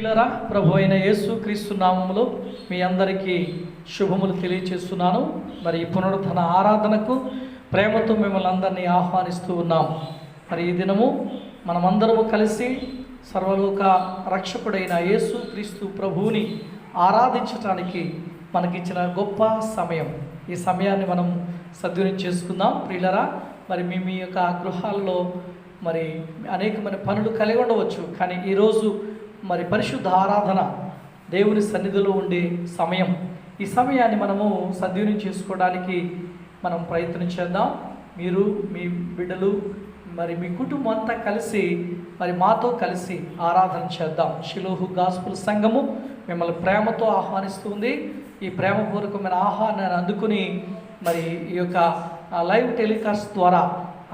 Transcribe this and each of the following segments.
ప్రియులారా, ప్రభు అయిన యేసు క్రీస్తు నామములో మీ అందరికీ శుభములు తెలియచేస్తున్నాను. మరి ఈ పునరుద్ధరణ ఆరాధనకు ప్రేమతో మిమ్మల్ని అందరినీ ఆహ్వానిస్తూ ఉన్నాం. మరి ఈ దినము మనమందరము కలిసి సర్వలోక రక్షకుడైన యేసు క్రీస్తు ప్రభువుని ఆరాధించటానికి మనకిచ్చిన గొప్ప సమయం. ఈ సమయాన్ని మనం సద్వినియోగం చేసుకుందాం. ప్రియులారా, మరి మీ యొక్క గృహాల్లో మరి అనేకమైన పనులు కలిగి ఉండవచ్చు, కానీ ఈరోజు మరి పరిశుద్ధ ఆరాధన, దేవుని సన్నిధిలో ఉండే సమయం. ఈ సమయాన్ని మనము సద్వినియోగం చేసుకోవడానికి మనం ప్రయత్నం చేద్దాం. మీరు, మీ బిడ్డలు, మరి మీ కుటుంబం అంతా కలిసి మరి మాతో కలిసి ఆరాధన చేద్దాం. షిలోహు గాస్పుల్ సంఘము మిమ్మల్ని ప్రేమతో ఆహ్వానిస్తుంది. ఈ ప్రేమపూర్వకమైన ఆహ్వానాన్ని అందుకుని మరి ఈ యొక్క లైవ్ టెలికాస్ట్ ద్వారా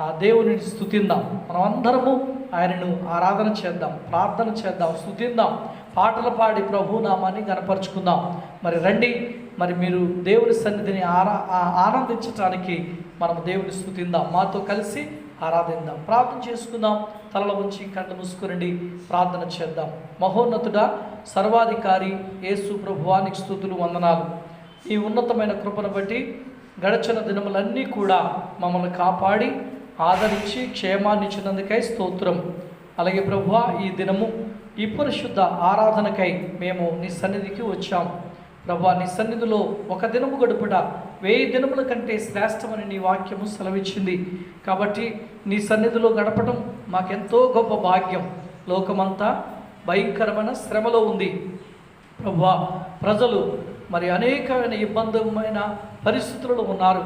ఆ దేవుని స్తుతిద్దాం. మనం అందరము ఆయనను ఆరాధన చేద్దాం, ప్రార్థన చేద్దాం, స్తుతిద్దాం, పాటలు పాడి ప్రభు నామాన్ని గణపరుచుకుందాం. మరి రండి, మరి మీరు దేవుని సన్నిధిని ఆనందించడానికి మనం దేవుని స్తుతిద్దాం, మాతో కలిసి ఆరాధిద్దాం, ప్రార్థన చేసుకుందాం. తలలో ఉంచి కళ్ళు మూసుకురండి, ప్రార్థన చేద్దాం. మహోన్నతుడా, సర్వాధికారి యేసు ప్రభువానికి స్తుతులు, వందనాలు. ఈ ఉన్నతమైన కృపను బట్టి గడచిన దినములన్నీ కూడా మమ్మల్ని కాపాడి ఆదరించి క్షేమాన్ని ఇచ్చినందుకై స్తోత్రం. అలాగే ప్రభువా, ఈ దినము ఈ పరిశుద్ధ ఆరాధనకై మేము నీ సన్నిధికి వచ్చాం. ప్రభువా, నీ సన్నిధిలో ఒక దినము గడుపుట 1000 దినముల కంటే శ్రేష్టమని నీ వాక్యము సెలవిచ్చింది. కాబట్టి నీ సన్నిధిలో గడపడం మాకెంతో గొప్ప భాగ్యం. లోకమంతా భయంకరమైన శ్రమలో ఉంది ప్రభువా. ప్రజలు మరి అనేకమైన ఇబ్బందిమైన పరిస్థితులలో ఉన్నారు.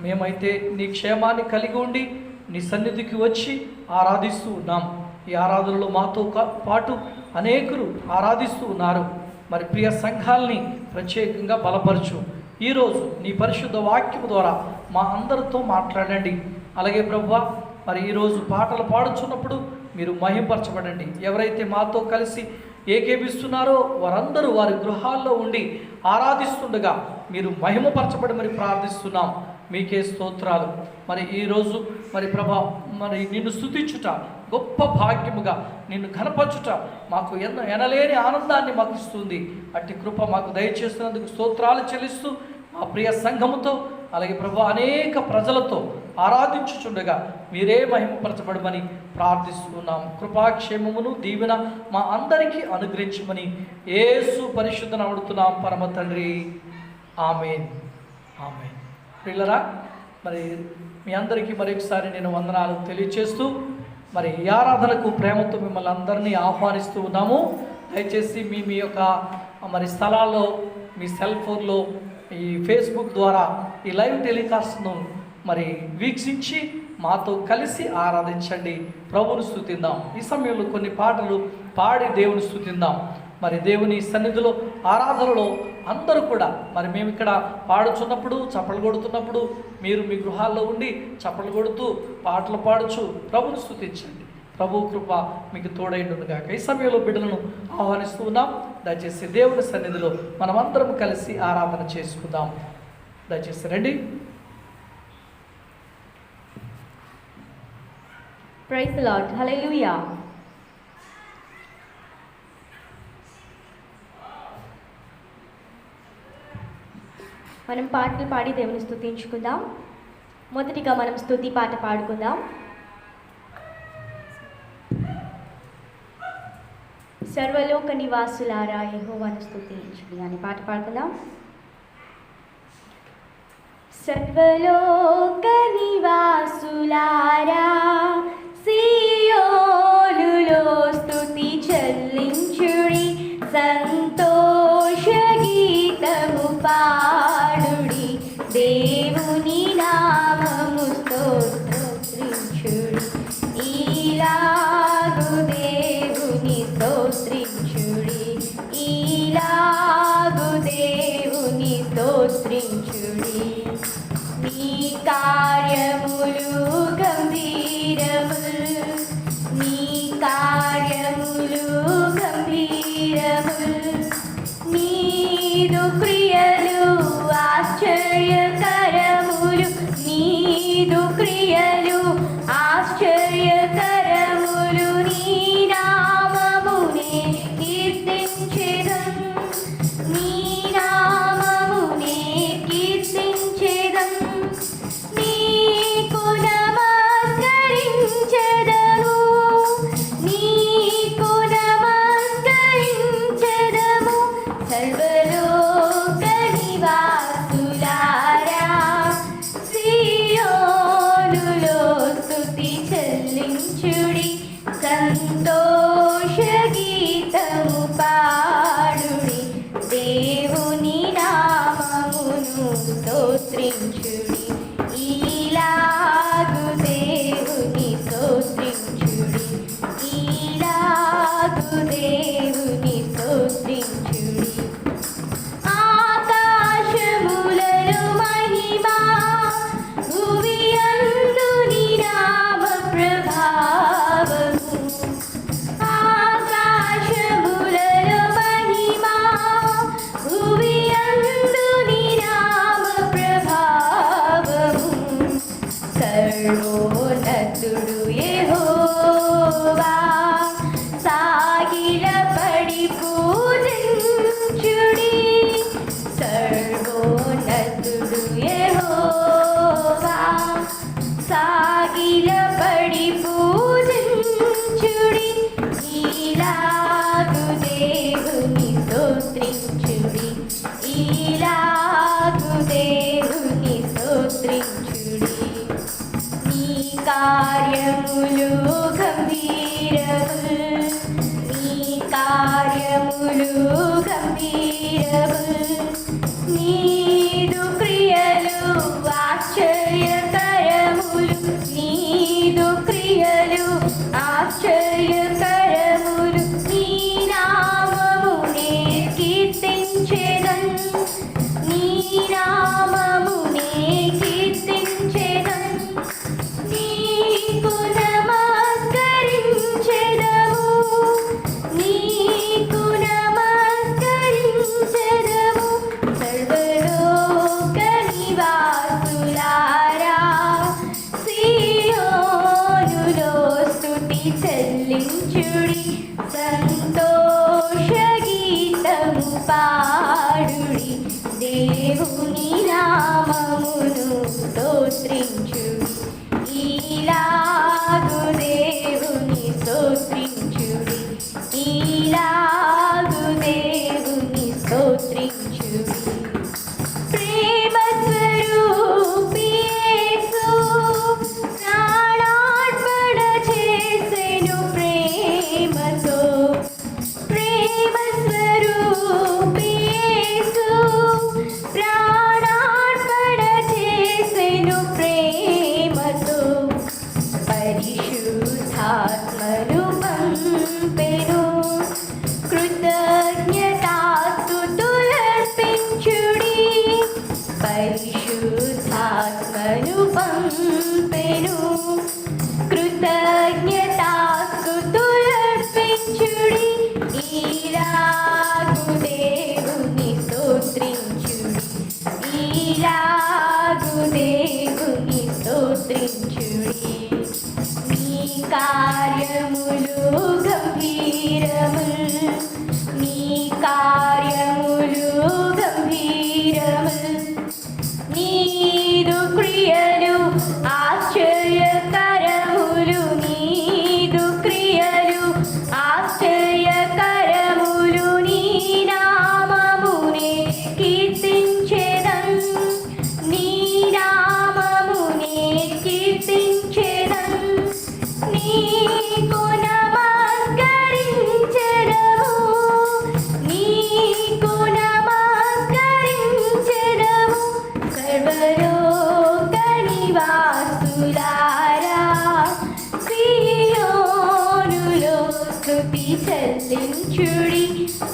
మేమైతే నీ క్షేమాన్ని కలిగి ఉండి నీ సన్నిధికి వచ్చి ఆరాధిస్తూ ఉన్నాం. ఈ ఆరాధనలో మాతో పాటు అనేకులు ఆరాధిస్తూ ఉన్నారు. మరి ప్రియ సంఘాలని ప్రత్యేకంగా బలపరచు. ఈరోజు నీ పరిశుద్ధ వాక్యం ద్వారా మా అందరితో మాట్లాడండి. అలాగే ప్రభువా, మరి ఈరోజు పాటలు పాడుచున్నప్పుడు మీరు మహింపరచబడండి. ఎవరైతే మాతో కలిసి ఏకేపిస్తున్నారో వారందరూ వారి గృహాల్లో ఉండి ఆరాధిస్తుండగా మీరు మహిమపరచబడమని ప్రార్థిస్తున్నాం. మీకే స్తోత్రాలు. మరి ఈరోజు మరి ప్రభా, మరి నిన్ను స్తుతించుట గొప్ప భాగ్యముగా, నిన్ను ఘనపరచుట మాకు ఎనలేని ఆనందాన్ని మాకు ఇస్తుంది. అట్టి కృప మాకు దయచేసినందుకు స్తోత్రాలు చెల్లిస్తూ మా ప్రియ సంఘముతో అలాగే ప్రభా అనేక ప్రజలతో ఆరాధించుచుండగా మీరే మహిమపరచబడమని ప్రార్థిస్తున్నాం. కృపాక్షేమమును దీవెన మా అందరికీ అనుగ్రహించమని యేసు పరిశుద్ధ నామమున పరమ తండ్రి, ఆమేన్, ఆమేన్. ప్రియులారా, మరి మీ అందరికీ మరొకసారి నేను వందనాలు తెలియచేస్తూ మరి ఈ ఆరాధనకు ప్రేమతో మిమ్మల్ని అందరినీ ఆహ్వానిస్తూ ఉన్నాము. దయచేసి మీ యొక్క మరి స్థలాల్లో మీ సెల్ ఫోన్లో ఈ ఫేస్బుక్ ద్వారా ఈ లైవ్ టెలికాస్ట్ను మరి వీక్షించి మాతో కలిసి ఆరాధించండి, ప్రభువును స్తుతిద్దాం. ఈ సమయంలో కొన్ని పాటలు పాడి దేవుని స్తుతిద్దాం. మరి దేవుని సన్నిధిలో ఆరాధనలో అందరూ కూడా మరి మేము ఇక్కడ పాడుచున్నప్పుడు, చప్పలు కొడుతున్నప్పుడు మీరు మీ గృహాల్లో ఉండి చప్పలు కొడుతూ పాటలు పాడుచు ప్రభువును స్తుతించండి. ప్రభు కృప మీకు తోడైండుగాక. ఈ సమయంలో బిడ్డలను ఆహ్వానిస్తూ ఉన్నాం. దయచేసి దేవుని సన్నిధిలో మనమందరం కలిసి ఆరాధన చేసుకుందాం. దయచేసి రండి. Praise the Lord. హల్లెలూయా. మనం పాటలు పాడి దేవుని స్తుతించుకుందాం. మొదటిగా మనం స్తుతి పాట పాడుకుందాం. సర్వలోక నివాసులారా యెహోవాను స్తుతించుడి అనే పాట పాడుకుందాం. సర్వలోక నివాసులారా సియోనులో స్తుతి చెల్లించుడి, సంతోష గీతము పాడుడి, దేవుని నామము స్తోత్రించుడి, ఈలాగు దేవుని స్తోత్రించుడి, ఈలాగు దేవుని స్తోత్రించుడి. నీ కార్యములు గంభీరములు, నీ కార్యములు గంభీరములు, నీదు క్రియలు ఆశ్చర్యకరములు, నీదు క్రియలు ఆశ్చర్యకరములు, నీ నామమునే కీర్తించుడి. దేవుని స్తోత్రించుడి, ఈలాగు దేవుని స్తోత్రించుడి. నీ కార్యములు గంభీరములు, నీ కార్యములు గంభీరములు, నీదు క్రియలు ఆశ్చర్యకరములు, నీదు క్రియలు ఆశ్చర్యకరములు. నీ నామమునే కీర్తించెదన్, నీ నామమునే కీర్తించెదన్. నీకు నమస్కరించెదము, నీకు నమస్కరించెదము. సర్వలోక నివాసులారా, సీయోనులో స్తుతి చెల్లించుడి, సంతోష గీతము పాడుడి, దేవుని నామమును స్తోత్రించుడి, ఈలాగు దేవుని స్తోత్రించుడి, ఈలాగు దేవుని స్తోత్రించుడి. ప్రేమ స్వరూపి యేసు ప్రాణార్పణ చేసెను ప్రేమతో, ప్రేమ స్వరూపి యేసు ప్రాణార్పణ చేసెను ప్రేమతో. పరిశుద్ధాత్మను పంపెను, కృతజ్ఞతాస్తుతులర్పించుడి, పరిశుద్ధాత్మను పంపెను, కృతజ్ఞతాస్తుతులర్పించుడి, ఈలాగు దేవుని స్తోత్రించుడి, ఈలాగు దేవుని స్తోత్రించుడి. నీ కార్యములు గంభీరములు, నీ కార్యములు గంభీరములు, నీదు క్రియలు ఆశ్చర్యకరములు, నీదు క్రియలు ఆశ్చర్యకరములు. నీ నామమునే కీర్తించెదన్, నీ నామమునే కీర్తించెదన్. నీకు నమస్కరించెదము, నీకు నమస్కరించెదము. సర్వలోక నివాసులారా, సీయోనులో స్తుతి చెల్లించుడి,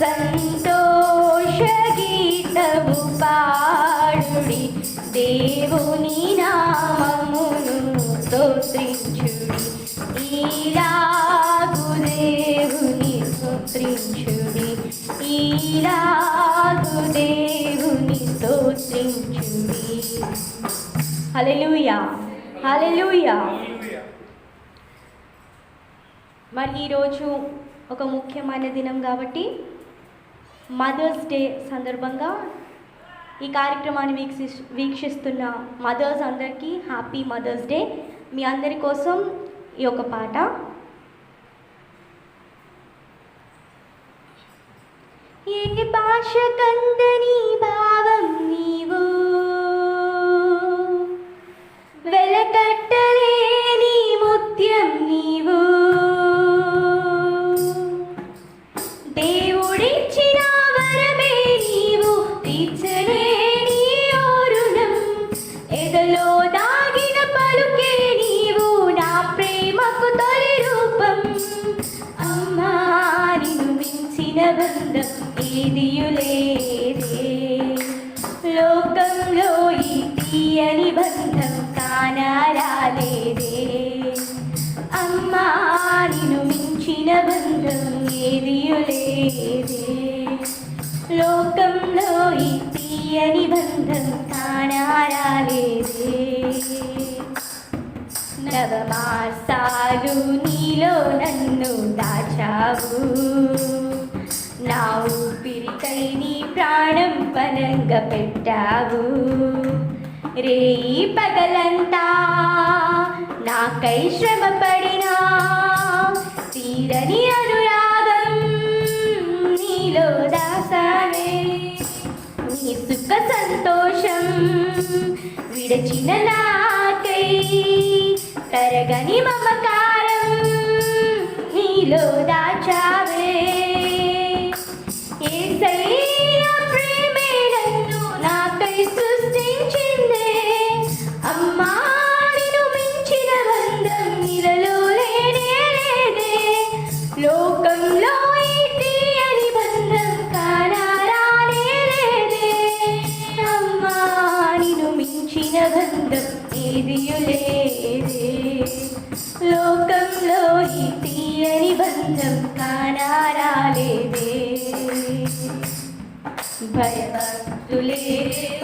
సంతోష గీతము పాడుడి, దేవుని నామమును స్తోత్రించుడి, ఈలాగు దేవుని స్తోత్రించుడి, ఈలాగు దేవుని స్తోత్రించుడి. హల్లెలూయా, హల్లెలూయా. మరి ఈరోజు ఒక ముఖ్యమైన దినం కాబట్టి మదర్స్ డే సందర్భంగా ఈ కార్యక్రమాన్ని వీక్షిస్తున్న మదర్స్ అందరికీ హ్యాపీ మదర్స్ డే. మీ అందరి కోసం ఈ ఒక పాట. ఏ భాష కందని భావం నీవు, వెలకట్టలేని ముత్యం నీవు, దేవుడిచ్చిన వరమే నీవు, తీర్చలేని ఓ రుణం, ఎదలో దాగిన పలుకే నీవు, నా ప్రేమకు తొలి రూపం. అమ్మా నిన్ను మించిన బంధం ఏదియులేదే, లోకంలో ఈ తీయని బంధం కానారాలేదే. అమ్మా నిన్ను మించిన బంధం ఏదియులేదే, లోకంలో ఈ తీయని బంధం కానారాలేదే. నవమాసాలు నీలో నన్ను దాచావు, నా ఊపిరికై నీ ప్రాణం పనంగా పెట్టావు. రేయి పగలంతా నాకై శ్రమ పడినా తీరని అనురాగం నీలో దాసావే. నీ సుఖ సంతోషం విడచిన నాకై తరగని మమకారం నీలో దాచావే. యేసయ్య ప్రేమే నన్ను నాకై సృష్టించిందే. అమ్మా నిన్ను మించిన బంధం ఇలలో లేనే లేదే. లోకంలో ఈ తీయని బంధం కానారానే లేదే. అమ్మా నిన్ను మించిన బంధం ఏదియు లేదే. లోకంలో ఈ తీయని బంధం కానారాలేదే. భయభక్తులే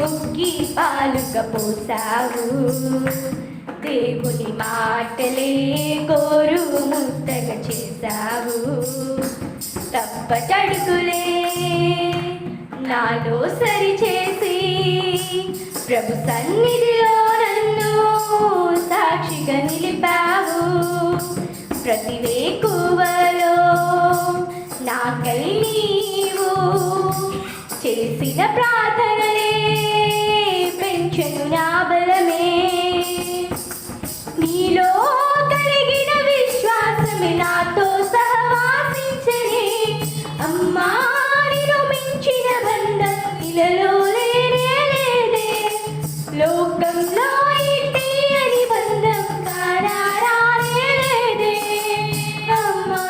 ఉక్కి పాలుక పోసావు. దేవుని మాటలే కోరు ముద్దగా చేసావు. తప్పటడుగులే నాలో సరిచేసి ప్రభు సన్నిధిలో నన్ను సాక్షిగా నిలిపావు. ప్రతి వేకువలో నాకై నీవు చేసిన ప్రార్థనలే పెంచెను నా బలమే. నీలో కలిగిన విశ్వాసమే నాతో సహవాసించనే. అమ్మా నిన్ను మించిన బంధం ఇలలో లేనే లేదే. లోకంలో ఈ తీయని బంధం కానారానే లేదే. అమ్మా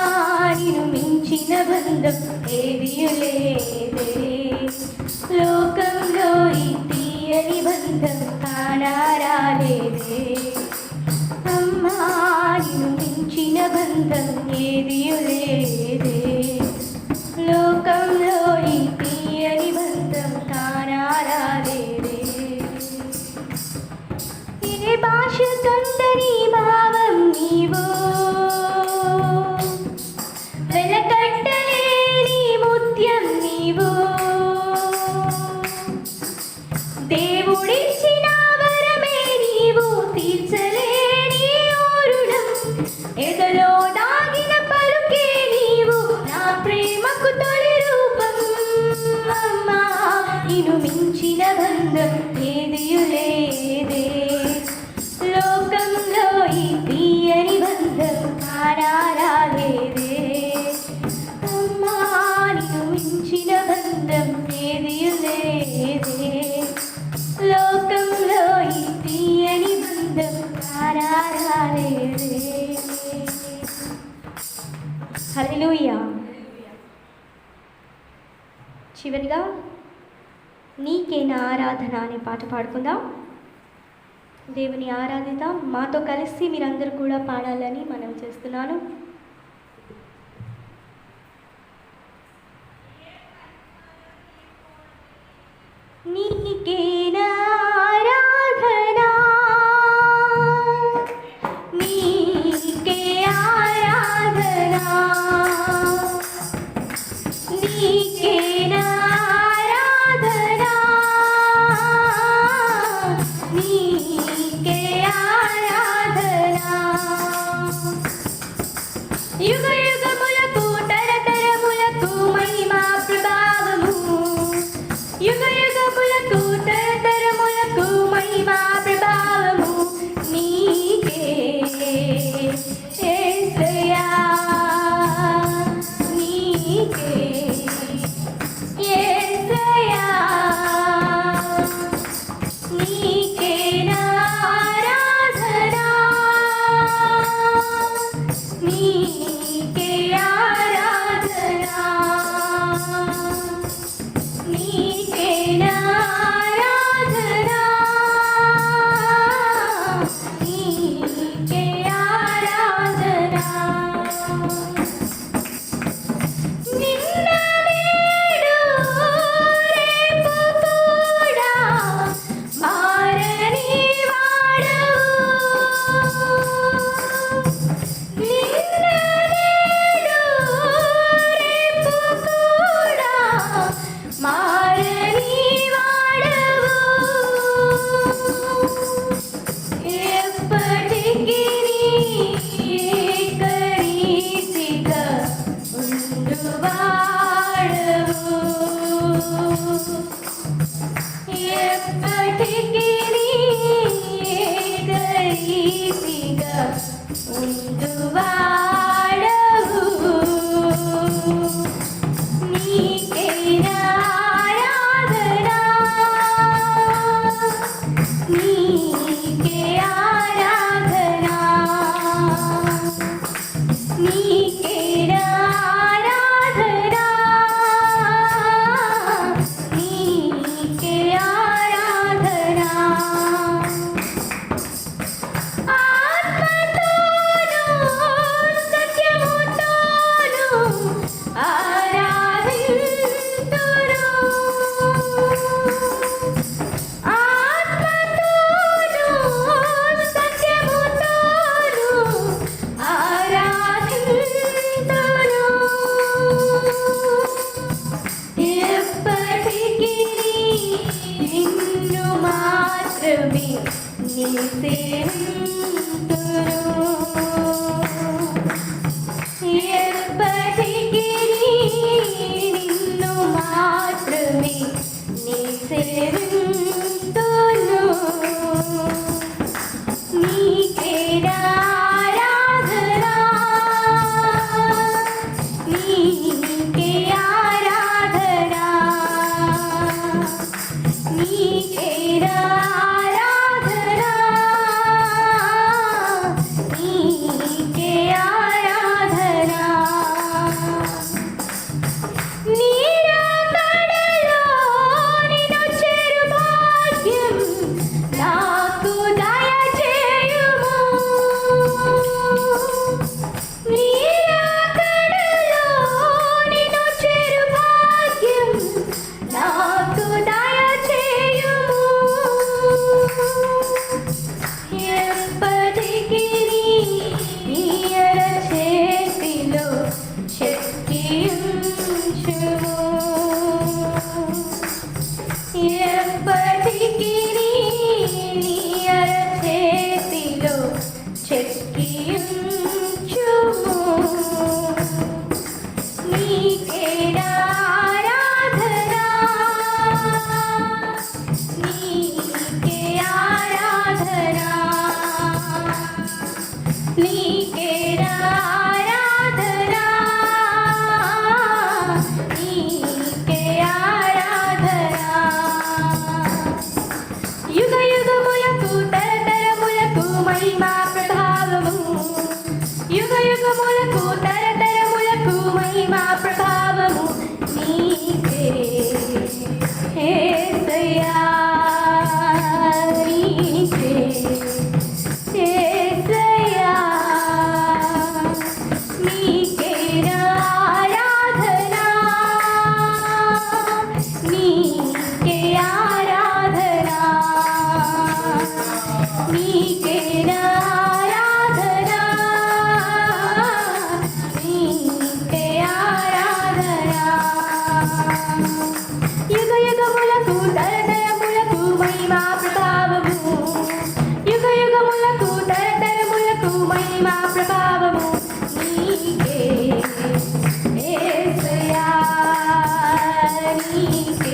నిన్ను మించిన బంధం ఏదియు లేదే. లోకంలో ఈ తీయని బంధం కానారాలేదే. అమ్మా నిన్ను మించిన బంధం ఏదియు లేదే. లోకంలో ఈ తీయని బంధం కానారాలేదే. ఏ భాష కందని భావం నీవు. వెలకట్టలేని ముత్యం నీవు. దేవుడిచ్చిన వరమే నీవు. తీర్చలేని ఓరుడం ఎదలో దాగిన పలుకే నీవు. నా ప్రేమకు తొలి రూపం. అమ్మా నిన్ను మించిన బంధం ఏదియు లేదే. లోకంలో ఈ తీయని బంధం కానారాలేదే. అమ్మా నిన్ను మించిన బంధం ఏదియు లేదే. లోకంలో ఈ తీయని బంధం కానారాలేదే. హల్లెలూయా. చివరిగా నీకే నా ఆరాధన అనే పాట పాడుకుందాం. దేవుని ఆరాధిద్దాం. మాతో కలిసి మీరందరూ కూడా పాడాలని మనం చేస్తున్నాను. నీకే నా ఆరాధన, నీకే ఆరాధన, నీకే నా ఆరాధన, నీకే ఆరాధన. యుగ యుగములకు తరతరములకు మహిమా ప్రభావము. యుగ యుగములకు తరతరములకు మహిమా ప్రభావము నీకే యేసయ్యా. నీకే ఎప్పటికీ ఏకరీతిగా ఉండువాడవు. నీకే ఆరాధన, నీకే ఆరాధన, నీకే ఆరాధన, నీకే ఆరాధన. ఆత్మతోను సత్యముతోను ఆరాధింతురు. ఆత్మతోను సత్యముతోను ఆరాధింతురు. ఎప్పటికీ నిన్ను మాత్రమే నీ సేవింతురు. ఎప్పటికీ నిన్ను మాత్రమే నీ సేవింతురు. నీకే ఆరాధన, నీకే ఆరాధన, నీకే ఆరాధన, నీకే ఆరాధన. నీరాకడలో నిన్ను చేరు భాగ్యం నాకు దయచేయుము. నీరాకడలో నిన్ను చేరు భాగ్యం నాకు దయచేయుము. ఎప్పటికీ నీ అరచేతిలో చెక్కించుము. ఎప్పటికీ నీ అరచేతిలో చెక్కించుము. నీకే ఆరాధన, నీకే ఆరాధన, నీకే ఆరాధన, నీకే ఆరాధన. యుగ యుగములకు తరతరములకు మహిమా ప్రభావము. యుగ యుగములకు తరతరములకు మహిమా ప్రభావము నీకే యేసయ్యా, నీకే యేసయ్యా. నీకే ఆరాధన, నీకే ఆరాధన, నీకే ఆరాధన, నీకే ఆరాధన. యుగ యుగములకు తరతరములకు మహిమా ప్రభావము. యుగ యుగములకు తరతరములకు మహిమా ప్రభావము నీకే యేసయ్యా, నీకే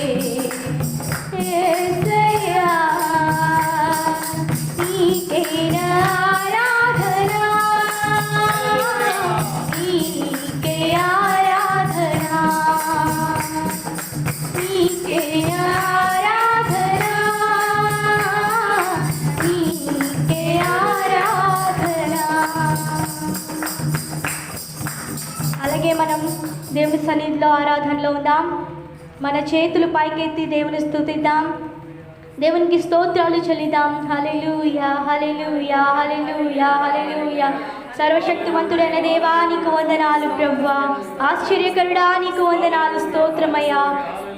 యేసయ్యా. నీకే ఆరాధన, నీకే ఆరాధన, నీకే ఆరాధన, నీకే ఆరాధన. అలాగే మనం దేవుని సన్నిధిలో ఆరాధనలో ఉందాం. మన చేతులు పైకెత్తి దేవుని స్తుతిద్దాం, దేవునికి స్తోత్రాలు చెల్లిద్దాం. హల్లెలూయా, హల్లెలూయా, హల్లెలూయా, హల్లెలూయా. సర్వశక్తివంతుడైన దేవా నీకు వందనాలు ప్రభువా. ఆశ్చర్యకరుడా నీకు వందనాలు, స్తోత్రమయ్యా.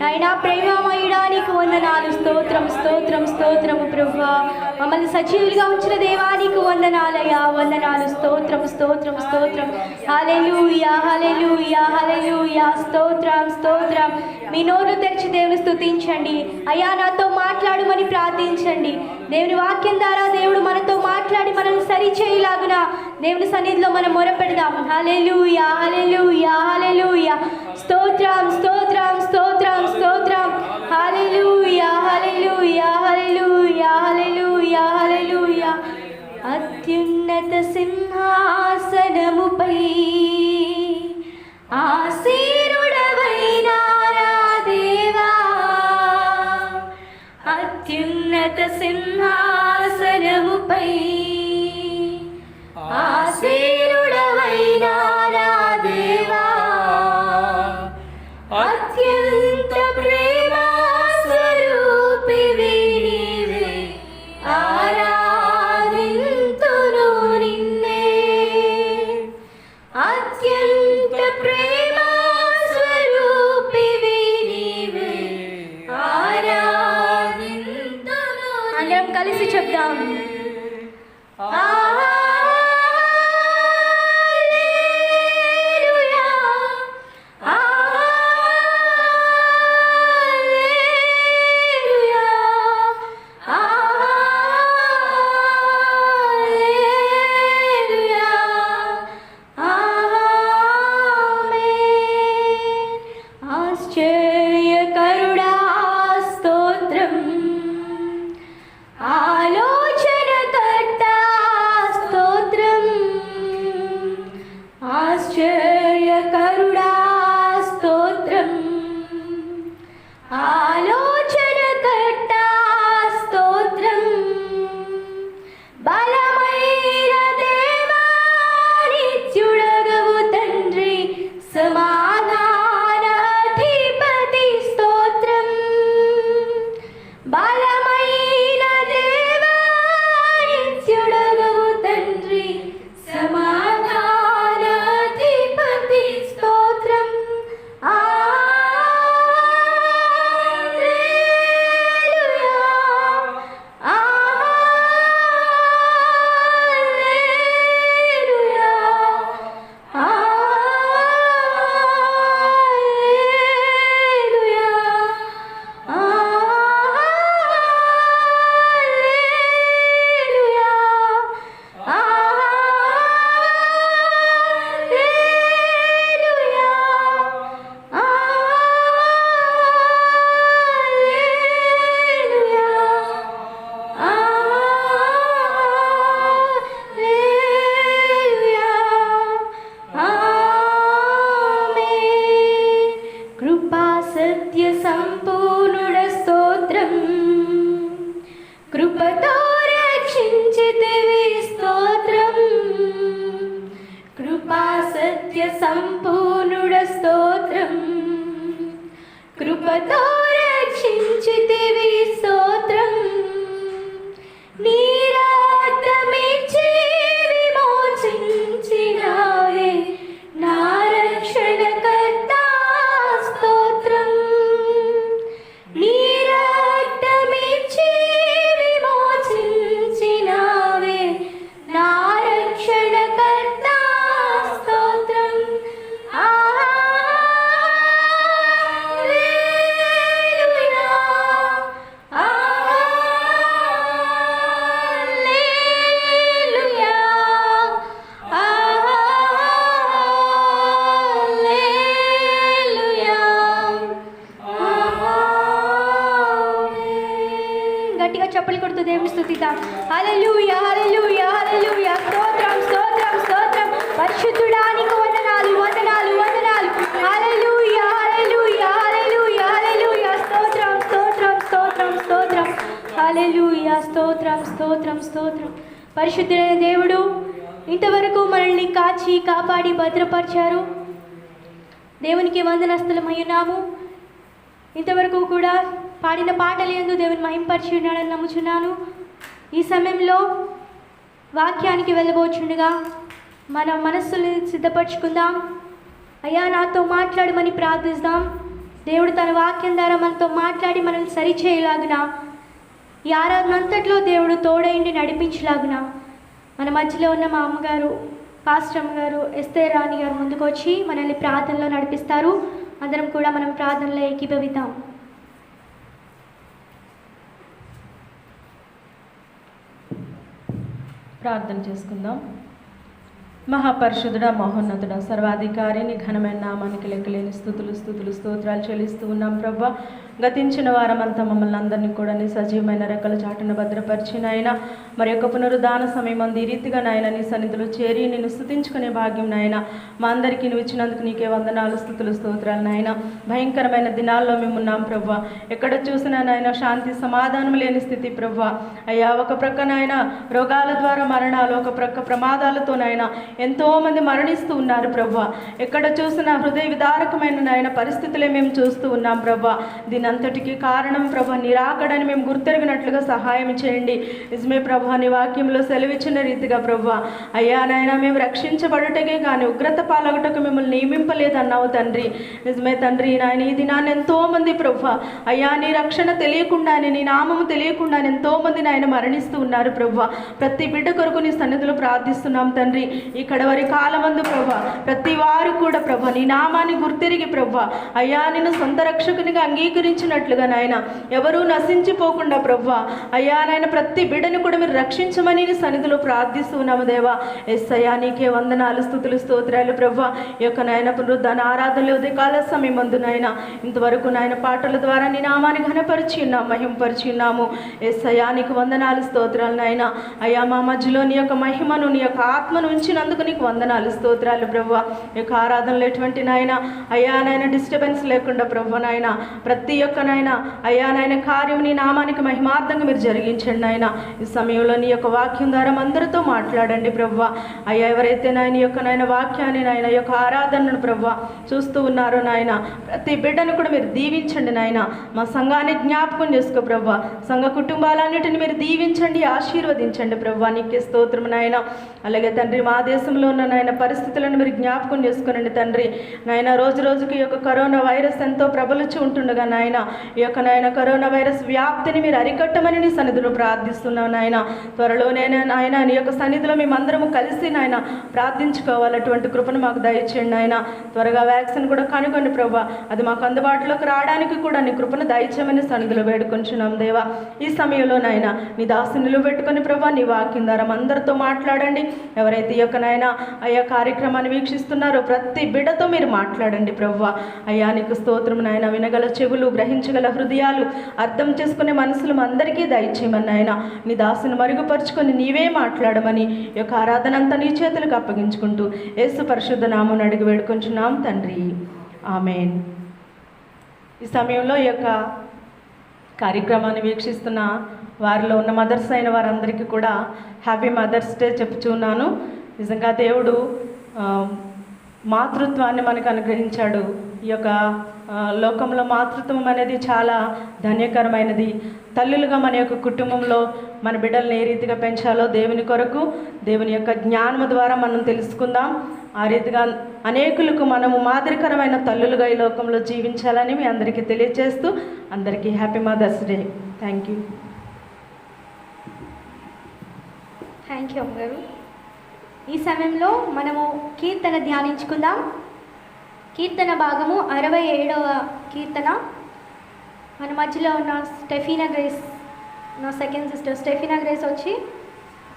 నాయనా ప్రేమమయుడా నీకు వందనాలు, స్తోత్రం స్తోత్రం స్తోత్రము ప్రభువా. మమ్మల్ని సజీవులుగా ఉంచిన దేవా నీకు వందనాలయ్యా, వందనాలు, స్తోత్రం స్తోత్రం స్తోత్రం. హల్లెలూయా, హల్లెలూయా, హల్లెలూయా. స్తోత్రం స్తోత్రం. మీ నోరు తెరిచి దేవుని స్తుతించండి. అయ్యా నాతో మాట్లాడమని ప్రార్థించండి. దేవుని వాక్యం ద్వారా దేవుడు మనతో మాట్లాడి మనల్ని సరిచేయలాగున దేవుని సన్నిధిలో మనం మొరపెడదాం. హల్లెలూయా, హల్లెలూయా, హల్లెలూయా. స్తోత్రం స్తోత్రం ఆసీనుడవైనా నా దేవా, అత్యున్నత సింహాసనముపై ఆసీనుడవైనా నా దేవా, అత్యంత ప్రేమ స్వరూపివి నీవే, ఆరాధింతును నిన్నే. అత్యంత ప్రేమ స్వరూపివి నీవే, ఆరాధింతును. అందరం కలిసి చెప్దాం. ఆశ్చర్యకరుడా స్తోత్రం, ఆలోచనకర్తా స్తోత్రం, ఆశ్చర్యకరుడా స్తోత్రం, ఆలోచనకర్తా స్తోత్రం, బలమైన దేవా నిత్యుడగవు తండ్రి, సమాధానాధిపతి స్తోత్రం. బలమైన దేవా నిత్యుడగవు తండ్రి, సమాధానాధిపతి స్తోత్రం. కృపా సత్య సంపూర్ణుడ స్తోత్రం, కృపతో రక్షించితివి స్తోత్రం. కృపా సత్య సంపూర్ణుడ స్తోత్రం, కృపతో రక్షించితివి స్తోత్రం. నీ రక్తమిచ్చి విమోచించినావే నా రక్షణకర్తా స్తోత్రం. నీ రక్తమిచ్చి విమోచించినావే నా రక్షణకర్తా స్తోత్రం. హల్లెలూయా, హల్లెలూయా, హల్లెలూయా. గట్టిగా చప్పలు కొడుతూ దేవుని స్తుతిద్దాం. హల్లెలూయా, హల్లెలూయా, హల్లెలూయా. స్తోత్రం, స్తోత్రం, స్తోత్రం. పరిశుద్ధుడానికి వందనాలు, వందనాలు, వందనాలు. హల్లెలూయా, హల్లెలూయా, హల్లెలూయా, హల్లెలూయా. స్తోత్రం, స్తోత్రం, స్తోత్రం, స్తోత్రం. హల్లెలూయా, స్తోత్రం, స్తోత్రం, స్తోత్రం. పరిశుద్ధుడైన దేవుడు ఇంతవరకు మనల్ని కాచి కాపాడి భద్రపరిచారు. దేవునికి వందనస్తులమయ్యున్నాము. ఇంతవరకు కూడా పాడిన పాటలు యందు దేవుని మహింపరిచి ఉన్నాడని నమ్ముచున్నాను. ఈ సమయంలో వాక్యానికి వెళ్ళబోచుండగా మన మనస్సుని సిద్ధపరచుకుందాం. అయ్యా నాతో మాట్లాడమని ప్రార్థిస్తాం. దేవుడు తన వాక్యం ద్వారా మనతో మాట్లాడి మనల్ని సరిచేయలాగున, ఈ ఆరాధన అంతట్లో దేవుడు తోడైండి నడిపించలాగున మన మధ్యలో ఉన్న మా అమ్మగారు పాస్టర్ అమ్మగారు ఎస్తేర్ రాణి గారు ముందుకు వచ్చి మనల్ని ప్రార్థనలో నడిపిస్తారు. అందరం కూడా మనం ప్రార్థనలో ఏకీభవిద్దాం. ప్రార్థన చేసుకుందాం. మహాపరిశుద్ధుడ, మహోన్నతుడ, సర్వాధికారి, నీ ఘనమైన నామానికి లెక్కలేని స్తుతులు స్తోత్రాలు చెల్లిస్తూ ఉన్నాం ప్రభా. గతించిన వారమంతా మమ్మల్ని అందరినీ కూడా నీ సజీవమైన రెక్కల చాటున భద్రపరిచిన ఆయన మరి యొక్క పునరుద్ధాన సమయం అంది ఈ రీతిగా నాయన నీ సన్నిధిలో చేరి నిన్ను స్తుతించుకునే భాగ్యం నాయన మా అందరికీ నువ్వు ఇచ్చినందుకు నీకే వందనాలు, స్తుతులు స్తోత్రాలు నాయన. భయంకరమైన దినాల్లో మేము ఉన్నాం ప్రభా. ఎక్కడ చూసినా నాయన శాంతి సమాధానం లేని స్థితి ప్రభా. అయ్యా, ఒక ప్రక్క నాయన రోగాల ద్వారా మరణాలు, ఒక ప్రక్క ప్రమాదాలతో నాయన ఎంతోమంది మరణిస్తూ ఉన్నారు ప్రభా. ఎక్కడ చూసినా హృదయ విదారకమైన నాయన పరిస్థితులే మేము చూస్తూ ఉన్నాం ప్రభా. దీనంతటికీ కారణం ప్రభా నిరాకడని మేము గుర్తెరిగినట్లుగా సహాయం చేయండి. నిజమే ప్రభా, నీ వాక్యంలో సెలవిచ్చిన రీతిగా ప్రభా అయ్యా నాయన మేము రక్షించబడుటకే కానీ ఉగ్రత పాలగటకు మిమ్మల్ని నియమింపలేదన్నావు తండ్రి. నిజమే తండ్రి నాయన ఈ దినాన్ని ఎంతోమంది ప్రభా అయ్యా నీ రక్షణ తెలియకుండానే, నీ నామము తెలియకుండానే ఎంతోమంది నాయన మరణిస్తూ ఉన్నారు ప్రభా. ప్రతి బిడ్డ కొరకు నీ సన్నిధిలో ప్రార్థిస్తున్నాం తండ్రి. ఈ కడవరి కాలమందు ప్రభా ప్రతి వారు కూడా ప్రభా నీ నామాన్ని గుర్తెరిగి ప్రభా అయ్యా నిన్ను సొంత రక్షకునిగా అంగీకరించినట్లుగా నాయన ఎవరూ నశించిపోకుండా ప్రభా అయ్యా నాయన ప్రతి బిడ్డను కూడా మీరు రక్షించమని నీ సన్నిధిలో ప్రార్థిస్తున్నాము దేవా. ఎస్సయ్యా నీకే వందనాలు, స్తుతులు స్తోత్రాలు ప్రభా. ఈ యొక్క నాయన పునరుద్ధాన ఆరాధనలు ఉదయకాల సమయం మందు నాయన ఇంతవరకు నాయన పాటల ద్వారా నీ నామాన్ని ఘనపరిచి ఉన్నాము, మహింపరిచి ఉన్నాము. ఎస్సయ్యా నీకు వందనాలు, స్తోత్రాలు నాయన. అయ్యా మా మధ్యలో నీ యొక్క మహిమను, నీ యొక్క ఆత్మను ఉంచినందుకు నీకు వందనాలు, స్తోత్రాలు ప్రభా. ఈ యొక్క ఆరాధనలు ఎటువంటి నాయన అయ్యా నాయన డిస్టర్బెన్స్ లేకుండా ప్రభా నాయన ప్రతి ఒక్క నాయన అయ్యా నాయన కార్యం నీ నామానికి మహిమార్థంగా మీరు జరిగించండి నాయన. ఈ సమయంలో నీ యొక్క వాక్యం ద్వారా అందరితో మాట్లాడండి ప్రభా. అయ్యా ఎవరైతే నాయన యొక్క నాయన వాక్యాన్ని నాయన యొక్క ఆరాధనను ప్రభా చూస్తూ ఉన్నారో నాయన ప్రతి బిడ్డను కూడా మీరు దీవించండి నాయన. మా సంఘాన్ని జ్ఞాపకం చేసుకో ప్రభా. సంఘ కుటుంబాలన్నిటిని మీరు దీవించండి, ఆశీర్వదించండి ప్రభా. నీకే స్తోత్రం నాయన. అలాగే తండ్రి మా దేశంలో ఉన్న నాయన పరిస్థితులను మీరు జ్ఞాపకం చేసుకోనండి తండ్రి. నాయన రోజు రోజుకి ఈ యొక్క కరోనా వైరస్ ఎంతో ప్రబలుచు ఉంటుండగా నాయన ఈ యొక్క నాయన కరోనా వైరస్ వ్యాప్తిని మీరు అరికట్టమని నీ సన్నిధిలో ప్రార్థిస్తున్నావు నాయన. త్వరలోనే నాయన నీ యొక్క సన్నిధిలో మేమందరము కలిసి నాయన ప్రార్థించుకోవాలి. అటువంటి కృపను మాకు దయచేయండి నాయన. త్వరగా వ్యాక్సిన్ కూడా కనుగొని ప్రభా అది మాకు అందుబాటులోకి రావడానికి కూడా నీ కృపను దయచేయమని సన్నిధిలో వేడుకొంచున్నాం దేవా. ఈ సమయంలో నాయన నీ దాసుని నిలబెట్టుకొని ప్రభా నీ వాక్యం ద్వారా అందరితో మాట్లాడండి. ఎవరైతే ఈ యొక్క నాయన అయ్యా కార్యక్రమాన్ని వీక్షిస్తున్నారో ప్రతి బిడ్డతో మీరు మాట్లాడండి ప్రభా. అయ్యా నీకు స్తోత్రం నాయన. వినగల చెవులు, గ్రహించగల హృదయాలు, అర్థం చేసుకునే మనసులు అందరికీ దయచేయమని నాయన. నీ దాసుని మరుగుపరుచుకొని నీవే మాట్లాడమని ఈ యొక్క ఆరాధన అంతా నీ చేతులకు అప్పగించుకుంటూ యేసు పరిశుద్ధ నామం అడిగి వేడుకొంచున్నాం తండ్రి, ఆమేన్. ఈ సమయంలో ఈ యొక్క కార్యక్రమాన్ని వీక్షిస్తున్న వారిలో ఉన్న మదర్స్ అయిన వారందరికీ కూడా హ్యాపీ మదర్స్ డే చెప్పుచున్నాను. నిజంగా దేవుడు మాతృత్వాన్ని మనకు అనుగ్రహించాడు. ఈ యొక్క లోకంలో మాతృత్వం అనేది చాలా ధన్యకరమైనది. తల్లులుగా మన యొక్క కుటుంబంలో మన బిడ్డల్ని ఏ రీతిగా పెంచాలో దేవుని కొరకు దేవుని యొక్క జ్ఞానం ద్వారా మనం తెలుసుకుందాం. ఆ రీతిగా అనేకులకు మనము మాదిరికరమైన తల్లులుగా ఈ లోకంలో జీవించాలని మీ అందరికీ తెలియజేస్తూ అందరికీ happy mother's day. Thank you. Thank you అమ్మగారు. ఈ సమయంలో మనము కీర్తన ధ్యానించుకుందాం. కీర్తన భాగము 67వ కీర్తన. మన మధ్యలో ఉన్న స్టెఫీనా గ్రేస్, నా సెకండ్ సిస్టర్ స్టెఫీనా గ్రేస్ వచ్చి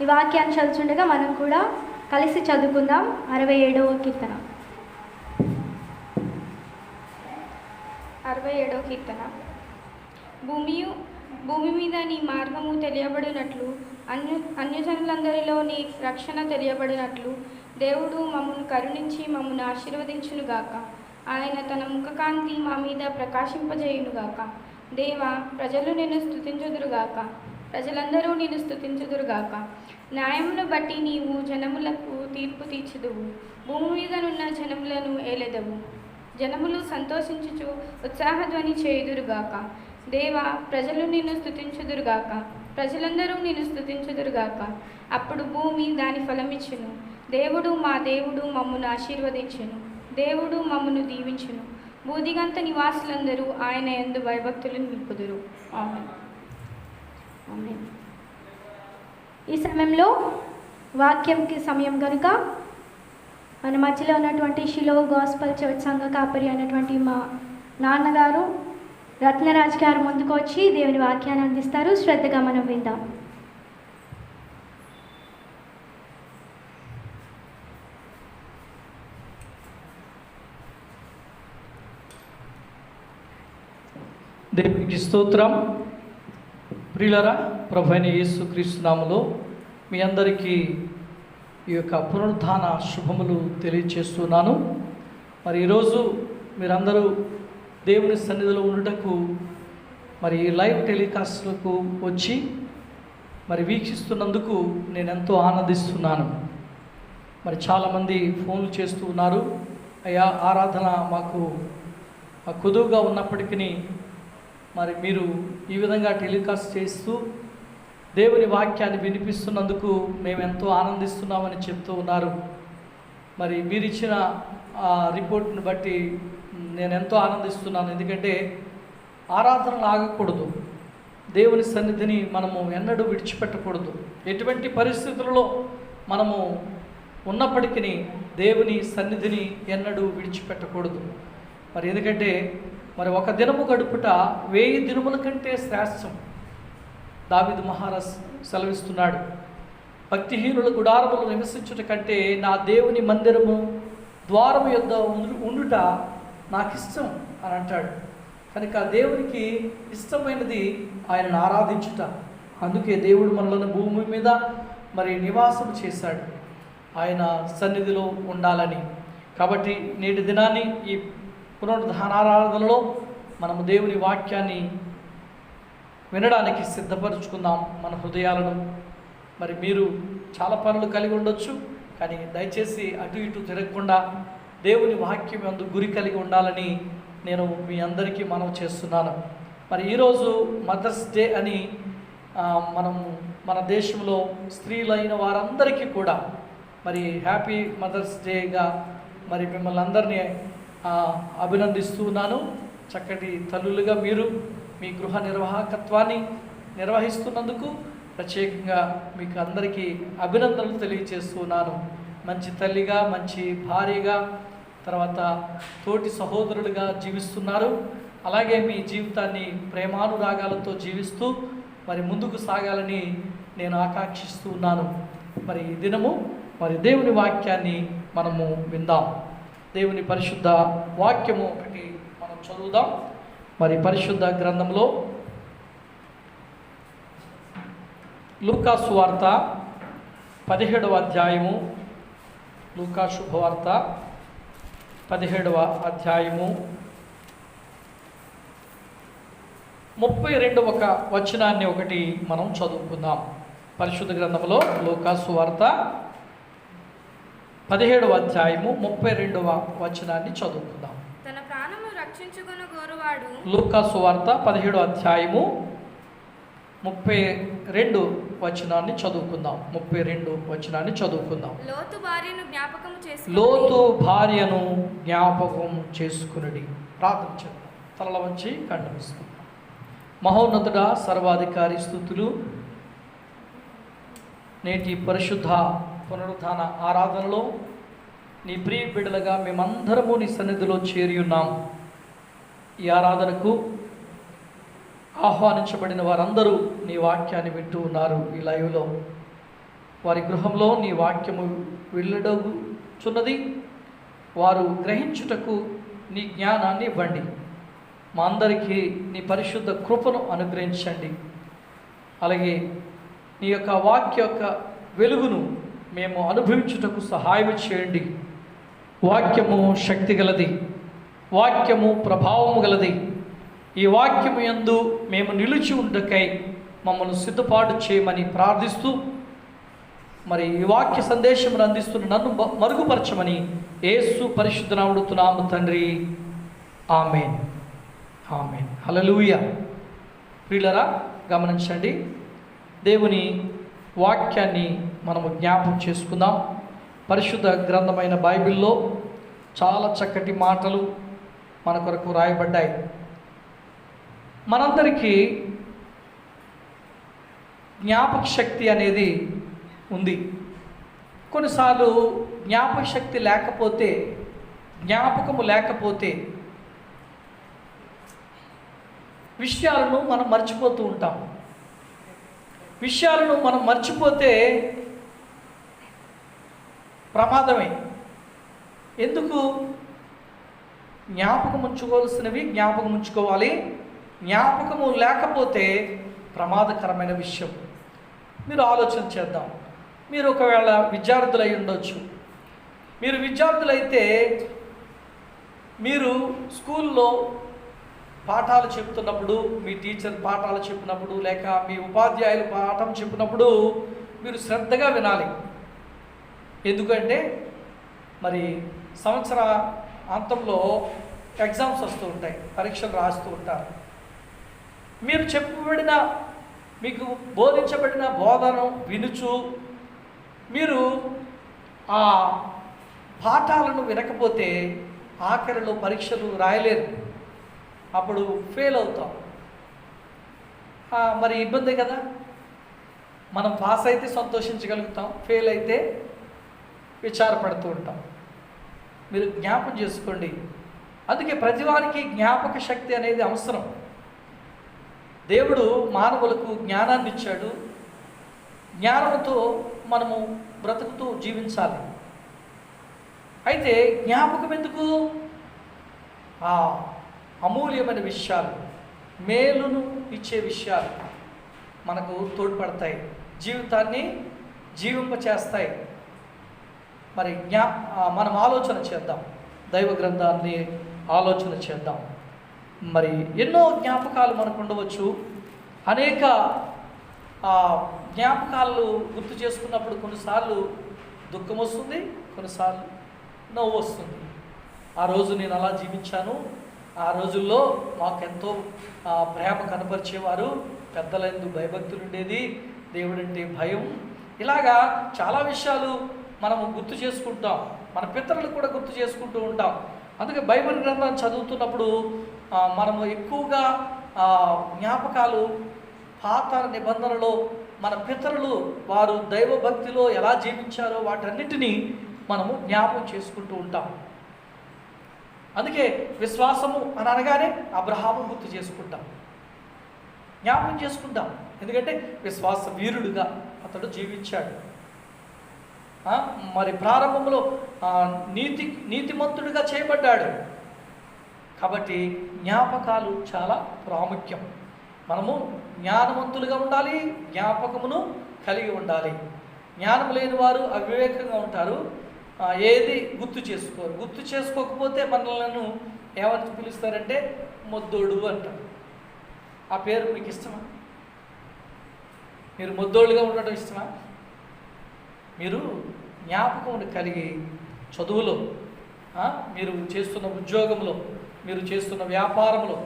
ఈ వాక్యాన్ని చదువుతుండగా మనం కూడా కలిసి చదువుకుందాం. 67వ కీర్తన. 67వ కీర్తన. భూమి మీద నీ మార్గము తెలియబడినట్లు, అన్యజనులందరిలో నీ రక్షణ తెలియబడినట్లు దేవుడు మమ్మను కరుణించి మమ్మను ఆశీర్వదించునుగాక. ఆయన తన ముఖకాంతి మా మీద ప్రకాశింపజేయునుగాక. దేవా, ప్రజలు నిన్ను స్తుతించుదురుగాక, ప్రజలందరూ నిన్ను స్తుతించుదురుగాక. న్యాయమును బట్టి నీవు జనములకు తీర్పు తీర్చుదువు, భూమి మీదనున్న జనములను ఏలెదవు. జనములు సంతోషించుచు ఉత్సాహధ్వని చేయుదురుగాక. దేవా, ప్రజలు నిన్ను స్తుతించుదురుగాక, ప్రజలందరూ నిన్ను స్తుతించుదురుగాక. అప్పుడు భూమి దాని ఫలమిచ్చును. దేవుడు మా దేవుడు మమ్మను ఆశీర్వదించును, దేవుడు మమ్మను దీవించును. భూదిగంత నివాసులందరూ ఆయన యందు భయభక్తులు నింపుదురు. ఆమేన్. ఆమేన్. ఈ సమయంలో వాక్యంకి సమయం కనుక మన మధ్యలో ఉన్నటువంటి షిలో గాస్పల్ చర్చ్ సంఘ కాపరి అయినటువంటి మా నాన్నగారు రత్నరాజ్ గారు ముందుకు వచ్చి దేవుని వాక్యాన్ని అందిస్తారు. శ్రద్ధగా మనం విందాం. దేవునికి స్తోత్రం. ప్రియులరా, ప్రభువైన యేసుక్రీస్తు నామములో మీ అందరికీ ఈ యొక్క పునరుద్ధాన శుభములు తెలియచేస్తున్నాను. మరి ఈరోజు మీరందరూ దేవుని సన్నిధిలో ఉండుటకు మరి లైవ్ టెలికాస్ట్లకు వచ్చి మరి వీక్షిస్తున్నందుకు నేను ఎంతో ఆనందిస్తున్నాను. మరి చాలామంది ఫోన్లు చేస్తూ ఉన్నారు, అయ్యా ఆరాధన మాకు కుదువుగా ఉన్నప్పటికీ మరి మీరు ఈ విధంగా టెలికాస్ట్ చేస్తూ దేవుని వాక్యాన్ని వినిపిస్తున్నందుకు మేము ఎంతో ఆనందిస్తున్నామని చెప్తూ ఉన్నారు. మరి మీరు ఇచ్చిన ఆ రిపోర్ట్ని బట్టి నేను ఎంతో ఆనందిస్తున్నాను. ఎందుకంటే ఆరాధనలు ఆగకూడదు, దేవుని సన్నిధిని మనము ఎన్నడూ విడిచిపెట్టకూడదు. ఎటువంటి పరిస్థితులలో మనము ఉన్నప్పటికీ దేవుని సన్నిధిని ఎన్నడూ విడిచిపెట్టకూడదు. మరి ఎందుకంటే మరి ఒక దినము గడుపుట 1000 దినముల కంటే శ్రేష్టం. దావీదు మహారాజ్ సెలవిస్తున్నాడు, భక్తిహీనుల గుడారములు నివసించుట కంటే నా దేవుని మందిరము ద్వారము యొద్ద ఉండుట నాకు ఇష్టం అని అంటాడు. కనుక దేవునికి ఇష్టమైనది ఆయనను ఆరాధించుట. అందుకే దేవుడు మనలను భూమి మీద మరి నివాసం చేశాడు, ఆయన సన్నిధిలో ఉండాలని. కాబట్టి నేటి దినాన్ని ఈ పునరుద్ధానారాధనలో మనము దేవుని వాక్యాన్ని వినడానికి సిద్ధపరుచుకుందాం మన హృదయాలను. మరి మీరు చాలా పనులు కలిగి ఉండొచ్చు, కానీ దయచేసి అటు ఇటు తిరగకుండా దేవుని వాక్యం యందు గురి కలిగి ఉండాలని నేను మీ అందరికీ మనవి చేస్తున్నాను. మరి ఈరోజు మదర్స్ డే అని మన దేశంలో స్త్రీలైన వారందరికీ కూడా మరి హ్యాపీ మదర్స్ డేగా మరి మిమ్మల్ని అందరినీ అభినందిస్తూ ఉన్నాను. చక్కటి తల్లులుగా మీరు మీ గృహ నిర్వాహకత్వాన్ని నిర్వహిస్తున్నందుకు ప్రత్యేకంగా మీకు అందరికీ అభినందనలు తెలియజేస్తున్నాను. మంచి తల్లిగా, మంచి భార్యగా, తర్వాత తోటి సహోదరులుగా జీవిస్తున్నారు. అలాగే మీ జీవితాన్ని ప్రేమానురాగాలతో జీవిస్తూ మరి ముందుకు సాగాలని నేను ఆకాంక్షిస్తూ ఉన్నాను. మరి ఈ దినము మరి దేవుని వాక్యాన్ని మనము విందాం. దేవుని పరిశుద్ధ వాక్యము ఒకటి మనం చదువుదాం. మరి పరిశుద్ధ గ్రంథంలో లూకా సువార్త 17వ అధ్యాయము, లూకా శుభవార్త 17వ అధ్యాయము 32వ వచనాన్ని ఒకటి మనం చదువుకుందాం. పరిశుద్ధ గ్రంథంలో లూకా సువార్త 17వ అధ్యాయము 32వ వచనాన్ని చదువుకుందాం. తన ప్రాణము రక్షించుకొను గోరువాడు. లూకా సువార్త 17వ అధ్యాయము 32 వచనాన్ని చదువుకుందాం. 32 వచనాన్ని చదువుకుందాం. లోతు భార్యను జ్ఞాపకం చేసుకునుడి. ప్రార్థన చేద్దాం. తలల వంచి కళ్ళు మూసుకుందాం. మహోన్నతుడా, సర్వాధికారి, స్తుతులు. నేటి పరిశుద్ధ పునరుద్ధాన ఆరాధనలో నీ ప్రియ బిడ్డలుగా మేమందరము నీ సన్నిధిలో చేరి ఉన్నాం. ఈ ఆరాధనకు ఆహ్వానించబడిన వారందరూ నీ వాక్యాన్ని వింటూ ఉన్నారు. ఈ లైవ్లో వారి గృహంలో నీ వాక్యము వెళ్ళడుచున్నది. వారు గ్రహించుటకు నీ జ్ఞానాన్ని ఇవ్వండి. మా అందరికీ నీ పరిశుద్ధ కృపను అనుగ్రహించండి. అలాగే నీ యొక్క వాక్య యొక్క వెలుగును మేము అనుభవించుటకు సహాయం చేయండి. వాక్యము శక్తి గలది, వాక్యము ప్రభావము గలది. ఈ వాక్యము యందు మేము నిలిచి ఉండకై మమ్మల్ని సిద్ధపాటు చేయమని ప్రార్థిస్తూ మరి ఈ వాక్య సందేశమును అందిస్తున్న నన్ను మరుగుపరచమని యేసు పరిశుద్ధ నామమున అడుగుతున్నాము తండ్రి. ఆమేన్, ఆమేన్, హల్లెలూయా. ప్రియులారా, గమనించండి, దేవుని వాక్యాన్ని మనము జ్ఞాపకం చేసుకుందాం. పరిశుద్ధ గ్రంథమైన బైబిల్లో చాలా చక్కటి మాటలు మన కొరకు రాయబడ్డాయి. మనందరికీ జ్ఞాపక శక్తి అనేది ఉంది. కొన్నిసార్లు జ్ఞాపక శక్తి లేకపోతే, జ్ఞాపకము లేకపోతే విషయాలను మనం మర్చిపోతూ ఉంటాం. విషయాలను మనం మర్చిపోతే ప్రమాదమే. ఎందుకు? జ్ఞాపకం ఉంచుకోవాల్సినవి జ్ఞాపకం ఉంచుకోవాలి, జ్ఞాపకము లేకపోతే ప్రమాదకరమైన విషయం. మీరు ఆలోచన చేద్దాం. మీరు ఒకవేళ విద్యార్థులై ఉండొచ్చు. మీరు విద్యార్థులైతే మీరు స్కూల్లో పాఠాలు చెప్తున్నప్పుడు, మీ టీచర్ పాఠాలు చెప్పినప్పుడు, లేక మీ ఉపాధ్యాయులు పాఠం చెప్పినప్పుడు మీరు శ్రద్ధగా వినాలి. ఎందుకంటే మరి సంవత్సర అంతంలో ఎగ్జామ్స్ వస్తూ ఉంటాయి, పరీక్షలు రాస్తూ ఉంటారు. మీరు చెప్పబడిన, మీకు బోధించబడిన బోధన వినుచు మీరు ఆ పాఠాలను వినకపోతే ఆఖరిలో పరీక్షలు రాయలేరు, అప్పుడు ఫెయిల్ అవుతాం. మరి ఇబ్బంది కదా. మనం పాస్ అయితే సంతోషించగలుగుతాం, ఫెయిల్ అయితే విచారపడుతూ ఉంటాం. మీరు జ్ఞాపకం చేసుకోండి. అందుకే ప్రతివానికి జ్ఞాపక శక్తి అనేది అవసరం. దేవుడు మానవులకు జ్ఞానాన్ని ఇచ్చాడు. జ్ఞానంతో మనము బ్రతుకుతూ జీవించాలి. అయితే జ్ఞాపకం ఎందుకు? ఆ అమూల్యమైన విషయాలు, మేలును ఇచ్చే విషయాలు మనకు తోడ్పడతాయి, జీవితాన్ని జీవింపచేస్తాయి. మరి మనం ఆలోచన చేద్దాం, దైవ గ్రంథాన్ని ఆలోచన చేద్దాం. మరి ఎన్నో జ్ఞాపకాలు మనకు ఉండవచ్చు. అనేక జ్ఞాపకాలు గుర్తు చేసుకున్నప్పుడు కొన్నిసార్లు దుఃఖం వస్తుంది, కొన్నిసార్లు నవ్వు వస్తుంది. ఆ రోజు నేను అలా జీవించాను, ఆ రోజుల్లో మాకెంతో ప్రేమ కనపరిచేవారు, పెద్దలందు భయభక్తులు ఉండేది, దేవుడంటే భయం, ఇలాగా చాలా విషయాలు మనము గుర్తు చేసుకుంటాం. మన పితరులు కూడా గుర్తు చేసుకుంటూ ఉంటాం. అందుకే బైబిల్ గ్రంథాన్ని చదువుతున్నప్పుడు మనము ఎక్కువగా జ్ఞాపకాలు, పాత నిబంధనలో మన పితరులు వారు దైవభక్తిలో ఎలా జీవించారో వాటన్నిటినీ మనము జ్ఞాపకం చేసుకుంటూ ఉంటాం. అందుకే విశ్వాసము అని అనగానే అబ్రహాము గుర్తు చేసుకుంటాం, జ్ఞాపకం చేసుకుంటాం. ఎందుకంటే విశ్వాస వీరుడుగా అతడు జీవించాడు. మరి ప్రారంభంలో నీతిమంతుడిగా చేయబడ్డాడు. కాబట్టి జ్ఞాపకాలు చాలా ప్రాముఖ్యం. మనము జ్ఞానవంతులుగా ఉండాలి, జ్ఞాపకమును కలిగి ఉండాలి. జ్ఞానం లేని వారు అవివేకంగా ఉంటారు, ఏది గుర్తు చేసుకోరు. గుర్తు చేసుకోకపోతే మనలను ఏమని పిలుస్తారంటే మొద్దోడు అంటారు. ఆ పేరు మీకు ఇష్టమా? మీరు మొద్దోళ్ళుగా ఉండడం ఇష్టమా? మీరు జ్ఞాపకమును కలిగి చదువులో, మీరు చేస్తున్న ఉద్యోగంలో, మీరు చేస్తున్న వ్యాపారంలో,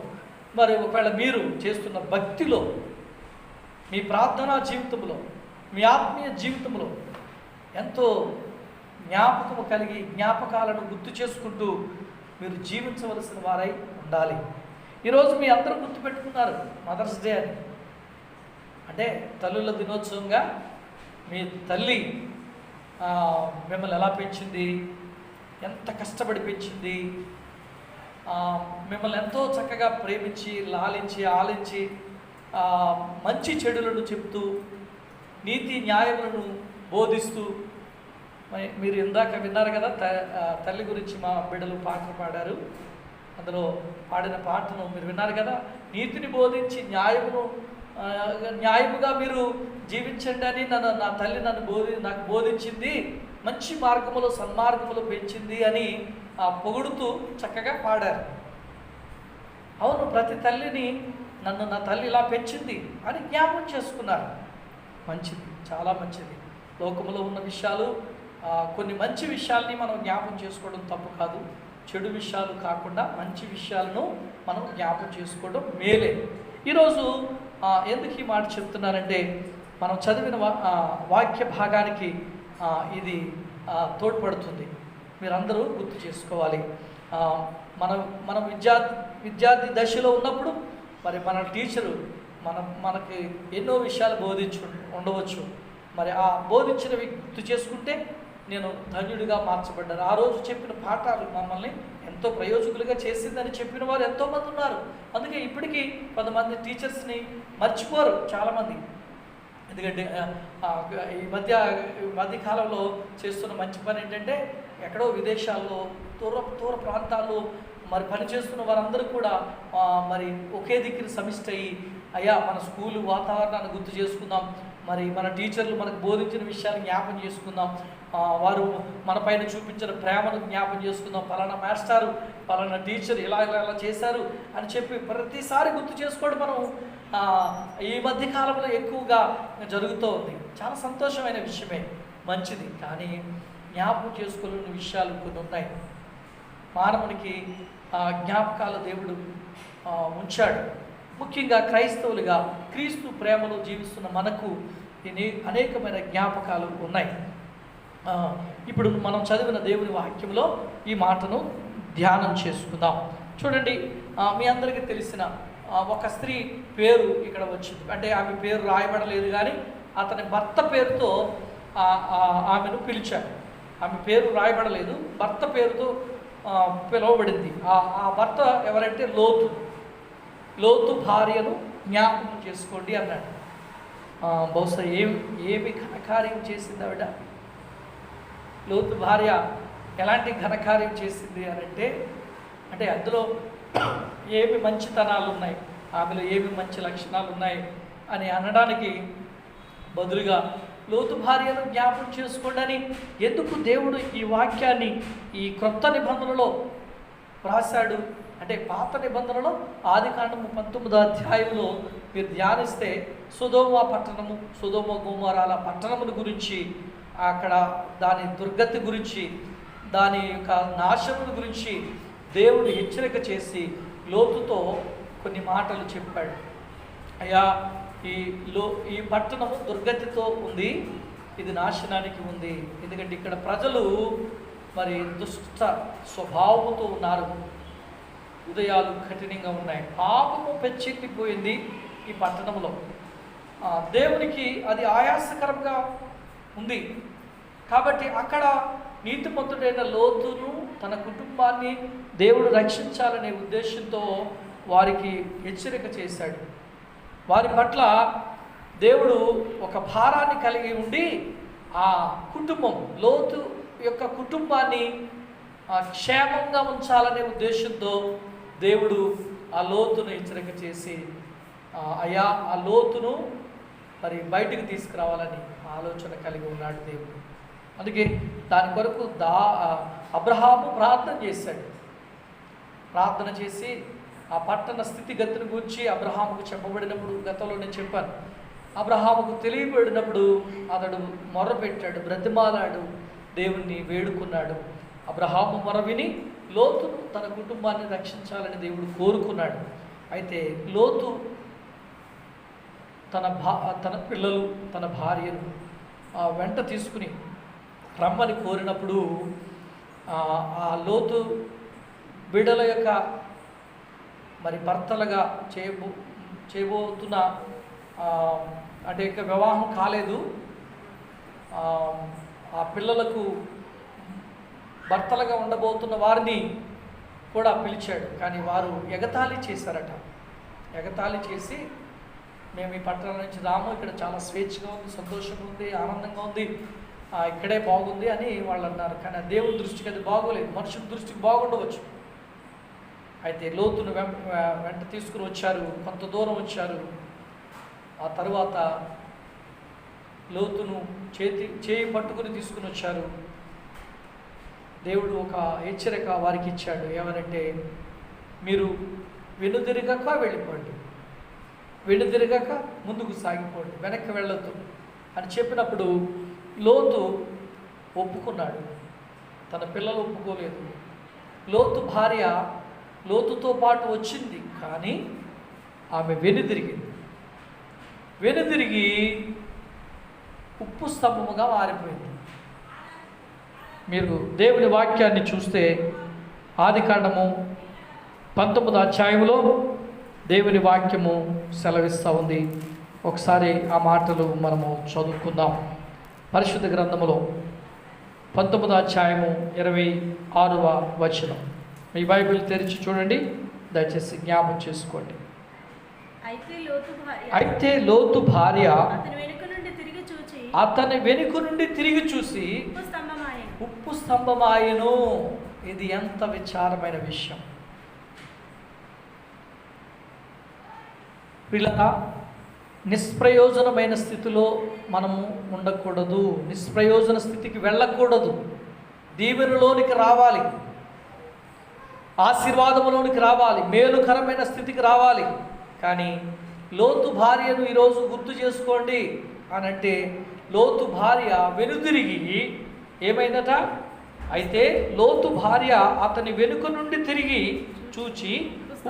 మరి ఒకవేళ మీరు చేస్తున్న భక్తిలో, మీ ప్రార్థనా జీవితంలో, మీ ఆత్మీయ జీవితంలో ఎంతో జ్ఞాపకము కలిగి జ్ఞాపకాలను గుర్తు చేసుకుంటూ మీరు జీవించవలసిన వారై ఉండాలి. ఈరోజు మీ అందరూ గుర్తుపెట్టుకున్నారు మదర్స్ డే అని. అంటే తల్లుల దినోత్సవంగా మీ తల్లి మిమ్మల్ని ఎలా పెంచింది, ఎంత కష్టపడి పెంచింది, మిమ్మల్ని ఎంతో చక్కగా ప్రేమించి, లాలించి, ఆలించి, మంచి చెడులను చెప్తూ, నీతి న్యాయములను బోధిస్తూ, మీరు ఇందాక విన్నారు కదా, తల్లి గురించి మా బిడ్డలు పాటలు పాడారు. అందులో పాడిన పాటను మీరు విన్నారు కదా. నీతిని బోధించి న్యాయముగా మీరు జీవించండి అని నా తల్లి నాకు బోధించింది, మంచి మార్గములో సన్మార్గములో పెంచింది అని పొగుడుతూ చక్కగా పాడారు. అవును, ప్రతి తల్లిని నా తల్లి ఇలా పెంచింది అని జ్ఞాపకం చేసుకున్నారు. మంచిది, చాలా మంచిది. లోకములో ఉన్న విషయాలు, కొన్ని మంచి విషయాల్ని మనం జ్ఞాపకం చేసుకోవడం తప్పు కాదు. చెడు విషయాలు కాకుండా మంచి విషయాలను మనం జ్ఞాపకం చేసుకోవడం మేలే. ఈరోజు ఎందుకు ఈ మాట చెప్తున్నారంటే, మనం చదివిన వాక్య భాగానికి ఇది తోడ్పడుతుంది. మీరందరూ గుర్తు చేసుకోవాలి. మనం విద్యార్థి దశలో ఉన్నప్పుడు మరి మన టీచరు మనకి ఎన్నో విషయాలు ఉండవచ్చు. మరి ఆ బోధించినవి గుర్తు చేసుకుంటే నేను ధన్యుడిగా మార్చబడ్డాను. ఆ రోజు చెప్పిన పాఠాలు మమ్మల్ని ఎంతో ప్రయోజకులుగా చేసిందని చెప్పిన వారు ఎంతోమంది ఉన్నారు. అందుకే ఇప్పటికీ కొంతమంది టీచర్స్ని మర్చిపోరు చాలామంది. ఎందుకంటే ఈ మధ్య కాలంలో చేస్తున్న మంచి పని ఏంటంటే, ఎక్కడో విదేశాల్లో దూర ప్రాంతాల్లో మరి పనిచేస్తున్న వారందరూ కూడా మరి ఒకే దిక్కున సమిష్టి అయ్యి, అయ్యా మన స్కూలు వాతావరణాన్ని గుర్తు చేసుకుందాం, మరి మన టీచర్లు మనకు బోధించిన విషయాన్ని జ్ఞాపం చేసుకుందాం, వారు మన పైన చూపించిన ప్రేమను జ్ఞాపం చేసుకుందాం, పలానా మాస్టారు పలానా టీచర్ ఇలా చేశారు అని చెప్పి ప్రతిసారి గుర్తు చేసుకోవడం మనం ఈ మధ్య కాలంలో ఎక్కువగా జరుగుతూ ఉంది. చాలా సంతోషమైన విషయమే, మంచిది. కానీ జ్ఞాపకం చేసుకోలేని విషయాలు కొన్ని ఉన్నాయి. మానవునికి జ్ఞాపకాలు దేవుడు ఉంచాడు. ముఖ్యంగా క్రైస్తవులుగా క్రీస్తు ప్రేమలో జీవిస్తున్న మనకు అనేకమైన జ్ఞాపకాలు ఉన్నాయి. ఇప్పుడు మనం చదివిన దేవుని వాక్యంలో ఈ మాటను ధ్యానం చేసుకుందాం. చూడండి, మీ అందరికీ తెలిసిన ఒక స్త్రీ పేరు ఇక్కడ వచ్చింది. అంటే ఆమె పేరు రాయబడలేదు, కానీ అతని భర్త పేరుతో ఆమెను పిలిచాడు. ఆమె పేరు రాయబడలేదు, భర్త పేరుతో పిలువబడింది. ఆ భర్త ఎవరంటే లోతు భార్యను జ్ఞాపకం చేసుకోండి అన్నాడు. బహుశా ఏమి ఘనకార్యం చేసింది ఆవిడ? లోతు భార్య ఎలాంటి ఘనకార్యం చేసింది అంటే అందులో ఏమి మంచితనాలు ఉన్నాయి, ఆమెలో ఏమి మంచి లక్షణాలు ఉన్నాయి అని అనడానికి బదులుగా లోతు భార్యను జ్ఞాపకం చేసుకోండి అని ఎందుకు దేవుడు ఈ వాక్యాన్ని ఈ క్రొత్త నిబంధనలో రాశాడు అంటే, పాత నిబంధనలో ఆదికాండము 19వ అధ్యాయంలో మీరు ధ్యానిస్తే సొదొమ గొమొర్రాల పట్టణముల గురించి, అక్కడ దాని దుర్గతి గురించి, దాని యొక్క నాశనం గురించి దేవుడు హెచ్చరిక చేసి లోతుతో కొన్ని మాటలు చెప్పాడు. అయ్యా, ఈ పట్టణము దుర్గతితో ఉంది, ఇది నాశనానికి ఉంది. ఎందుకంటే ఇక్కడ ప్రజలు మరి దుష్ట స్వభావంతో ఉన్నారు, హృదయాలు కఠినంగా ఉన్నాయి, పాపము పెచ్చెక్కిపోయింది ఈ పట్టణంలో. దేవునికి అది ఆయాసకరంగా ఉంది. కాబట్టి అక్కడ నీతిమంతుడైన లోతును తన కుటుంబాన్ని దేవుడు రక్షించాలనే ఉద్దేశంతో వారికి హెచ్చరిక చేశాడు. వారి పట్ల దేవుడు ఒక భారాన్ని కలిగి ఉండి ఆ కుటుంబం, లోతు యొక్క కుటుంబాన్ని క్షేమంగా ఉంచాలనే ఉద్దేశంతో దేవుడు ఆ లోతును హెచ్చరిక చేసి, అయ్యా ఆ లోతును మరి బయటికి తీసుకురావాలని ఆలోచన కలిగి ఉన్నాడు దేవుడు. అందుకే దాని కొరకు అబ్రహాము ప్రార్థన చేశాడు. ప్రార్థన చేసి ఆ పట్టణ స్థితిగతిని గురించి అబ్రహాముకు చెప్పబడినప్పుడు, గతంలో నేను చెప్పాను, అబ్రహాముకు తెలియబడినప్పుడు అతడు మొర్రపెట్టాడు, బ్రతిమాలాడు, దేవుణ్ణి వేడుకున్నాడు. అబ్రహాము మొర విని లోతును తన కుటుంబాన్ని రక్షించాలని దేవుడు కోరుకున్నాడు. అయితే లోతు తన పిల్లలు, తన భార్యను వెంట తీసుకుని రమ్మని కోరినప్పుడు ఆ లోతు బిడ్డల యొక్క మరి భర్తలుగా చేయబోతున్న అంటే ఇక వివాహం కాలేదు, ఆ పిల్లలకు భర్తలుగా ఉండబోతున్న వారిని కూడా పిలిచాడు. కానీ వారు ఎగతాళి చేశారట. ఎగతాళి చేసి, మేము ఈ పట్టణం నుంచి రాము, ఇక్కడ చాలా స్వేచ్ఛగా ఉంది, సంతోషంగా ఉంది, ఆనందంగా ఉంది, ఇక్కడే బాగుంది అని వాళ్ళు అన్నారు. కానీ దేవుని దృష్టికి అది బాగోలేదు, మనుషుల దృష్టికి బాగుండవచ్చు. అయితే లోతును వెంట తీసుకుని వచ్చారు, కొంత దూరం వచ్చారు. ఆ తరువాత లోతును చేయి పట్టుకుని తీసుకుని వచ్చారు. దేవుడు ఒక హెచ్చరిక వారికి ఇచ్చాడు. ఏమనంటే, మీరు వెనుదిరగక వెళ్ళిపోండి, వెనుదిరగక ముందుకు సాగిపోండి, వెనక్కి వెళ్ళొద్దు అని చెప్పినప్పుడు లోతు ఒప్పుకున్నాడు. తన పిల్లలు ఒప్పుకోలేదు. లోతు భార్య లోతుతో పాటు వచ్చింది, కానీ ఆమె వెనుదిరిగి ఉప్పు స్తంభముగా మారిపోయింది. మీరు దేవుని వాక్యాన్ని చూస్తే ఆదికాండము 19వ అధ్యాయంలో దేవుని వాక్యము సెలవిస్తూ ఉంది. ఒకసారి ఆ మాటలు మనము చదువుకుందాం. పరిశుద్ధ గ్రంథములో 19వ అధ్యాయము 26వ వచనం. మీ బైబిల్ తెరిచి చూడండి, దయచేసి జ్ఞాపకం చేసుకోండి. అయితే లోతు భార్య అతని వెనుక నుండి తిరిగి చూసి ఉప్పు స్తంభమాయెను. ఇది ఎంత విచారమైన విషయం! వీళ్ళ నిష్ప్రయోజనమైన స్థితిలో మనము ఉండకూడదు, నిష్ప్రయోజన స్థితికి వెళ్ళకూడదు. దీవెనలోనికి రావాలి, ఆశీర్వాదములోనికి రావాలి, మేలుకరమైన స్థితికి రావాలి. కానీ లోతు భార్యను ఈరోజు గుర్తు చేసుకోండి అని అంటే, లోతు భార్య వెనుదిరిగి ఏమైందట? అయితే లోతు భార్య అతని వెనుక నుండి తిరిగి చూచి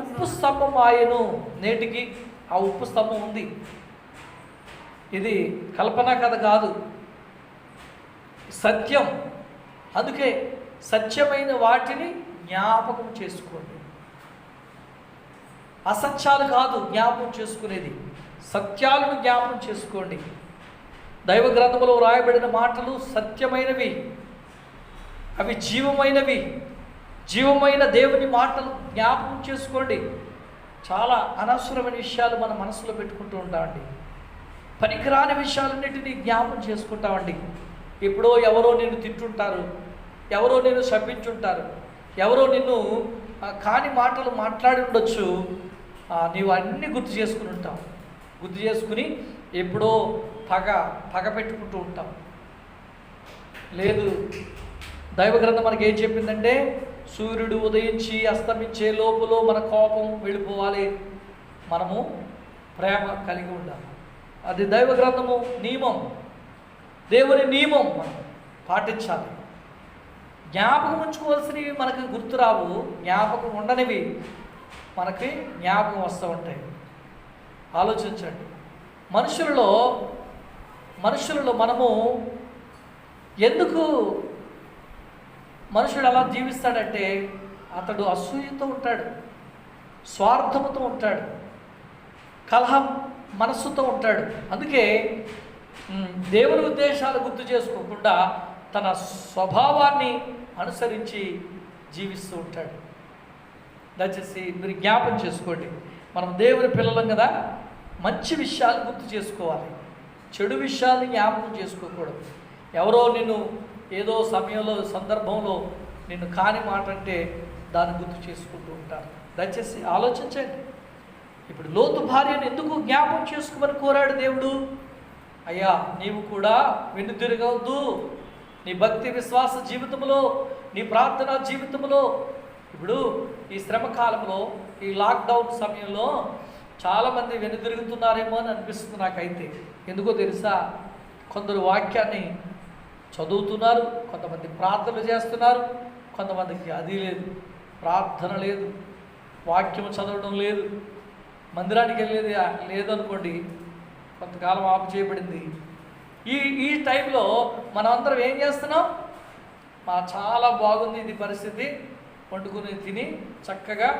ఉప్పు స్తంభం ఆయను. నేటికి ఆ ఉప్పు స్తంభం ఉంది. ఇది కల్పనా కథ కాదు, సత్యం. అందుకే సత్యమైన వాటిని జ్ఞాపకం చేసుకోండి. అసత్యాలు కాదు జ్ఞాపకం చేసుకునేది, సత్యాలను జ్ఞాపకం చేసుకోండి. దైవ గ్రంథంలో వ్రాయబడిన మాటలు సత్యమైనవి, అవి జీవమైనవి. జీవమైన దేవుని మాటలు జ్ఞాపకం చేసుకోండి. చాలా అనవసరమైన విషయాలు మన మనసులో పెట్టుకుంటూ ఉంటామండి. పనికిరాని విషయాలన్నిటినీ జ్ఞాపకం చేసుకుంటామండి. ఎప్పుడో ఎవరో నిన్ను తింటుంటారు, ఎవరో నిన్ను శపించుంటారు, ఎవరో నిన్ను కాని మాటలు మాట్లాడి ఉండొచ్చు. నీవు అన్నీ గుర్తు చేసుకుని ఉంటావు. గుర్తు చేసుకుని ఎప్పుడో పగ పెట్టుకుంటూ ఉంటాం. లేదు, దైవ గ్రంథం మనకి ఏం చెప్పిందంటే, సూర్యుడు ఉదయించి అస్తమించే లోపల మన కోపం వెళ్ళిపోవాలి, మనము ప్రేమ కలిగి ఉండాలి. అది దైవ గ్రంథము నియమం, దేవుని నియమం, మనం పాటించాలి. జ్ఞాపకం ఉంచుకోవాల్సినవి మనకు గుర్తురావు, జ్ఞాపకం ఉండనివి మనకి జ్ఞాపకం వస్తూ ఉంటాయి. ఆలోచించండి. మనుషులలో మనము ఎందుకు మనుషుడు అలా జీవిస్తాడంటే, అతడు అసూయతో ఉంటాడు, స్వార్థముతో ఉంటాడు, కలహం మనస్సుతో ఉంటాడు. అందుకే దేవుని ఉద్దేశాలు గుర్తు చేసుకోకుండా తన స్వభావాన్ని అనుసరించి జీవిస్తూ ఉంటాడు. దయచేసి మీరు జ్ఞాపం చేసుకోండి, మనం దేవుని పిల్లలం కదా, మంచి విషయాలు గుర్తు చేసుకోవాలి, చెడు విషయాన్ని జ్ఞాపకం చేసుకోకూడదు. ఎవరో నిన్ను ఏదో సమయంలో సందర్భంలో నిన్ను కాని మాట అంటే దాన్ని గుర్తు చేసుకుంటూ ఉంటారు. దయచేసి ఆలోచించండి. ఇప్పుడు లోతు భార్యను ఎందుకు జ్ఞాపకం చేసుకోమని కోరాడు దేవుడు? అయ్యా, నీవు కూడా వెనుదిరగవద్దు. నీ భక్తి విశ్వాస జీవితంలో, నీ ప్రార్థనా జీవితంలో, ఇప్పుడు ఈ శ్రమ కాలంలో, ఈ లాక్డౌన్ సమయంలో చాలామంది వెనుదిరుగుతున్నారేమో అని అనిపిస్తుంది నాకైతే. ఎందుకో తెలుసా? కొందరు వాక్యాన్ని చదువుతున్నారు, కొంతమంది ప్రార్థనలు చేస్తున్నారు, కొంతమందికి అది లేదు, ప్రార్థన లేదు, వాక్యం చదవడం లేదు, మందిరానికి వెళ్ళేది లేదనుకోండి, కొంతకాలం ఆపు చేయబడింది. ఈ టైంలో మనం అందరం ఏం చేస్తున్నాం? చాలా బాగుంది ఇది పరిస్థితి, వండుకుని తిని చక్కగా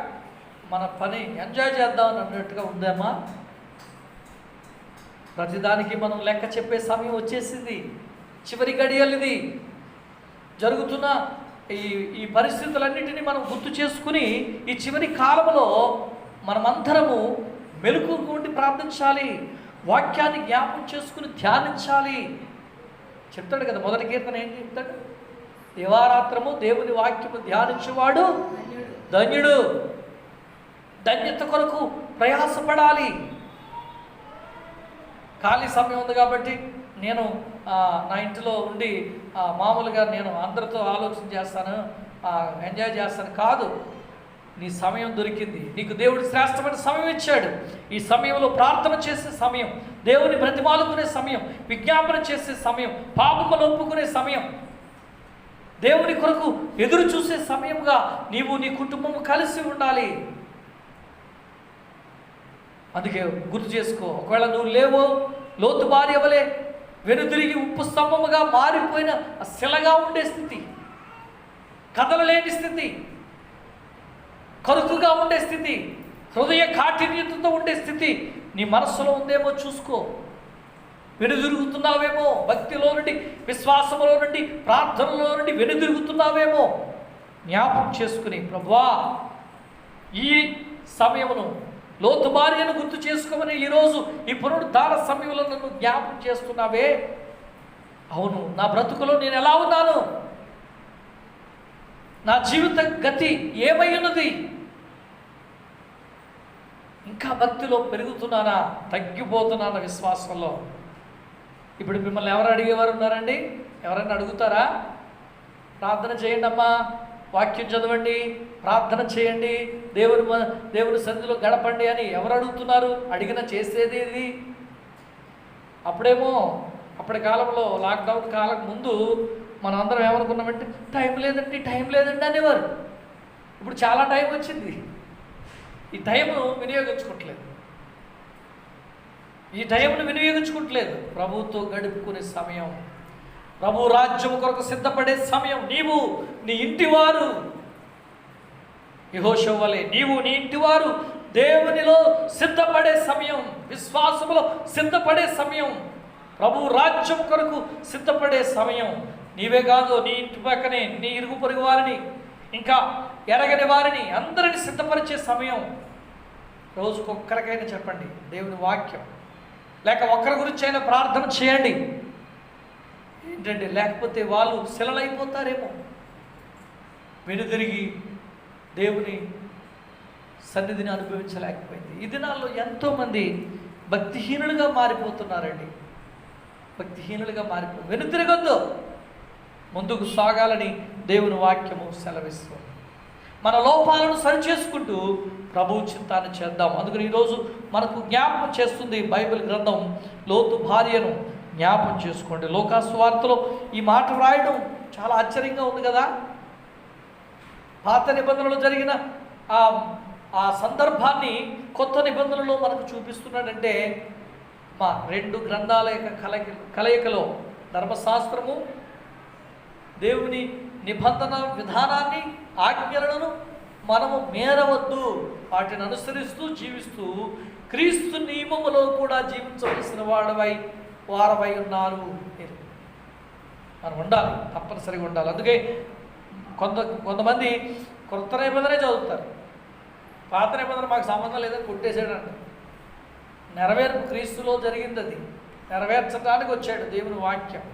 మన పని ఎంజాయ్ చేద్దాం అన్నట్టుగా ఉందేమా? ప్రతిదానికి మనం లెక్క చెప్పే సమయం వచ్చేసింది. చివరి గడియలు ఇది. జరుగుతున్న ఈ పరిస్థితులన్నిటినీ మనం గుర్తు చేసుకుని ఈ చివరి కాలంలో మనమందరము మెలకువగా ఉండి ప్రార్థించాలి, వాక్యాన్ని జ్ఞాపకం చేసుకుని ధ్యానించాలి. చెప్తాడు కదా, మొదటి కీర్తన ఏం చెప్తాడు? దివారాత్రము దేవుని వాక్యము ధ్యానించేవాడు ధన్యుడు. ధన్యత కొరకు ప్రయాసపడాలి. ఖాళీ సమయం ఉంది కాబట్టి నేను నా ఇంటిలో ఉండి మామూలుగా నేను అందరితో ఆలోచన చేస్తాను, ఎంజాయ్ చేస్తాను కాదు. నీ సమయం దొరికింది, నీకు దేవుడు శ్రేష్టమైన సమయం ఇచ్చాడు. ఈ సమయంలో ప్రార్థన చేసే సమయం, దేవుని బ్రతిమాలుకునే సమయం, విజ్ఞాపన చేసే సమయం, పాపములు ఒప్పుకునే సమయం, దేవుని కొరకు ఎదురు చూసే సమయంగా నీవు నీ కుటుంబం కలిసి ఉండాలి. అందుకే గుర్తు చేసుకో. ఒకవేళ నువ్వు లేవో, లోతు భార్య వలె వెనుదిరిగి ఉప్పు స్తంభముగా మారిపోయిన శిలగా ఉండే స్థితి, కదలలేని స్థితి, కరుకుగా ఉండే స్థితి, హృదయ కాఠిన్యతతో ఉండే స్థితి నీ మనస్సులో ఉందేమో చూసుకో. వెనుదిరుగుతున్నావేమో, భక్తిలో నుండి, విశ్వాసంలో నుండి, ప్రార్థనలో నుండి వెనుదిరుగుతున్నావేమో. జ్ఞాపకం చేసుకుని, ప్రభువా ఈ సమయమును, లోతు భార్యను గుర్తు చేసుకోమని ఈరోజు ఈ పునరుద్ధార సమయంలో నన్ను జ్ఞాపకం చేస్తున్నావే. అవును, నా బ్రతుకులో నేను ఎలా ఉన్నాను? నా జీవిత గతి ఏమై ఉన్నది? ఇంకా భక్తిలో పెరుగుతున్నానా, తగ్గిపోతున్నానా విశ్వాసంలో? ఇప్పుడు మిమ్మల్ని ఎవరు అడిగేవారు ఉన్నారండి? ఎవరైనా అడుగుతారా? ప్రార్థన చేయండి అమ్మా, వాక్యం చదవండి, ప్రార్థన చేయండి, దేవుని సన్నిధిలో గడపండి అని ఎవరు అడుగుతున్నారు? అడిగిన చేసేది ఇది. అప్పుడేమో అప్పటి కాలంలో లాక్డౌన్ కాలం ముందు మనం అందరం ఏమనుకున్నామంటే టైం లేదండి అనేవారు. ఇప్పుడు చాలా టైం వచ్చింది. ఈ టైంను వినియోగించుకుంటలేదు. ప్రభువుతో గడుపుకునే సమయం, ప్రభు రాజ్యం కొరకు సిద్ధపడే సమయం. నీవు నీ ఇంటివారు యెహోషువ వలె నీవు నీ ఇంటివారు దేవునిలో సిద్ధపడే సమయం, విశ్వాసములో సిద్ధపడే సమయం, ప్రభు రాజ్యం కొరకు సిద్ధపడే సమయం. నీవే కాదు, నీ ఇంటి పక్కనే నీ ఇరుగు పొరుగు వారిని, ఇంకా ఎరగని వారిని అందరిని సిద్ధపరిచే సమయం. రోజుకొక్కరికైనా చెప్పండి దేవుని వాక్యం, లేక ఒక్కరి గురించి అయినా ప్రార్థన చేయండి. ఏంటంటే లేకపోతే వాళ్ళు శిలలైపోతారేమో. వెనుదిరిగి దేవుని సన్నిధిని అనుభవించలేకపోయింది. ఈ దినాల్లో ఎంతోమంది భక్తిహీనులుగా మారిపోతున్నారండి. వెనుతిరగొద్దు, ముందుకు సాగాలని దేవుని వాక్యము సెలవిస్తుంది. మన లోపాలను సరిచేసుకుంటూ ప్రభు చింతాన్ని చేద్దాం. అందుకని ఈరోజు మనకు జ్ఞాపకం చేస్తుంది బైబిల్ గ్రంథం, లోతు భార్యను జ్ఞాపకం చేసుకోండి. లోకాసు వార్తలో ఈ మాట రాయడం చాలా ఆశ్చర్యంగా ఉంది కదా. పాత నిబంధనలో జరిగిన ఆ సందర్భాన్ని కొత్త నిబంధనలో మనకు చూపిస్తున్నాడంటే, మా రెండు గ్రంథాల యొక్క కలయికలో ధర్మశాస్త్రము, దేవుని నిబంధన విధానాన్ని, ఆజ్ఞలను మనము మేరవద్దు, వాటిని అనుసరిస్తూ జీవిస్తూ క్రీస్తు నియమములో కూడా జీవించవలసిన వారవై ఉన్నారు. మనం ఉండాలి, తప్పనిసరిగా ఉండాలి. అందుకే కొంతమంది కొత్త నిబంధనే చదువుతారు, పాత నిబంధన మాకు సంబంధం లేదని కొట్టేసాడంట. నెరవేర్పు క్రీస్తులో జరిగింది, అది నెరవేర్చడానికి వచ్చాడు దేవుని వాక్యం.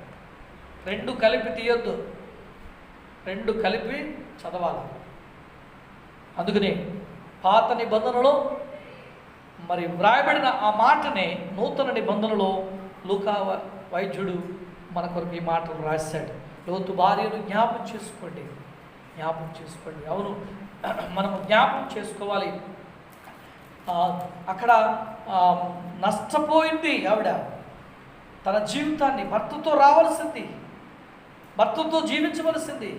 రెండు కలిపి తీయొద్దు, రెండు కలిపి చదవాలి. అందుకని పాత నిబంధనలో మరి వ్రాయబడిన ఆ మాటనే నూతన నిబంధనలో లూకా వైద్యుడు మన కొరకు ఈ మాటలు రాశాడు. లోతు భార్యను జ్ఞాపకం చేసుకోండి. అవును, మనము జ్ఞాపకం చేసుకోవాలి. అక్కడ నష్టపోయింది ఆవిడ. తన జీవితాన్ని భర్తతో రావాల్సింది, భర్తతో జీవించవలసింది,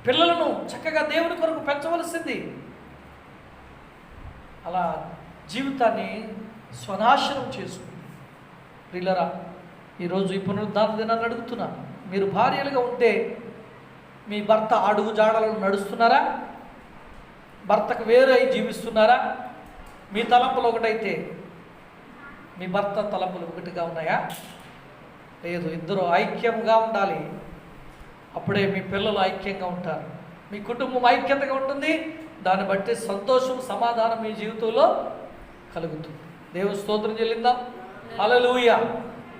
పిల్లలను చక్కగా దేవుని కొరకు పెంచవలసింది. అలా జీవితాన్ని స్వనాశనం చేసుకుంది. ప్రియులారా, ఈరోజు ఈ పునరుద్ధాన దినాన్ని అడుగుతున్నాను, మీరు భార్యలుగా ఉంటే మీ భర్త అడుగు జాడలను నడుస్తున్నారా? భర్తకు వేరే జీవిస్తున్నారా? మీ తలంపులు ఒకటైతే మీ భర్త తలంపులు ఒకటిగా ఉన్నాయా? లేదు. ఇద్దరు ఐక్యంగా ఉండాలి. అప్పుడే మీ పిల్లలు ఐక్యంగా ఉంటారు, మీ కుటుంబం ఐక్యతగా ఉంటుంది. దాన్ని బట్టి సంతోషం, సమాధానం మీ జీవితంలో కలుగుతుంది. దేవుని స్తోత్రం చెల్లిందాం. హల్లెలూయా.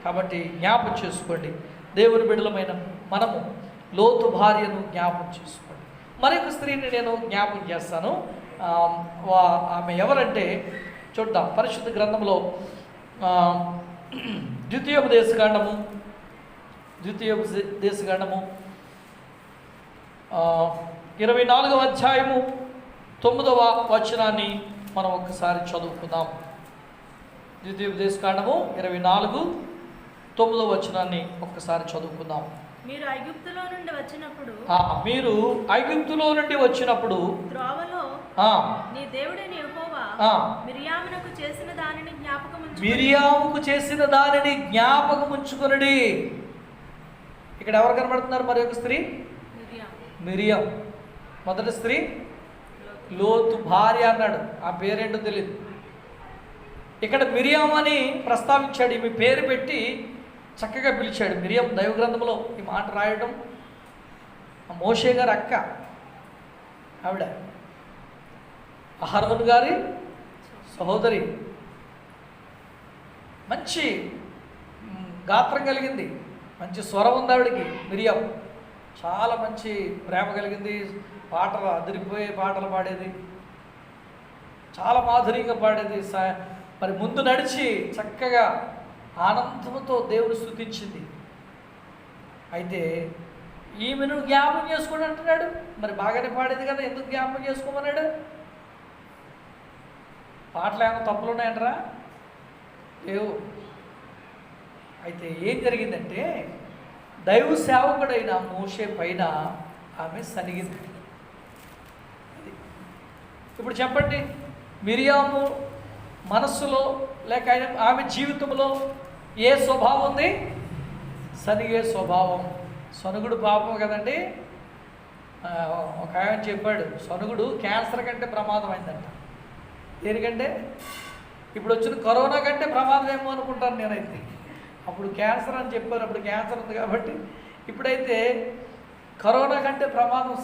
కాబట్టి జ్ఞాపకం చేసుకోండి, దేవుని బిడ్డలమైన మనము లోతు భార్యను జ్ఞాపకం చేసుకోండి. మరొక స్త్రీని నేను జ్ఞాపకం చేస్తాను. ఆమె ఎవరంటే చూద్దాం, పరిశుద్ధ గ్రంథంలో ద్వితీయోపదేశకాండము 24వ అధ్యాయము 9వ వచనాన్ని మనం ఒక్కసారి చదువుకుందాం. ద్వితీయోపదేశకాండము 24:9వ వచనాన్ని ఒక్కసారి చదువుకుందాం. మీరు ఐగుప్తులో నుండి వచ్చినప్పుడు త్రోవలో నీ దేవుడైన యెహోవా మిరియామునకు చేసిన దానిని జ్ఞాపకం ఉంచుకొనుడి. ఇక్కడ ఎవరు కనబడుతున్నారు? మరి ఒక స్త్రీ మిరియాం. మొదటి స్త్రీ లోతు భార్య అన్నాడు, ఆ పేరేంటో తెలియదు. ఇక్కడ మిరియాం అని ప్రస్తావించాడు, ఈమె పేరు పెట్టి చక్కగా పిలిచాడు. మిరియం దైవ గ్రంథంలో ఈ మాట రాయడం, మోషే గారి అక్క ఆవిడ, అహరోను గారి సహోదరి. మంచి గాత్రం కలిగింది, మంచి స్వరం ఉంది ఆవిడికి. మిరియం చాలా మంచి ప్రేమ కలిగింది, పాటలు అదిరిపోయే పాటలు పాడేది. చాలా మాధుర్యంగా పాడేది. మరి ముందు నడిచి చక్కగా ఆనందంతో దేవుడు స్తుతించింది. అయితే ఈమెను జ్ఞాపకం చేసుకోండి అంటున్నాడు. మరి బాగానే పాడేది కదా, ఎందుకు జ్ఞాపకం చేసుకోమన్నాడు? పాటలు ఏమైనా తప్పులు ఉన్నాయంటరా? లేవు. అయితే ఏం జరిగిందంటే దైవ సేవకుడైన మోషే పైన ఆమె సనిగింది. ఇప్పుడు చెప్పండి, మిరియాము మనస్సులో లేక ఆమె జీవితంలో ఏ స్వభావం ఉంది? సనిగే స్వభావం. సనుగుడు పాపం కదండి. ఒక ఆయన చెప్పాడు, సనుగుడు క్యాన్సర్ కంటే ప్రమాదమైందంట. దేనికంటే ఇప్పుడు వచ్చిన కరోనా కంటే ప్రమాదం ఏమో అనుకుంటాను నేనైతే. అప్పుడు క్యాన్సర్ అని చెప్పారు, అప్పుడు క్యాన్సర్ ఉంది కాబట్టి. ఇప్పుడైతే కరోనా కంటే ప్రమాదం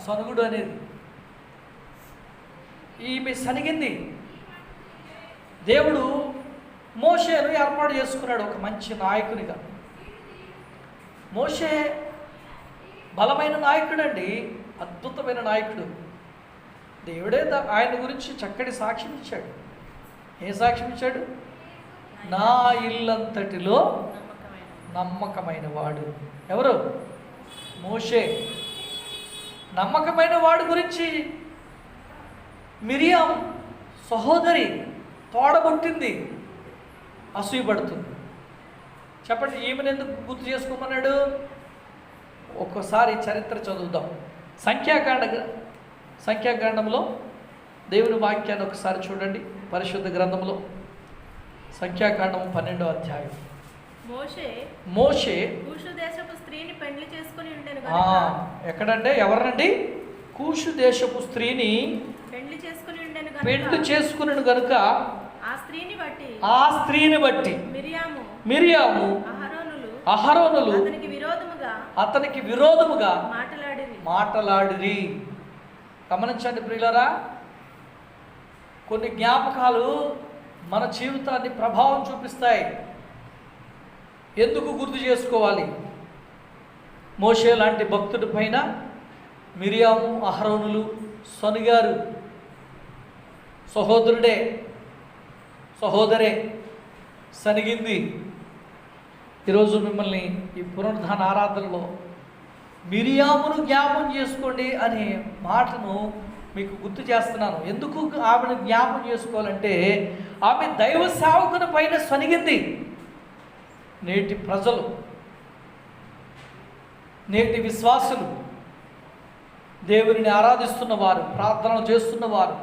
సనుగుడు అనేది. ఈమె సనిగింది. దేవుడు మోషేను ఏర్పాటు చేసుకున్నాడు ఒక మంచి నాయకునిగా. మోషే బలమైన నాయకుడు అండి, అద్భుతమైన నాయకుడు. దేవుడే ఆయన గురించి చక్కటి సాక్ష్యం ఇచ్చాడు. ఏ సాక్ష్యం ఇచ్చాడు? నా ఇల్లంతటిలో నమ్మకమైన వాడు. ఎవరు? మోషే. నమ్మకమైన వాడు గురించి మిరియాం సహోదరి తోడబుట్టింది అసూయపడుతుంది. చెప్పండి, ఈమెను ఎందుకు గుర్తు చేసుకోమన్నాడు? ఒక్కసారి చరిత్ర చదువుదాం. సంఖ్యాకాండంలో దేవుని వాక్యాన్ని ఒకసారి చూడండి. పరిశుద్ధ గ్రంథంలో సంఖ్యాకాండము 12వ అధ్యాయం. మోషే కూషు దేశపు స్త్రీని పెళ్లి చేసుకుని ఉండెను. ఎక్కడంటే ఎవరినండి? కూషు దేశపు స్త్రీని పెళ్లి చేసుకుని గనుక ఆ స్త్రీని బట్టి మిరియాము అహరోనులు అతనికి విరోధముగా మాటలాడిరి. గమనించండి ప్రియులారా, కొన్ని జ్ఞాపకాలు మన జీవితాన్ని ప్రభావం చూపిస్తాయి. ఎందుకు గుర్తు చేసుకోవాలి? మోషే లాంటి భక్తుడి పైన మిరియాము అహరోనులు సొనిగారు. సహోదరే సనిగింది. ఈరోజు మిమ్మల్ని ఈ పునరుద్ధాన ఆరాధనలో మిరియామును జ్ఞాపం చేసుకోండి అనే మాటను మీకు గుర్తు చేస్తున్నాను. ఎందుకు ఆమెను జ్ఞాపం చేసుకోవాలంటే ఆమె దైవ సేవకుని పైన సనిగింది. నేటి ప్రజలు, నేటి విశ్వాసులు, దేవుడిని ఆరాధిస్తున్నవారు, ప్రార్థనలు చేస్తున్నవారు,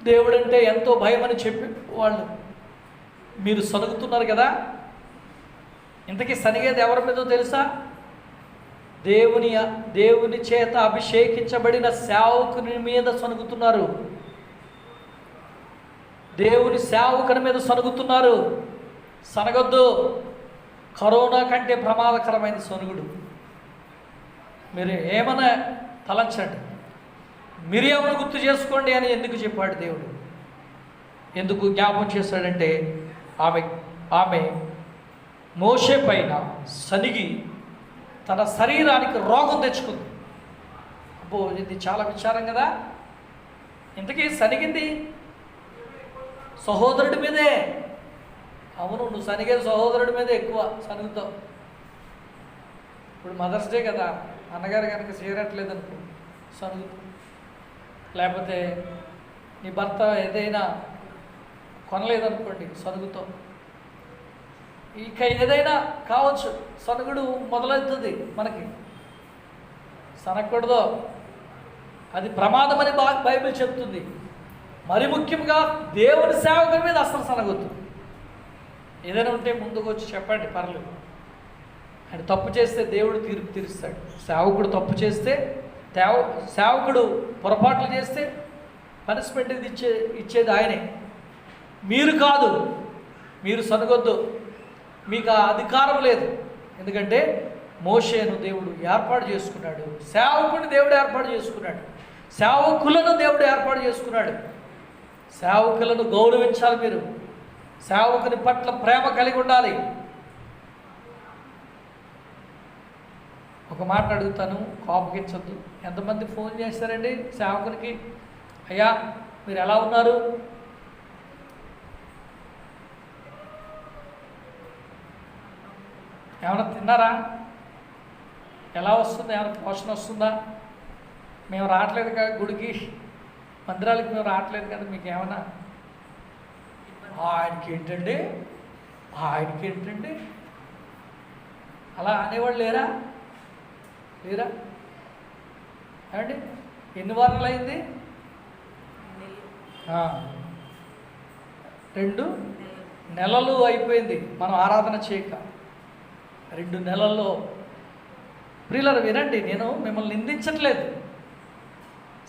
దేవుడంటే ఎంతో భయమని చెప్పి వాళ్ళు మీరు సనుగుతున్నారు కదా. ఇంతకీ సనిగేది ఎవరి మీదో తెలుసా? దేవుని చేత అభిషేకించబడిన సేవకుని మీద సనుగుతున్నారు. దేవుని సేవకుని మీద సనుగుతున్నారు. సనగొద్దు. కరోనా కంటే ప్రమాదకరమైన సనుగుడు. మీరు ఏమన్నా తలంచండి. మిరియామును గుర్తు చేసుకోండి అని ఎందుకు చెప్పాడు దేవుడు? ఎందుకు జ్ఞాపకం చేశాడంటే ఆమె మోషే పైన సనిగి తన శరీరానికి రోగం తెచ్చుకుంది. అబ్బో, ఇది చాలా విచారం కదా. ఇంతకీ సనిగింది సహోదరుడి మీదే. అవును, నువ్వు సనిగే సహోదరుడి మీదే ఎక్కువ సనుగుతావు. ఇప్పుడు మదర్స్ డే కదా, అన్నగారు కనుక చేయరట్లేదు అనుకో సనుగుతావు. లేకపోతే నీ భర్త ఏదైనా కొనలేదనుకోండి సనుగుతావు. ఇక ఏదైనా కావచ్చు, సనుగుడు మొదలవుతుంది మనకి. సనగకూడదు, అది ప్రమాదమని బైబిల్ చెప్తుంది. మరి ముఖ్యంగా దేవుని సేవకుని మీద అసలు సనగొద్దు. ఏదైనా ఉంటే ముందుకు వచ్చి చెప్పండి, పర్లేదు. ఆయన తప్పు చేస్తే దేవుడు తీర్పు తీరుస్తాడు. సేవకుడు తప్పు చేస్తే, సేవకుడు పొరపాట్లు చేస్తే పనిష్మెంట్ ఇచ్చేది ఆయనే, మీరు కాదు. మీరు సనగొద్దు, మీకు ఆ అధికారం లేదు. ఎందుకంటే మోషేను దేవుడు ఏర్పాటు చేసుకున్నాడు, సేవకుని దేవుడు ఏర్పాటు చేసుకున్నాడు, సేవకులను దేవుడు ఏర్పాటు చేసుకున్నాడు. సేవకులను గౌరవించాలి. మీరు సేవకుని పట్ల ప్రేమ కలిగి ఉండాలి. ఒక మాట అడుగుతాను, కోపగించద్దు. ఎంతమంది ఫోన్ చేస్తారండి సేవకునికి? అయ్యా మీరు ఎలా ఉన్నారు? ఏమైనా తిన్నారా? ఎలా వస్తుంది? ఏమైనా పోషణ వస్తుందా? మేము రావట్లేదు కదా గుడికి, మందిరాలకి మేము రావట్లేదు కదా, మీకు ఏమన్నా ఆయనకి ఏంటండి అలా అనేవాళ్ళు లేరా? ఏమండి? ఎన్ని వారాలు అయింది? 2 నెలలు అయిపోయింది మనం ఆరాధన చేయక. 2 నెలల్లో ప్రియులారా వినండి, నేను మిమ్మల్ని నిందించట్లేదు.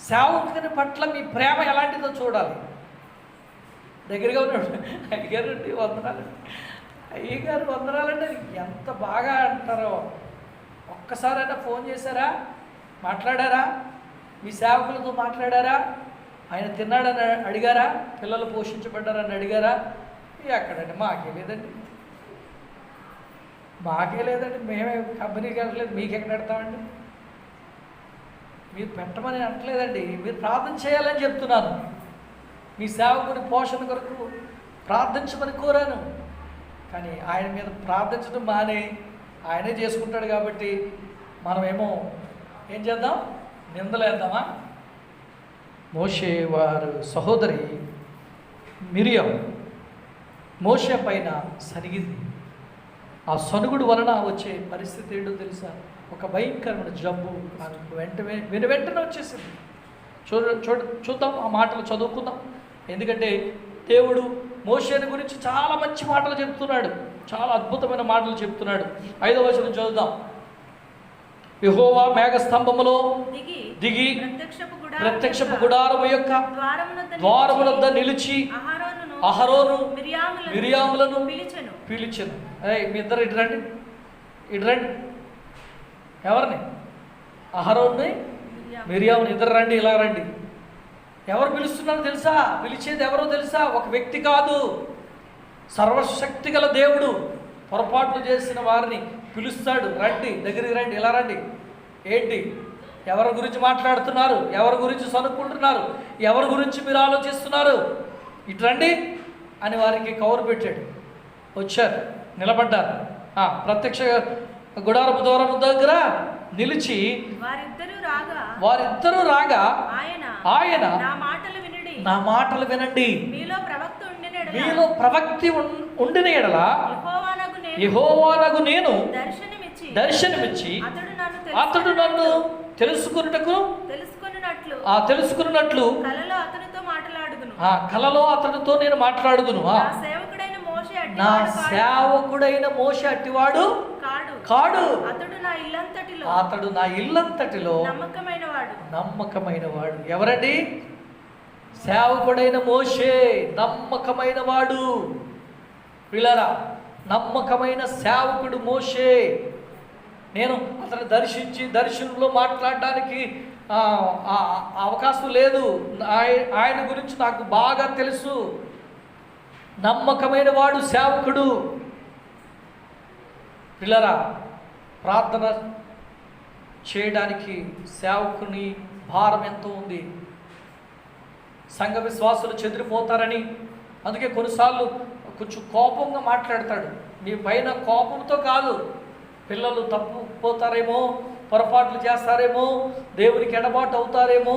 సేవకుని పట్ల మీ ప్రేమ ఎలాంటిదో చూడాలి. దగ్గరగా ఉన్నాడు, అయ్యగారండి వందనాలండి, అయ్యగారు వందనాలండి, ఎంత బాగా అంటారో. ఒక్కసారైనా ఫోన్ చేశారా? మాట్లాడారా? మీ సేవకులతో మాట్లాడారా? ఆయన తిన్నాడని అడిగారా? పిల్లలు పోషించబడ్డారని అడిగారా? ఎక్కడండి? మాకే లేదండి, మేమే కంపెనీకి వెళ్ళలేదు, మీకు ఎక్కడ పెడతామండి? మీరు పెట్టమని అనట్లేదండి, మీరు ప్రార్థన చేయాలని చెప్తున్నాను. మీ సేవకుని పోషణ కొరకు ప్రార్థించమని కోరాను. కానీ ఆయన మీద ప్రార్థించడం మానే ఆయనే చేసుకుంటాడు కాబట్టి మనమేమో ఏం చేద్దాం? నిందలేద్దామా? మోషే వారు సహోదరి మిరియం మోషే పైన సనిగింది. ఆ సనుగుడు వలన వచ్చే పరిస్థితి ఏంటో తెలుసా? ఒక భయంకరమైన జబ్బు ఆమెకు వెంటనే వచ్చేసింది. చూద్దాం, ఆ మాటలు చదువుకుందాం. ఎందుకంటే దేవుడు మోషేని గురించి చాలా మంచి మాటలు చెప్తున్నాడు, చాలా అద్భుతమైన మాటలు చెప్తున్నాడు. 5వ వచనం చదువుదాం. యెహోవా మేఘస్తంభములో దిగి ప్రత్యక్షపు గుడారము యొక్క ద్వారమునొద్ద నిలిచి అహరోను మిరియాములను పిలిచెను. మీ ఇద్దరు ఇటు రండి. ఎవరిని? అహరోన్ని, మిరియాముని ఇద్దరు రండి, ఇలా రండి. ఎవరు పిలుస్తున్నారో తెలుసా? పిలిచేది ఎవరో తెలుసా? ఒక వ్యక్తి కాదు, సర్వశక్తి గల దేవుడు పొరపాట్లు చేసిన వారిని పిలుస్తాడు. రండి, దగ్గరికి రండి, ఇలా రండి. ఏంటి? ఎవరి గురించి మాట్లాడుతున్నారు? ఎవరి గురించి సనుక్కుంటున్నారు? ఎవరి గురించి మీరు ఆలోచిస్తున్నారు? ఇటు రండి అని వారికి కౌరు పెట్టాడు. వచ్చారు, నిలబడ్డారు. ప్రత్యక్ష గుడారపు ద్వారము దగ్గర నిలిచి వారిద్దరూ రాగా ఆయన నా మాటలు వినండి, మీలో ప్రవక్తి ఉండిన ఎడల యెహోవానగు నేను దర్శనమిచ్చి అతడు నన్ను తెలుసుకున్నట్లు కలలో అతడితో నేను మాట్లాడుదును. నా సేవకుడైన మోషే అట్టివాడు కాడు, అతడు నా ఇల్లంతటిలో నమ్మకమైన వాడు. ఎవరండి? సేవకుడైన మోషే నమ్మకమైన వాడు. పిల్లరా, నమ్మకమైన సేవకుడు మోషే. నేను అతను దర్శనంలో మాట్లాడడానికి అవకాశం లేదు. ఆయన గురించి నాకు బాగా తెలుసు. నమ్మకమైన వాడు సేవకుడు. పిల్లరా, ప్రార్థన చేయడానికి సేవకుని భారం ఎంతో ఉంది. సంఘ విశ్వాసులు చెదిరిపోతారని అందుకే కొన్నిసార్లు కొంచెం కోపంగా మాట్లాడతాడు. మీ పైన కోపంతో కాదు, పిల్లలు తప్పుపోతారేమో, పొరపాట్లు చేస్తారేమో, దేవునికి ఎడబాటు అవుతారేమో,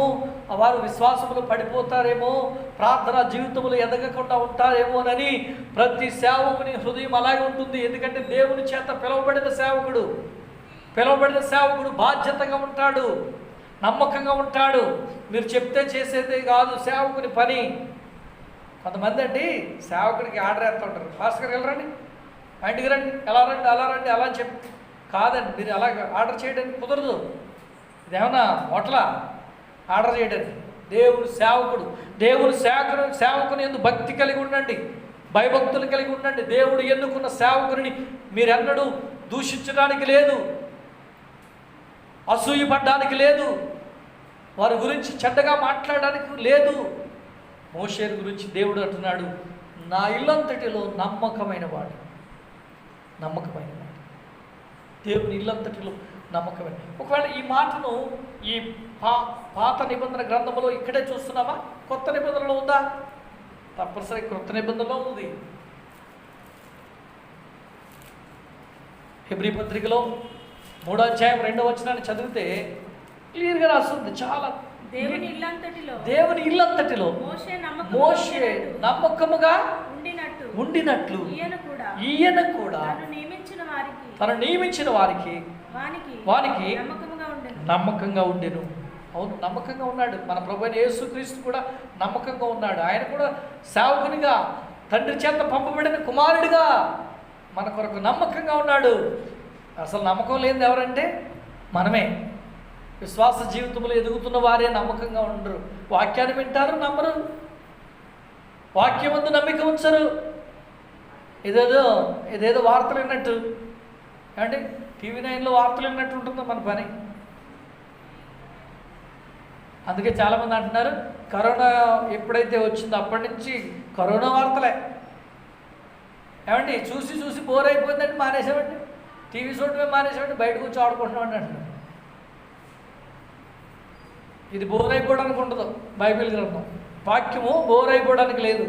వారు విశ్వాసములు పడిపోతారేమో, ప్రార్థన జీవితములు ఎదగకుండా ఉంటారేమోనని ప్రతి సేవకుని హృదయం అలాగే ఉంటుంది. ఎందుకంటే దేవుని చేత పిలువబడిన సేవకుడు బాధ్యతగా ఉంటాడు, నమ్మకంగా ఉంటాడు. మీరు చెప్తే చేసేదే కాదు సేవకుని పని. కొంతమంది అండి సేవకుడికి ఆర్డర్ వేస్తూ ఉంటారు. భాస్కర్ వెళ్ళరండి, మా ఇంటికి రండి, ఎలా రండి, అలా రండి, అలా చెప్పి కాదండి. మీరు అలా ఆర్డర్ చేయడానికి కుదరదు. ఇదేమన్నా హోటలా ఆర్డర్ చేయడానికి? దేవుని సేవకుని ఎందుకు భక్తి కలిగి ఉండండి, భయభక్తులు కలిగి ఉండండి. దేవుడు ఎన్నుకున్న సేవకుని మీరెన్నడూ దూషించడానికి లేదు, అసూయపడడానికి లేదు, వారి గురించి చెడ్డగా మాట్లాడడానికి లేదు. మోషేను గురించి దేవుడు అంటున్నాడు, నా ఇల్లంతటిలో నమ్మకమైన వాడు. దేవుని ఇల్లంతటిలో నమ్మకమే. ఒకవేళ ఈ మాటను ఈ పాత నిబంధన గ్రంథంలో ఇక్కడే చూస్తున్నామా? కొత్త నిబంధనలో ఉందా? తప్పనిసరి కొత్త నిబంధనలో ఉంది. హెబ్రీ పత్రికలో 3వ అధ్యాయం 2వ వచనాన్ని చదివితే క్లియర్గా రాస్తుంది. చాలా దేవుని ఇల్లంతటిలో మోషే నమ్మకముగా ఉండినట్లు ఈయన కూడా తను నియమించిన వారికి నమ్మకంగా ఉండెను. అవును, నమ్మకంగా ఉన్నాడు. మన ప్రభువైన యేసుక్రీస్తు కూడా నమ్మకంగా ఉన్నాడు. ఆయన కూడా సేవకునిగా, తండ్రి చేత పంపబడిన కుమారుడిగా మన కొరకు నమ్మకంగా ఉన్నాడు. అసలు నమ్మకం లేనిది ఎవరంటే మనమే. విశ్వాస జీవితంలో ఎదుగుతున్న వారే నమ్మకంగా ఉండరు. వాక్యాన్ని వింటారు, నమ్మరు. వాక్యమందు నమ్మిక ఉంచరు. ఇదేదో వార్తలు విన్నట్టు. ఏమంటే టీవీ 9లో వార్తలు విన్నట్టు ఉంటుందో మన పని. అందుకే చాలామంది అంటున్నారు, కరోనా ఎప్పుడైతే వచ్చిందో అప్పటి నుంచి కరోనా వార్తలే. ఏమండి చూసి చూసి బోర్ అయిపోయిందంటే మానేసామండి, టీవీ చూడటమే మానేసామండి, బయటకు వచ్చి ఆడుకుంటున్నామండి అంటున్నారు. ఇది బోర్ అయిపోవడానికి ఉండదు. బైబిల్ గ్రంథం వాక్యము బోర్ అయిపోవడానికి లేదు.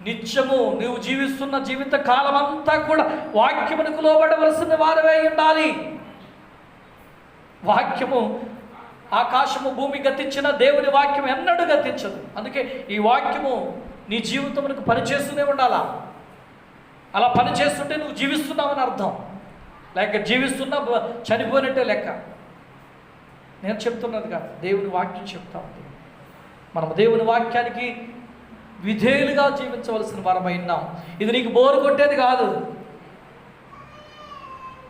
నిత్యము నువ్వు జీవిస్తున్న జీవిత కాలం అంతా కూడా వాక్యమునకు లోబడవలసిన వారవై ఉండాలి. వాక్యము ఆకాశము భూమి గతించిన దేవుని వాక్యం ఎన్నడూ గతించదు. అందుకే ఈ వాక్యము నీ జీవితమునకు పనిచేస్తూనే ఉండాలా. అలా పనిచేస్తుంటే నువ్వు జీవిస్తున్నావని అర్థం. లేక జీవిస్తున్నా చనిపోయినట్టే లెక్క. నేను చెప్తున్నది కాదు, దేవుని వాక్యం చెప్తా ఉంది. మనం దేవుని వాక్యానికి విధేయులుగా జీవించవలసిన వారమై ఉన్నాం. ఇది నీకు బోరు కొట్టేది కాదు.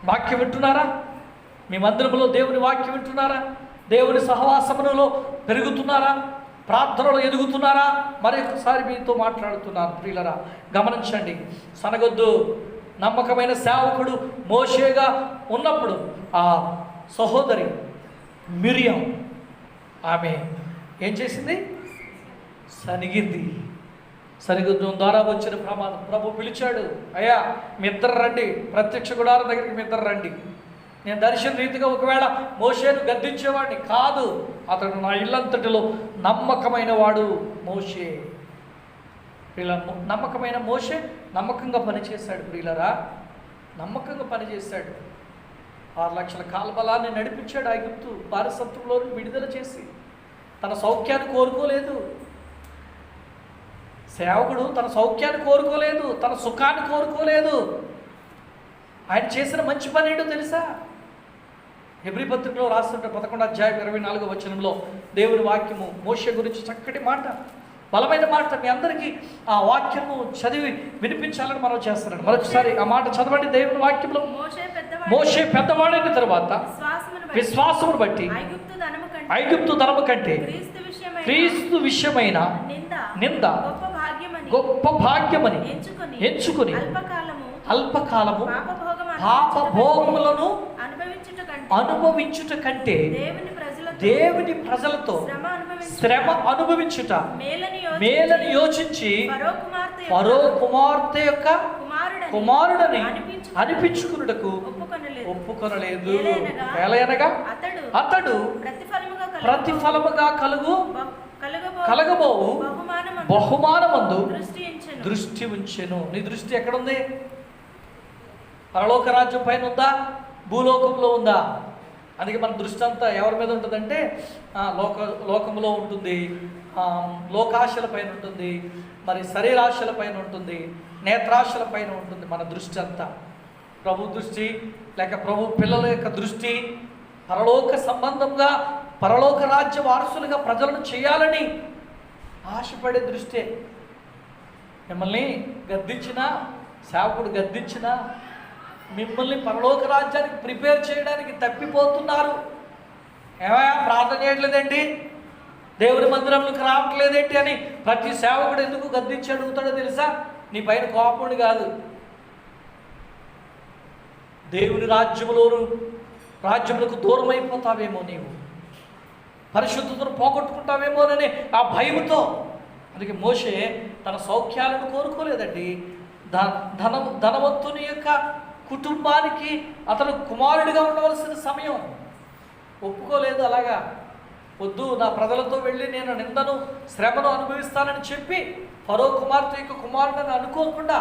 వాక్యం వింటున్నారా? మీ మందిరంలో దేవుని వాక్యం వింటున్నారా? దేవుని సహవాసములో పెరుగుతున్నారా? ప్రార్థనలో ఎదుగుతున్నారా? మరొకసారి మీతో మాట్లాడుతున్నాను ప్రియులరా, గమనించండి. సనగొద్దు. నమ్మకమైన సేవకుడు మోషేగా ఉన్నప్పుడు ఆ సహోదరి మిరియం ఆమె ఏం చేసింది? సనిగింది. సనిగుద్దం ద్వారా వచ్చిన ప్రమాదం. ప్రభు పిలిచాడు, అయ్యా మీ ఇద్దరు రండి, ప్రత్యక్ష గుడారం దగ్గరికి మీ ఇద్దరు రండి. నేను దర్శన రీతిగా ఒకవేళ మోషేను గద్దించేవాడిని కాదు. అతడు నా ఇల్లంతటిలో నమ్మకమైన వాడు మోషే. నమ్మకమైన మోషే నమ్మకంగా పనిచేశాడు ప్రియులరా, నమ్మకంగా పనిచేశాడు. 6 లక్షల కాల్బలాన్ని నడిపించాడు. ఐగుప్తు బానిసత్వంలో విడుదల చేసి తన సౌఖ్యాన్ని కోరుకోలేదు. సేవకుడు తన సౌఖ్యాన్ని కోరుకోలేదు, తన సుఖాన్ని కోరుకోలేదు. ఆయన చేసిన మంచి పని ఏంటో తెలుసా? హెబ్రీ పత్రికలో రాస్తుంటే 11వ అధ్యాయం 24వ వచనంలో దేవుని వాక్యము మోషే గురించి చక్కటి మాట, బలమైన మాట. మీ అందరికీ ఆ వాక్యము చదివి వినిపించాలని మనం చేస్తున్నాడు. మరొకసారి ఆ మాట చదవండి. దేవుని వాక్యంలో మోషే పెద్దవాడైన తర్వాత విశ్వాసమును బట్టి ఐగుప్తు ధనము కంటే క్రీస్తు విషయమైన నింద గొప్ప భాగ్యమని ఎంచుకుని అల్పకాలము పాపభోగములను అనుభవించుట కంటే దేవుని ప్రజలతో శ్రమ అనుభవించుట మేలని యోచించి ఫరో కుమార్తె యొక్క కుమారుడని అనిపించుకున్నటకు ఒప్పుకొనలేదు. ఏలయనగా అతడు ప్రతిఫలముగా కలగబోవు బహుమానమందు దృష్టి ఉంచెను. నీ దృష్టి ఎక్కడుంది? పరలోక రాజ్యం పైన ఉందా? భూలోకంలో ఉందా? అందుకే మన దృష్టి అంతా ఎవరి మీద ఉంటుందంటే లోకంలో ఉంటుంది, లోకాశల పైన ఉంటుంది, మరి శరీరాశల పైన ఉంటుంది, నేత్రాశల పైన ఉంటుంది మన దృష్టి అంతా. ప్రభు దృష్టి లేక ప్రభు పిల్లల యొక్క దృష్టి పరలోక సంబంధంగా, పరలోక రాజ్య వారసులుగా ప్రజలను చేయాలని ఆశపడే దృష్టే. మిమ్మల్ని గద్దించినా, సేవకుడు గద్దించినా, మిమ్మల్ని పరలోక రాజ్యానికి ప్రిపేర్ చేయడానికి తప్పిపోతున్నారు. ఏమయ్యా ప్రార్థన చేయట్లేదేంటి, దేవుని మందిరంలోకి రావట్లేదేంటి అని ప్రతి సేవకుడు ఎందుకు గద్దించి అడుగుతాడో తెలుసా? నీ పైన కోపముడు కాదు, దేవుని రాజ్యములకు దూరం అయిపోతావేమో, నీవు పరిశుద్ధతను పోగొట్టుకుంటావేమోనని ఆ భయముతో. అందుకే మోషే తన సౌఖ్యాలను కోరుకోలేదండి. ధనవంతుని యొక్క కుటుంబానికి అతను కుమారుడిగా ఉండవలసిన సమయం. ఒప్పుకోలేదు. అలాగా వద్దు, నా ప్రజలతో వెళ్ళి నేను నిందను శ్రమను అనుభవిస్తానని చెప్పి ఫరో కుమార్తె యొక్క కుమారుడని అనుకోకుండా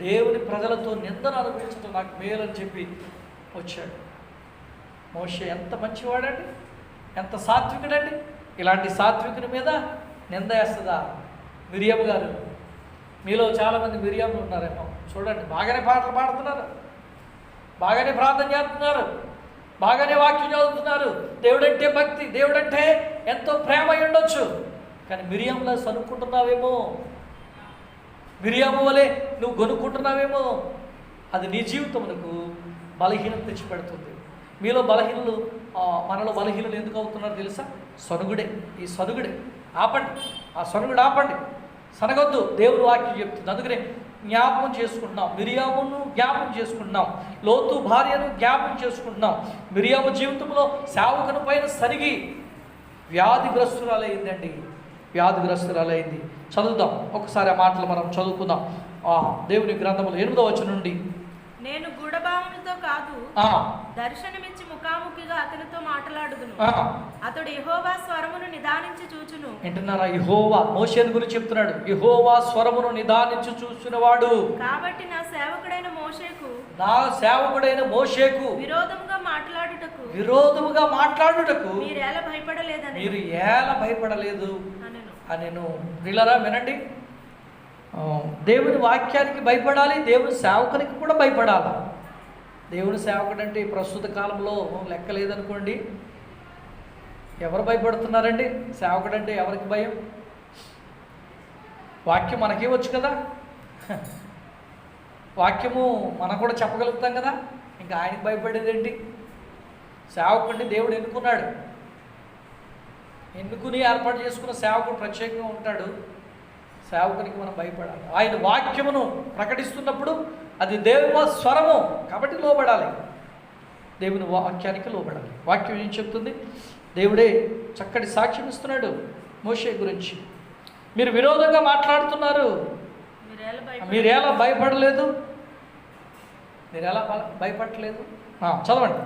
దేవుని ప్రజలతో నిందను అనుభవించడం నాకు మేలని చెప్పి వచ్చాడు. మోషే ఎంత మంచివాడండి, ఎంత సాత్వికుడండి. ఇలాంటి సాత్వికుని మీద నింద వేస్తుందా? మిరియం గారు, మీలో చాలామంది మిరియాములు ఉన్నారేమో. చూడండి, బాగానే పాటలు పాడుతున్నారు, బాగానే ప్రార్థన చేస్తున్నారు, బాగానే వాక్యం చదువుతున్నారు, దేవుడంటే భక్తి, దేవుడంటే ఎంతో ప్రేమ అయి ఉండొచ్చు. కానీ మిరియంలా సనుక్కుంటున్నావేమో, మిరియాము వలె నువ్వు కొనుక్కుంటున్నావేమో. అది నీ జీవితమునకు బలహీనత తెచ్చిపెడుతుంది. మీలో బలహీనలు, మనలో బలహీనలు ఎందుకు అవుతున్నారో తెలుసా? సనుగుడే. ఈ సనుగుడే ఆపండి, ఆ సనుగుడు ఆపండి. సనగొద్దు, దేవుడు వాక్యం చెప్తుంది. అందుకనే జ్ఞాపకం చేసుకుంటున్నాం, మిరియామును జ్ఞాపకం చేసుకుంటున్నాం, లోతు భార్యను జ్ఞాపకం చేసుకుంటున్నాం. మిరియాము జీవితంలో సేవకుని పైన సరిగి వ్యాధిగ్రస్తురాలైందండి, వ్యాధిగ్రస్తురాలైంది. చదువుదాం ఒకసారి ఆ మాటలు మనం చదువుకుందాం. దేవుని గ్రంథములు 8వ వచనం నుండి. నేను గూఢభావములతో కాదు, దర్శనమిచ్చి ముఖాముఖిగా అతనితో మాట్లాడుదును. అతడు యెహోవా స్వరమును నిదానించి చూచును. వింటున్నారా? యెహోవా మోషేను గురించి చెప్తున్నాడు. యెహోవా స్వరమును నిదానించి చూచుచున్నవాడు. కాబట్టి నా సేవకుడైన మోషేకు విరోధముగా మాట్లాడుటకు మీరు ఎలా భయపడలేదు అనెను. వీళ్ళరా వినండి, దేవుని వాక్యానికి భయపడాలి, దేవుని సేవకునికి కూడా భయపడాలి. దేవుని సేవకుడు అంటే ప్రస్తుత కాలంలో లెక్క లేదనుకోండి. ఎవరు భయపడుతున్నారండి? సేవకుడు అంటే ఎవరికి భయం? వాక్యం మనకే వచ్చు కదా, వాక్యము మనం కూడా చెప్పగలుగుతాం కదా, ఇంకా ఆయనకి భయపడేది ఏంటి? సేవకుడిని దేవుడు ఎన్నుకుని ఏర్పాటు చేసుకున్న సేవకుడు ప్రత్యేకంగా ఉంటాడు. సేవకునికి మనం భయపడాలి. ఆయన వాక్యమును ప్రకటిస్తున్నప్పుడు అది దేవుని స్వరము కాబట్టి లోబడాలి, దేవుని వాక్యానికి లోబడాలి. వాక్యం ఏం చెప్తుంది? దేవుడే చక్కటి సాక్ష్యం ఇస్తున్నాడు మోషే గురించి. మీరు విరోధంగా మాట్లాడుతున్నారు, మీరెలా భయపడలేదు? మీరెలా భయపడలేదు? చదవండి.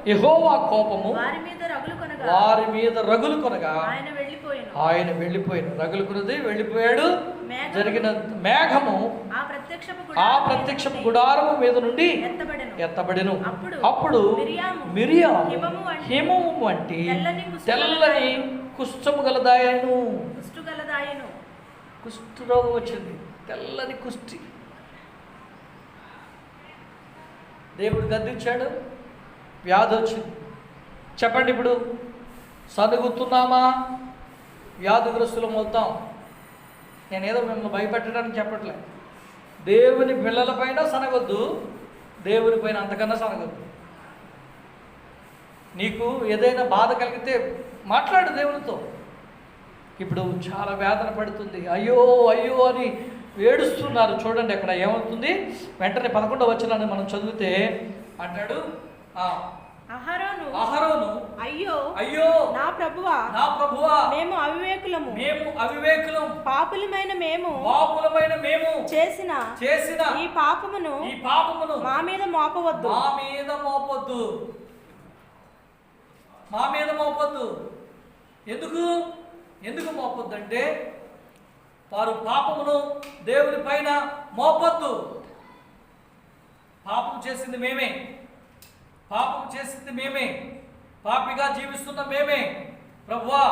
యెహోవా కోపము వారి మీద రగులు కొనగా ఆయన వెళ్ళిపోయాను. రగులుకున్నది వెళ్ళిపోయాడు. జరిగిన మేఘము ఆ ప్రత్యక్షపు గుడారము మీద నుండి ఎత్తబడెను. అప్పుడు మిరియాము హిమము వంటి తెల్లని కుష్ఠము గలదాయను. కుష్ఠరోగం వచ్చింది, తెల్లని కుష్టి. దేవుడు గద్దించాడు, వ్యాధి వచ్చింది. చెప్పండి, ఇప్పుడు సదుగుతున్నామా? వ్యాధిగ్రస్తులం అవుతాం. నేనేదో మిమ్మల్ని భయపెట్టడానికి చెప్పట్లే. దేవుని పిల్లలపైన సనగొద్దు, దేవుని పైన అంతకన్నా సనగొద్దు. నీకు ఏదైనా బాధ కలిగితే మాట్లాడు దేవునితో. ఇప్పుడు చాలా వేదన పడుతుంది, అయ్యో అయ్యో అని ఏడుస్తున్నారు. చూడండి అక్కడ ఏమవుతుంది, వెంటనే 11వ వచనాన్ని మనం చదివితే అంటాడు, అహరోను అయ్యో అయ్యో నా ప్రభువా మేము అవివేకులం పాపులమైన మేము చేసిన ఈ పాపమును మా మీద మోపొద్దు. ఎందుకు మోపొద్దు అంటే, వారు పాపమును దేవుని పైన మోపొద్దు. పాపం చేసింది మేమే, పాపిగా జీవిస్తున్న మేమే. ప్రభువా,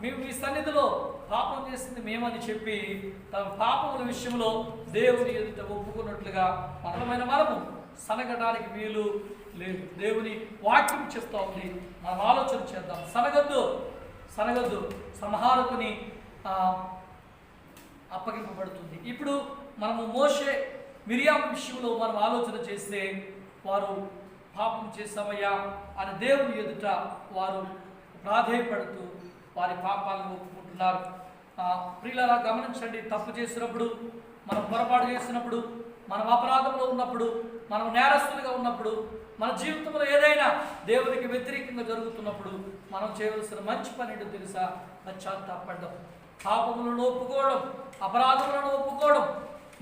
మేము మీ సన్నిధిలో పాపం చేసింది మేమని చెప్పి తమ పాపముల విషయంలో దేవుని ఎదుట ఒప్పుకున్నట్లుగా మనము సనగడానికి వీలు లేదు. దేవుని వాక్యం చెప్తా ఉంది, మనం ఆలోచన చేద్దాం. సనగద్దు సంహారకుని అప్పగింపబడుతుంది. ఇప్పుడు మనము మోషే మిరియాము విషయంలో మనం ఆలోచన చేస్తే, వారు పాపం చేసామయ్యా అని దేవుని ఎదుట వారు ప్రాధేయపడుతూ వారి పాపాలను ఒప్పుకుంటున్నారు. ప్రియులారా గమనించండి, తప్పు చేసినప్పుడు, మనం పొరపాటు చేసినప్పుడు, మనం అపరాధంలో ఉన్నప్పుడు, మనం నేరస్తులుగా ఉన్నప్పుడు, మన జీవితంలో ఏదైనా దేవునికి వ్యతిరేకంగా జరుగుతున్నప్పుడు మనం చేయవలసిన మంచి పని ఏంటో తెలుసా? పశ్చాత్తాపడడం, పాపములను ఒప్పుకోవడం, అపరాధములను ఒప్పుకోవడం.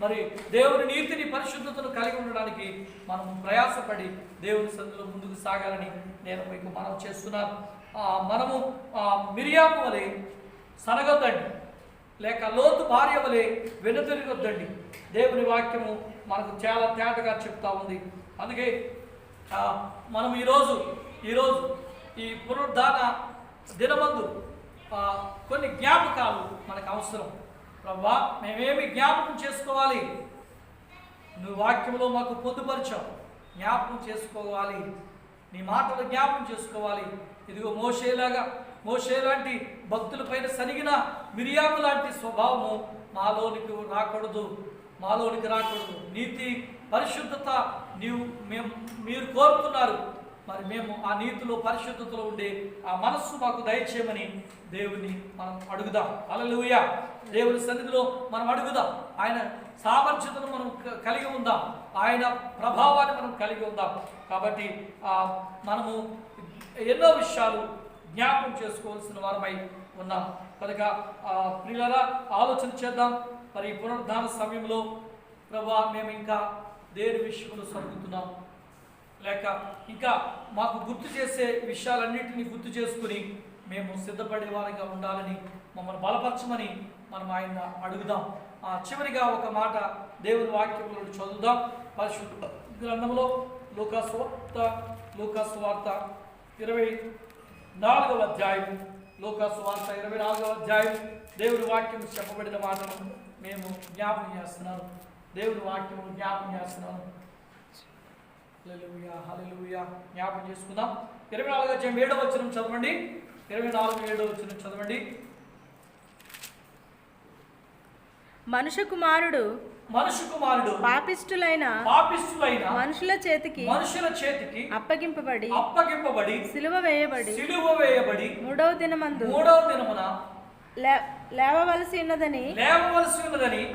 మరి దేవుని నీతిని పరిశుద్ధతను కలిగి ఉండడానికి మనం ప్రయాసపడి దేవుని సన్నిధిలో ముందుకు సాగాలని నేను మీకు మనం చేస్తున్నాను. మనము మిరియాము వలె సనగొద్దండి, లేక లోతు భార్య వలె వెనుతిరగొద్దండి. దేవుని వాక్యము మనకు చాలా తేటగా చెప్తా ఉంది. అందుకే మనం ఈరోజు ఈ పునరుద్ధాన దినమందు కొన్ని జ్ఞాపకాలు మనకు అవసరం. ప్రభువా, మేమేమి జ్ఞాపకం చేసుకోవాలి? నువ్వు వాక్యంలో మాకు పొందుపరిచావు, జ్ఞాపకం చేసుకోవాలి. నీ మాటలు జ్ఞాపకం చేసుకోవాలి. ఇదిగో మోషే లాంటి భక్తుల పైన సరిగిన మిరియాము లాంటి స్వభావము మాలోనికి రాకూడదు. నీతి పరిశుద్ధత మీరు కోరుతున్నారు. మరి మేము ఆ నీతిలో పరిశుద్ధతలో ఉండే ఆ మనస్సు మాకు దయచేయమని దేవుని మనం అడుగుదాం. హల్లెలూయా. దేవుని సన్నిధిలో మనం అడుగుదాం. ఆయన సామర్థ్యతను మనం కలిగి ఉందాం, ఆయన ప్రభావాన్ని మనం కలిగి ఉందాం. కాబట్టి మనము ఎన్నో విషయాలు జ్ఞాపకం చేసుకోవాల్సిన వారమై ఉన్నాం. కనుక ప్రియులారా, ఆలోచన చేద్దాం. మరి పునరుద్ధాన సమయంలో ప్రభువా, మేము ఇంకా దేని విషయంలో సరుగుతున్నాం, లేక ఇంకా మాకు గుర్తు చేసే విషయాలన్నింటినీ గుర్తు చేసుకుని మేము సిద్ధపడే వారిగా ఉండాలని మమ్మల్ని బలపరచమని మనం ఆయన అడుగుదాం. చివరిగా ఒక మాట దేవుని వాక్యంలో చదువుదాం. పరిశుద్ధ గ్రంథంలో లూకాసు వార్త 24వ అధ్యాయం, లూకాసు వార్త 24వ అధ్యాయం దేవుని వాక్యం చెప్పబడిన మాటను మేము జ్ఞాపకం చేస్తున్నాను. దేవుని వాక్యము జ్ఞాపకం చేస్తున్నాను. హల్లెలూయా, హల్లెలూయా. జ్ఞాపకం చేసుకుందాం. 24వ అధ్యాయం 7వ వచనం చదవండి. 24:7 వచనం చదవండి. మనుష్య కుమారుడు పాపిష్టులైన మనుషుల చేతికి అప్పగింపబడి సిలువ వేయబడి మూడవ దినమున లేవవలసి ఉన్నదని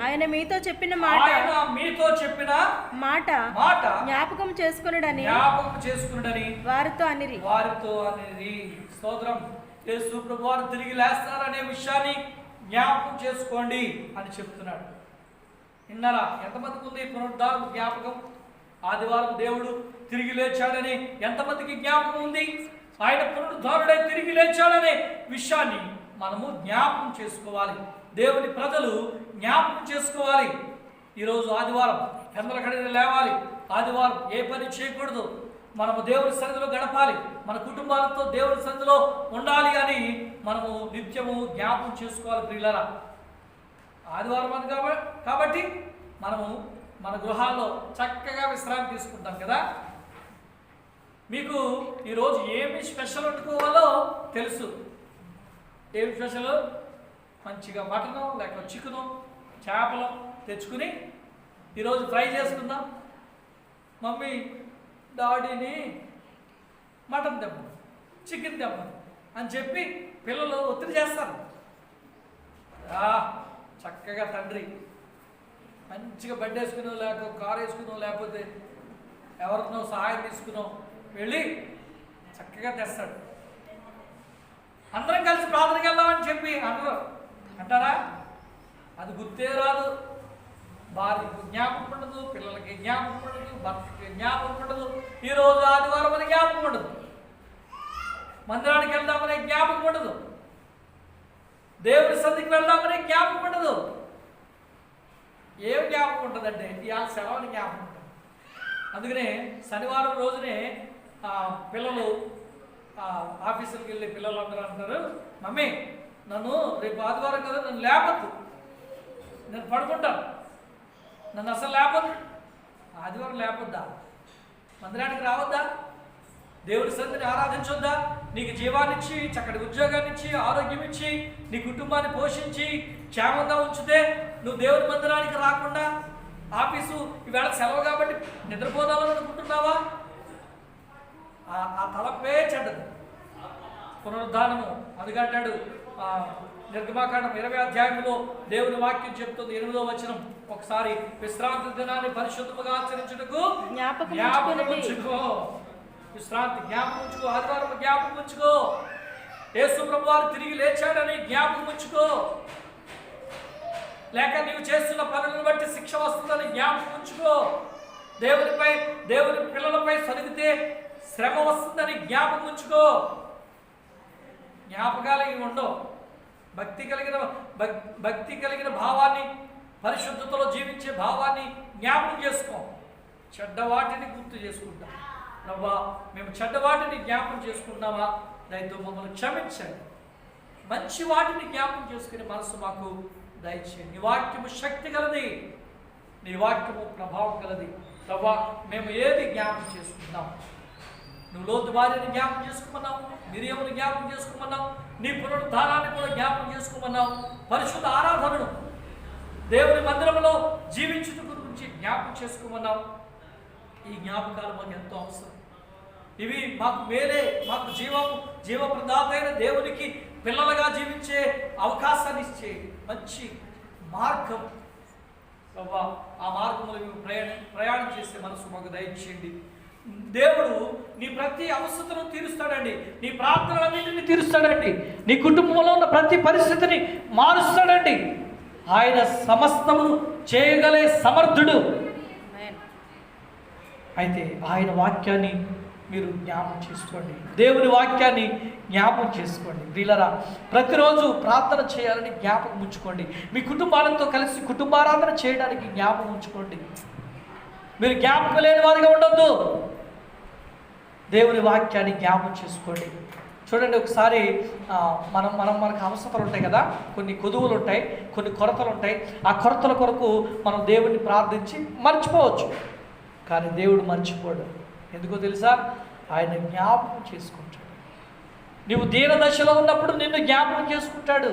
ఆయన మీతో చెప్పిన మాట జ్ఞాపకం చేసుకొనుడని వారితో అనిరి. స్తోత్రం. యేసు ప్రభువారు తిరిగి లేస్తారనే విషయాన్ని జ్ఞాపకం చేసుకోండి అని చెప్తున్నాడు. విన్నారా? ఎంతమందికి ఉంది పునరుద్ధారణ జ్ఞాపకం? ఆదివారం దేవుడు తిరిగి లేచాడని ఎంతమందికి జ్ఞాపకం ఉంది? ఆయన పునరుద్ధారుడై తిరిగి లేచాడనే విషయాన్ని మనము జ్ఞాపకం చేసుకోవాలి. దేవుని ప్రజలు జ్ఞాపకం చేసుకోవాలి. ఈరోజు ఆదివారం ఎందరకడిన లేవాలి. ఆదివారం ఏ పని చేయకూడదు. మనము దేవుని సన్నిధిలో గడపాలి. మన కుటుంబాలతో దేవుని సన్నిధిలో ఉండాలి అని మనము నిత్యము జ్ఞాపకం చేసుకోవాలి. ప్రియులారా, ఆదివారం అని కాబట్టి మనము మన గృహాల్లో చక్కగా విశ్రాంతి తీసుకుంటాం కదా. మీకు ఈరోజు ఏమి స్పెషల్ వండుకోవాలో తెలుసు. ఏమి స్పెషల్? మంచిగా మటను లేక చికెను చేపలు తెచ్చుకుని ఈరోజు ఫ్రై చేసుకుందాం. మమ్మీ డాడీని మటన్ తెమ్మను, చికెన్ తెమ్మను అని చెప్పి పిల్లలు ఒత్తిడి చేస్తారు. చక్కగా తండ్రి మంచిగా బండి వేసుకునో లేక కారు వేసుకునో లేకపోతే ఎవరినో సహాయం తీసుకునో వెళ్ళి చక్కగా తెస్తాడు. అందరం కలిసి ప్రార్థనకి వెళ్దామని చెప్పి అంటారా? అది గుర్తే రాదు. భార్యకు జ్ఞాపకం ఉండదు, పిల్లలకి జ్ఞాపకం ఉండదు, భర్తకి జ్ఞాపకం ఉండదు. ఈరోజు ఆదివారం అని జ్ఞాపకం ఉండదు. మందిరానికి వెళ్దామనే జ్ఞాపకం ఉండదు. దేవుని సన్నిధికి వెళ్దామనే జ్ఞాపకం ఉండదు. ఏం జ్ఞాపకం ఉంటుందంటే ఇవాళ సెలవుని జ్ఞాపకం ఉంటుంది. అందుకనే శనివారం రోజునే పిల్లలు ఆఫీసులకు వెళ్ళి పిల్లలు అందరూ అంటారు, మమ్మీ నన్ను రేపు ఆదివారం కదా నన్ను లేపద్దు, నేను పడుకుంటాను, నన్ను అసలు లేపద్దు. ఆదివారం లేపొద్దా? మందిరానికి రావద్దా? దేవుడి సన్నిధిని ఆరాధించొద్దా? నీకు జీవాన్నిచ్చి, చక్కటి ఉద్యోగాన్ని ఇచ్చి, ఆరోగ్యం ఇచ్చి, నీ కుటుంబాన్ని పోషించి క్షేమంగా ఉంచితే నువ్వు దేవుడి మందిరానికి రాకుండా ఆఫీసు ఈవేళ సెలవు కాబట్టి నిద్రపోదాలని అనుకుంటున్నావా? ఆ తలపే చెడ్డది. పునరుద్ధానము అందుకంటాడు నిర్గమాకాండం 20వ అధ్యాయంలో దేవుని వాక్యం చెప్తుంది 8వ వచనం. ఒకసారి విశ్రాంతి దినాన్ని పరిశుద్ధముగా ఆచరించుటకు జ్ఞాపకం ఉంచుకో. విశ్రాంతి జ్ఞాపకం ఉంచుకో. ఆదివారం జ్ఞాపకం ఉంచుకో. యేసు ప్రభువారు తిరిగి లేచాడని జ్ఞాపకం ఉంచుకో. లేక నీవు చేస్తున్న పనులను బట్టి శిక్ష వస్తుందని జ్ఞాపకం ఉంచుకో. దేవుని పిల్లలపై సరిగితే శ్రమ వస్తుందని జ్ఞాపకం ఉంచుకో. జ్ఞాపకాలు ఇవి ఉండవు. భక్తి కలిగిన భావాన్ని, పరిశుద్ధతలో జీవించే భావాన్ని జ్ఞాపకం చేసుకో. చెడ్డవాటిని గుర్తు చేసుకుంటాం. ప్రభా, మేము చెడ్డవాటిని జ్ఞాపకం చేసుకున్నామా? దయతో మమ్మల్ని క్షమించండి. మంచి వాటిని జ్ఞాపకం చేసుకునే మనసు మాకు దయచేయండి. నీ వాక్యము శక్తి గలది, నీ వాక్యము ప్రభావం గలది. ప్రభా, మేము ఏది జ్ఞాపకం చేసుకున్నాం? నువ్వు లోతు భార్యని జ్ఞాపకం చేసుకోమన్నావు, మిరియముని జ్ఞాపకం చేసుకోమన్నావు, నీ పునరుద్ధానాన్ని కూడా జ్ఞాపకం చేసుకోమన్నావు, పరిశుద్ధ ఆరాధనను దేవుని మందిరంలో జీవించుట గురించి జ్ఞాపకం చేసుకోమన్నావు. ఈ జ్ఞాపకాలు మాకు ఎంతో అవసరం. ఇవి మాకు మేలే, మాకు జీవప్రదాత అయిన దేవునికి పిల్లలుగా జీవించే అవకాశాన్ని ఇచ్చే మంచి మార్గం. ప్రభా, ఆ మార్గంలో మేము ప్రయాణం చేసే మనసు మాకు దయచేయండి. దేవుడు నీ ప్రతి అవసరతను తీరుస్తాడండి, నీ ప్రార్థనలన్నింటినీ తీరుస్తాడండి, నీ కుటుంబంలో ఉన్న ప్రతి పరిస్థితిని మారుస్తాడండి. ఆయన సమస్తమును చేయగలే సమర్థుడు. అయితే ఆయన వాక్యాన్ని మీరు జ్ఞాపకం చేసుకోండి, దేవుని వాక్యాన్ని జ్ఞాపకం చేసుకోండి. వీళ్ళరా ప్రతిరోజు ప్రార్థన చేయాలని జ్ఞాపకం ఉంచుకోండి. మీ కుటుంబాలతో కలిసి కుటుంబారాధన చేయడానికి జ్ఞాపకం ఉంచుకోండి. మీరు జ్ఞాపకం లేని వారిగా ఉండొద్దు. దేవుని వాక్యాన్ని జ్ఞాపకం చేసుకోండి. చూడండి, ఒకసారి మనకు అవసరాలు ఉంటాయి కదా, కొన్ని కొదువులు ఉంటాయి, కొన్ని కొరతలు ఉంటాయి. ఆ కొరతల కొరకు మనం దేవుడిని ప్రార్థించి మర్చిపోవచ్చు, కానీ దేవుడు మర్చిపోడు. ఎందుకో తెలుసా? ఆయన జ్ఞాపకం చేసుకుంటాడు. నీవు దీన దశలో ఉన్నప్పుడు నిన్ను జ్ఞాపకం చేసుకుంటాడు.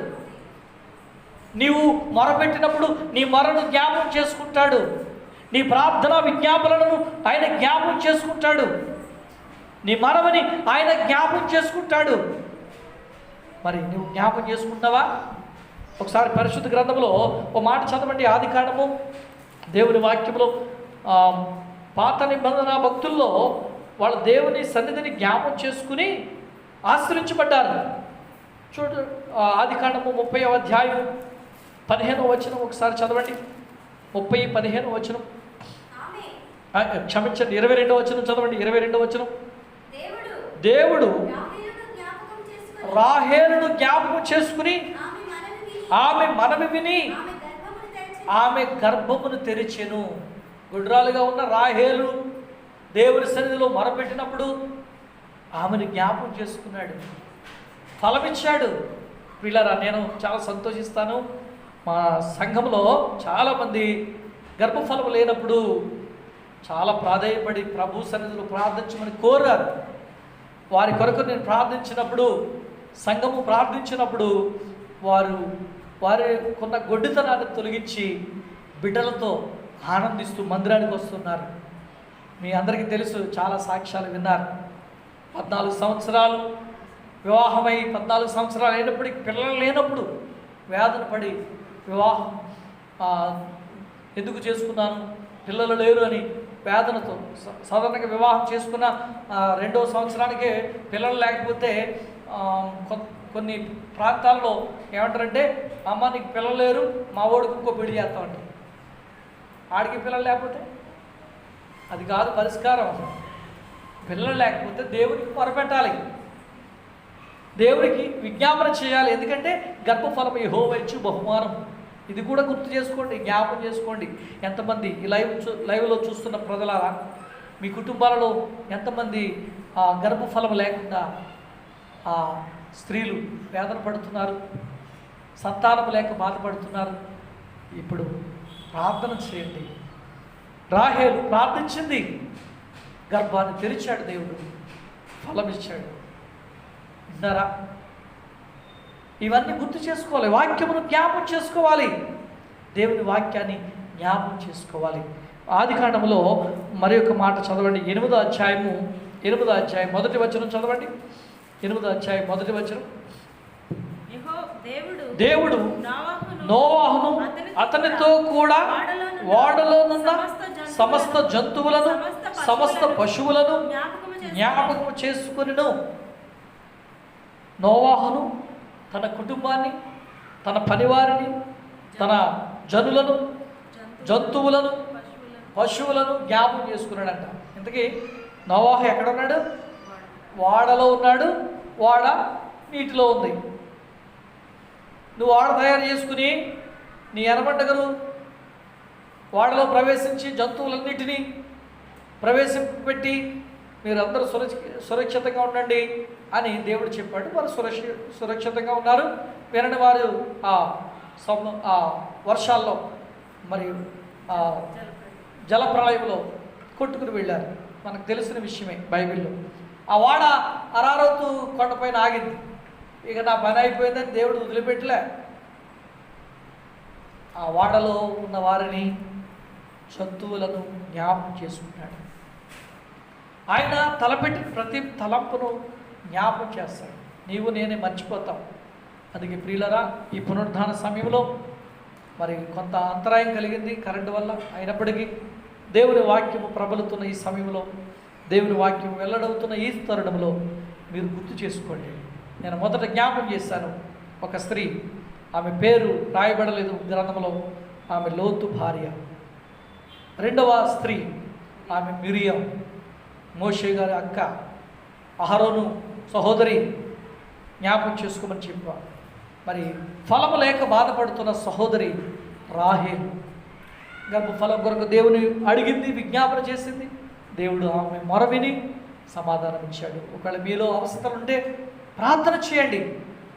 నీవు మొరపెట్టినప్పుడు నీ మొరను జ్ఞాపకం చేసుకుంటాడు. నీ ప్రార్థన విజ్ఞాపనలను ఆయన జ్ఞాపకం చేసుకుంటాడు. నీ మనవని ఆయన జ్ఞాపకం చేసుకుంటాడు. మరి నువ్వు జ్ఞాపకం చేసుకుంటావా? ఒకసారి పరిశుద్ధ గ్రంథంలో ఓ మాట చదవండి. ఆదికాండము దేవుని వాక్యంలో పాత నిబంధన భక్తుల్లో వాళ్ళ దేవుని సన్నిధిని జ్ఞాపకం చేసుకుని ఆశ్రయించబడ్డారు. చూడు, ఆదికాండము 30వ అధ్యాయం 15వ వచనం ఒకసారి చదవండి. 30:15 వచనం, క్షమించండి, 22వ వచనం చదవండి. 22వ వచనం, దేవుడు రాహేలును జ్ఞాపకం చేసుకుని ఆమె మనవి విని ఆమె గర్భమును తెరిచెను. గుడ్రాలుగా ఉన్న రాహేలు దేవుని సన్నిధిలో మొరపెట్టినప్పుడు ఆమెను జ్ఞాపకం చేసుకున్నాడు, ఫలమిచ్చాడు. పిల్లరా, నేను చాలా సంతోషిస్తాను. మా సంఘంలో చాలామంది గర్భఫలం లేనప్పుడు చాలా ప్రాధేయపడి ప్రభు సన్నిధిలో ప్రార్థించమని కోరారు. వారి కొరకు నేను ప్రార్థించినప్పుడు, సంఘము ప్రార్థించినప్పుడు వారి కొన్న గొడ్డితనాన్ని తొలగించి బిడ్డలతో ఆనందిస్తూ మందిరానికి వస్తున్నారు. మీ అందరికీ తెలుసు, చాలా సాక్ష్యాలు విన్నారు. 14 సంవత్సరాలు వివాహమై 14 సంవత్సరాలు అయినప్పటికీ పిల్లలు లేనప్పుడు వేదన పడి వివాహం ఎందుకు చేసుకున్నాను, పిల్లలు లేరు అని వేదనతో సాధారణంగా వివాహం చేసుకున్న 2వ సంవత్సరానికే పిల్లలు లేకపోతే కొన్ని ప్రాంతాల్లో ఏమంటారంటే, అమ్మ నీకు పిల్లలు లేరు, మా వాడికి ఇంకో పెళ్లి చేస్తామంటే. ఆడికి పిల్లలు లేకపోతే అది కాదు పరిష్కారం. పిల్లలు లేకపోతే దేవునికి మొరపెట్టాలి, దేవునికి విజ్ఞాపన చేయాలి. ఎందుకంటే గర్భఫలం యెహోవా ఇచ్చు బహుమానం. ఇది కూడా గుర్తు చేసుకోండి, జ్ఞాపకం చేసుకోండి. ఎంతమంది ఈ లైవ్లో చూస్తున్న ప్రజలారా, మీ కుటుంబాలలో ఎంతమంది గర్భఫలం లేకుండా స్త్రీలు వేదన పడుతున్నారు, సంతానం లేక బాధపడుతున్నారు? ఇప్పుడు ప్రార్థన చేయండి. రాహేలు ప్రార్థించింది, గర్భాన్ని తెరిచాడు దేవుడు, ఫలం ఇచ్చాడు. విన్నారా? ఇవన్నీ గుర్తు చేసుకోవాలి, వాక్యమును జ్ఞాపకం చేసుకోవాలి, దేవుని వాక్యాన్ని జ్ఞాపకం చేసుకోవాలి. ఆదికాండములో మరి ఒక మాట చదవండి. 8వ అధ్యాయం 1వ వచనం చదవండి. 8వ అధ్యాయం 1వ వచనం. దేవుడు నోవాహును అతనితో కూడా ఓడలోనున్న సమస్త జంతువులను సమస్త పశువులను జ్ఞాపకం చేసుకునిను. నోవాహును తన కుటుంబాన్ని, తన పనివారిని, తన జనులను, జంతువులను, పశువులను జ్ఞాపకం చేసుకున్నాడంట. ఇంతకీ నోవాహు ఎక్కడున్నాడు? వాడలో ఉన్నాడు. వాడ నీటిలో ఉంది. నువ్వు వాడ తయారు చేసుకుని నీ ఎనబండగరు వాడలో ప్రవేశించి జంతువులన్నిటినీ ప్రవేశపెట్టి మీరందరూ సురక్షితంగా ఉండండి అని దేవుడు చెప్పాడు. వారు సురక్షితంగా ఉన్నారు. వినని వారు ఆ వర్షాల్లో మరియు జలప్రళయంలో కొట్టుకుని వెళ్ళారు. మనకు తెలిసిన విషయమే బైబిల్లో. ఆ వాడ అరారతు కొండపైన ఆగింది. ఇక నా పని అయిపోయిందని దేవుడు వదిలిపెట్టలే. ఆ వాడలో ఉన్న వారిని, జంతువులను జ్ఞాపకం చేసుకుంటాడు. ఆయన తలపెట్టిన ప్రతి తలంపును జ్ఞాపకం చేస్తాడు. నీవు నేనే మర్చిపోతాం. అందుకే ప్రియులరా, ఈ పునరుద్ధాన సమయంలో మరి కొంత అంతరాయం కలిగింది కరెంటు వల్ల. అయినప్పటికీ దేవుని వాక్యము ప్రబలుతున్న ఈ సమయంలో, దేవుని వాక్యం వెల్లడవుతున్న ఈ తరుణంలో మీరు గుర్తు చేసుకోండి. నేను మొదట జ్ఞాపకం చేశాను, ఒక స్త్రీ, ఆమె పేరు రాయబడలేదు గ్రంథంలో, ఆమె లోతు భార్య. రెండవ స్త్రీ ఆమె మిరియం, మోషే గారి అక్క, అహరోను సహోదరి, జ్ఞాపకం చేసుకోమని చెప్పారు. మరి ఫలము లేక బాధపడుతున్న సహోదరి రాహేలు, గర్భఫలం కొరకు దేవుని అడిగింది, విజ్ఞాపన చేసింది. దేవుడు ఆమె మొర విని సమాధానం ఇచ్చాడు. ఒకవేళ మీలో అవసరం ఉంటే ప్రార్థన చేయండి,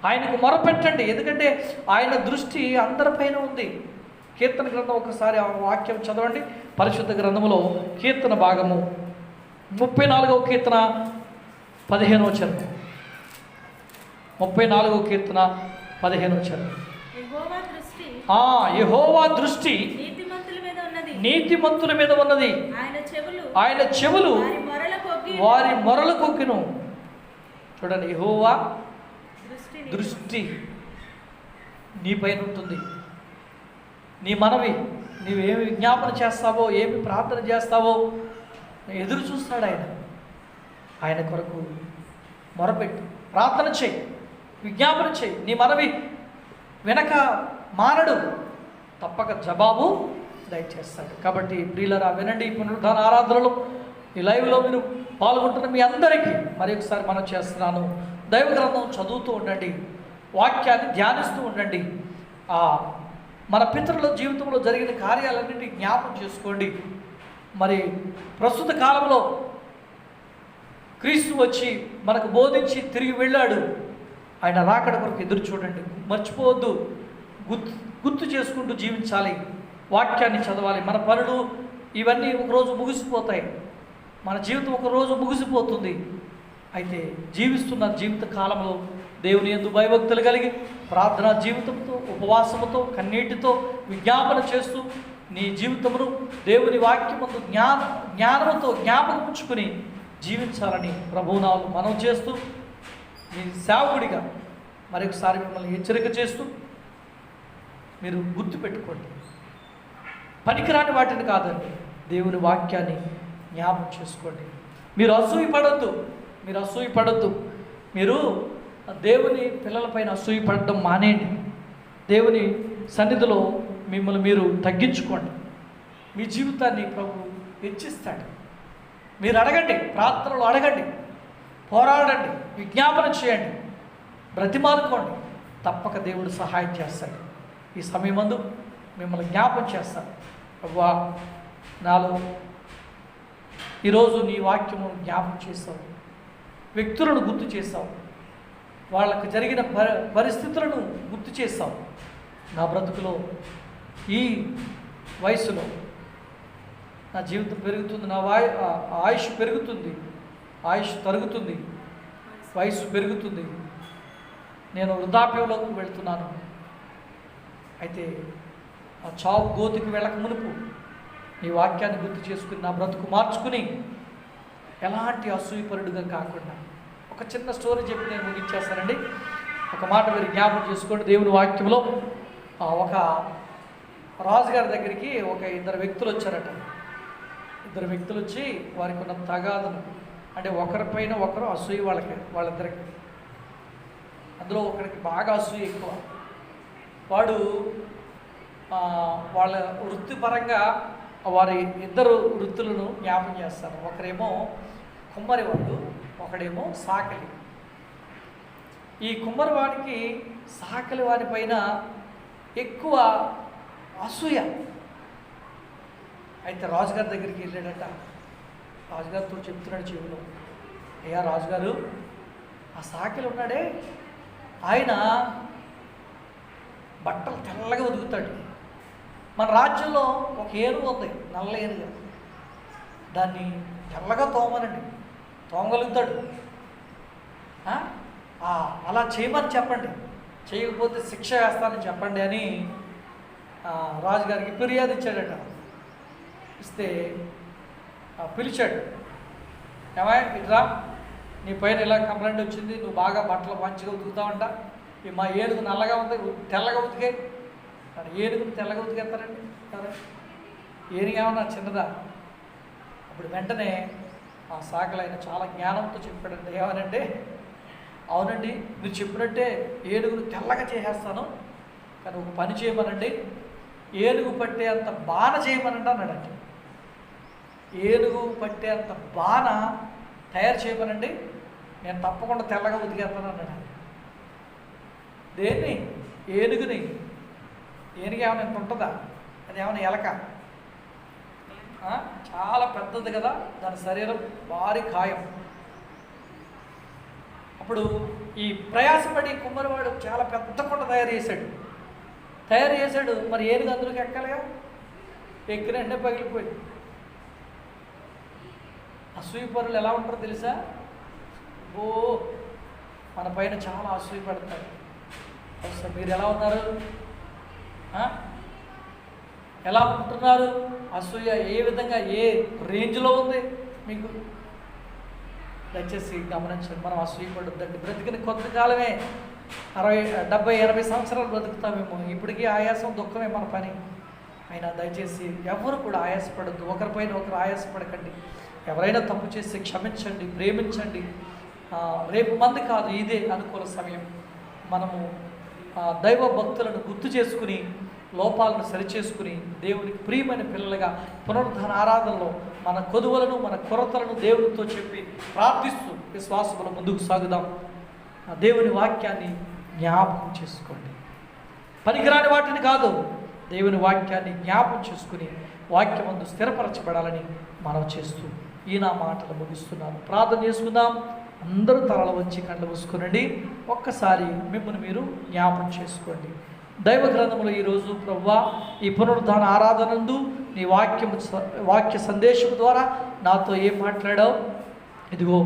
ఆయనకు మొరపెట్టండి. ఎందుకంటే ఆయన దృష్టి అందరిపైన ఉంది. కీర్తన గ్రంథం ఒకసారి ఆ వాక్యం చదవండి. పరిశుద్ధ గ్రంథములో కీర్తన భాగము 34వ కీర్తన 15వ వచనం. 34వ కీర్తన 15వ వచనం. యెహోవా దృష్టి నీతిమంతుల మీద ఉన్నది, ఆయన చెవులు వారి మొరల కొక్కిను. చూడండి, యెహోవా దృష్టి నీపైన ఉంటుంది. నీ మనవి, నీవేమి విజ్ఞాపన చేస్తావో, ఏమి ప్రార్థన చేస్తావో ఎదురు చూస్తాడు ఆయన. ఆయన కొరకు మొరపెట్టి ప్రార్థన చేయి, విజ్ఞాపన చేయి. నీ మనవి వెనక మానడు, తప్పక జవాబు దయచేస్తాడు. కాబట్టి ప్రియులరా, వినండి. ఈ పునరుద్ధాన ఆరాధనలో ఈ లైవ్లో మీరు పాల్గొంటున్న మీ అందరికీ మరి ఒకసారి మనం చేస్తున్నాను, దైవ గ్రంథం చదువుతూ ఉండండి, వాక్యాన్ని ధ్యానిస్తూ ఉండండి. మన పితరుల జీవితంలో జరిగిన కార్యాలన్నింటినీ జ్ఞాపకం చేసుకోండి. మరి ప్రస్తుత కాలంలో క్రీస్తు వచ్చి మనకు బోధించి తిరిగి వెళ్ళాడు. ఆయన రాకడ కొరకు ఎదురు చూడండి, మర్చిపోవద్దు. గుర్తు చేసుకుంటూ జీవించాలి, వాక్యాన్ని చదవాలి. మన పనులు ఇవన్నీ ఒకరోజు ముగిసిపోతాయి, మన జీవితం ఒకరోజు ముగిసిపోతుంది. అయితే జీవిస్తున్న జీవిత కాలంలో దేవుని యందు భయభక్తులు కలిగి ప్రార్థనా జీవితంతో, ఉపవాసముతో, కన్నీటితో విజ్ఞాపన చేస్తూ నీ జీవితమును దేవుని వాక్యమందు జ్ఞానముతో జ్ఞాపకం ఉంచుకుని జీవించాలని ప్రభువునామములో మనం చేస్తూ, మీ సేవకుడిగా మరొకసారి మిమ్మల్ని హెచ్చరిక చేస్తూ మీరు గుర్తుపెట్టుకోండి, పనికిరాని వాటిని కాదండి, దేవుని వాక్యాన్ని జ్ఞాపకం చేసుకోండి. మీరు అసూయపడద్దు. మీరు దేవుని పిల్లలపైన అసూయపడడం మానేయండి. దేవుని సన్నిధిలో మిమ్మల్ని మీరు తగ్గించుకోండి. మీ జీవితాన్ని ప్రభు హెచ్చిస్తాడు. మీరు అడగండి, ప్రార్థనలు అడగండి, పోరాడండి, విజ్ఞాపన చేయండి, బ్రతిమాలుకోండి. తప్పక దేవుడు సహాయం చేస్తాడు. ఈ సమయమందు మిమ్మల్ని జ్ఞాపం చేస్తాడు. ప్రభువా, నాలో ఈరోజు నీ వాక్యము జ్ఞాపం చేస్తావు, వ్యక్తులను గుర్తు చేస్తావు, వాళ్ళకు జరిగిన పరిస్థితులను గుర్తు చేస్తావు. నా బ్రతుకులో ఈ వయసులో నా జీవితం పెరుగుతుంది, నా ఆయుష్ పెరుగుతుంది, ఆయుష్ తరుగుతుంది, వయసు పెరుగుతుంది, నేను వృద్ధాప్యంలోకి వెళ్తున్నాను. అయితే ఆ చావు గోతికి వెళ్ళక మునుపు నీ వాక్యాన్ని గుర్తు చేసుకుని నా బ్రతుకు మార్చుకుని ఎలాంటి అసూయపరుడుగా కాకుండా, ఒక చిన్న స్టోరీ చెప్పి నేను ముగించేస్తానండి. ఒక మాట మీరు జ్ఞాపకం చేసుకోండి. దేవుని వాక్యంలో ఒక రాజుగారి దగ్గరికి ఇద్దరు వ్యక్తులు వచ్చారట. ఇద్దరు వ్యక్తులు వచ్చి వారికి ఉన్న తగాదను, అంటే ఒకరిపైన ఒకరు అసూయ, వాళ్ళిద్దరికి. అందులో ఒకరికి బాగా అసూయ ఎక్కువ. వాడు వాళ్ళ వృత్తిపరంగా వారి ఇద్దరు వృత్తులను జ్ఞాపం చేస్తారు. ఒకరేమో కుమ్మరివాడు, ఒకడేమో సాకలి. ఈ కుమ్మరివాడికి సాకలి వారి పైన ఎక్కువ అసూయ. అయితే రాజుగారి దగ్గరికి వెళ్ళాడట. రాజుగారితో చెప్తున్నాడు చెవులో, అయ్యా రాజుగారు, ఆ సాకలి ఉన్నాడే ఆయన బట్టలు తెల్లగా ఉతుకుతాడు. మన రాజ్యంలో ఒక ఏనుగు ఉంది, నల్ల ఏనుగు, దాన్ని తెల్లగా తోమనండి, తోమగలుగుతాడు. అలా చేయమని చెప్పండి, చేయకపోతే శిక్ష వేస్తానని చెప్పండి అని రాజుగారికి ఫిర్యాదు ఇచ్చాడట. ఇస్తే పిలిచాడు, ఏమా ఇట్రా, నీ పైన ఇలా కంప్లైంట్ వచ్చింది, నువ్వు బాగా బట్టలు మంచిగా ఉతుకుతావంట, మా ఏనుగు నల్లగా ఉంది, తెల్లగా ఉతికే. ఏనుగుని తెల్లగా ఉతికేస్తారండి? ఏనుగు ఏమన్నా చిన్నదా? అప్పుడు వెంటనే ఆ సాకలు ఆయన చాలా జ్ఞానంతో చెప్పాడండి. ఏమనంటే, అవునండి, మీరు చెప్పినట్టే ఏనుగును తెల్లగా చేసేస్తాను, కానీ ఒక పని చేయమనండి, ఏనుగు పట్టే అంత బాణ చేయమనండి అన్నాడండి. ఏనుగు పట్టే అంత బాణ తయారు చేయమనండి, నేను తప్పకుండా తెల్లగా ఉతికేస్తాను అన్నాడు. దేన్ని? ఏనుగుని. ఏనుగు ఏమైనా ఎంత ఉంటుందా? అది ఏమైనా ఎలక? చాలా పెద్దది కదా, దాని శరీరం భారీ ఖాయం. అప్పుడు ఈ ప్రయాసపడి కుమ్మరివాడు చాలా పెద్ద కొండ తయారు చేశాడు. మరి ఏనుగు అందులోకి ఎక్కాలిగా, ఎక్కినంటే పగిలిపోయింది. అసూయ పరులు ఎలా ఉంటారో తెలుసా? మన పైన చాలా అసూయ పడతారు. అసలు మీరు ఎలా ఉన్నారు? ఎలా ఉంటున్నారు? అసూయ ఏ విధంగా, ఏ రేంజ్లో ఉంది మీకు? దయచేసి గమనించండి. మనం అసూయపడొద్దండి. బ్రతికిన కొద్ది కాలమే, 60, 70, 80 సంవత్సరాలు బ్రతుకుతామేమో. ఇప్పటికీ ఆయాసం, దుఃఖమే మన పని. అయినా దయచేసి ఎవరు కూడా ఆయాసపడద్దు, ఒకరిపైన ఒకరు ఆయాసపడకండి. ఎవరైనా తప్పు చేస్తే క్షమించండి, ప్రేమించండి. రేపు మంది కాదు, ఇదే అనుకూల సమయం. మనము దైవ భక్తులను గుర్తు చేసుకుని, లోపాలను సరిచేసుకుని, దేవునికి ప్రియమైన పిల్లలుగా పునరుద్ధాన ఆరాధనలో మన కొదువలను, మన కొరతలను దేవునితో చెప్పి ప్రార్థిస్తూ విశ్వాసములో ముందుకు సాగుదాం. దేవుని వాక్యాన్ని జ్ఞాపకం చేసుకోండి. పనికిరాని వాటిని కాదు, దేవుని వాక్యాన్ని జ్ఞాపకం చేసుకుని వాక్యమందు స్థిరపరచబడాలని మనం చేస్తూ ఈ నా మాటలు ముగిస్తున్నాను. ప్రార్థన చేసుకుందాం. అందరూ తలలు వచ్చి కళ్ళు మూసుకునండి. ఒక్కసారి మిమ్మల్ని మీరు జ్ఞాపకం చేసుకోండి. దైవ గ్రంథములో ఈరోజు ప్రభువా, ఈ పునరుద్ధాన ఆరాధనందు నీ వాక్య సందేశం ద్వారా నాతో ఏం మాట్లాడావు? ఇదిగో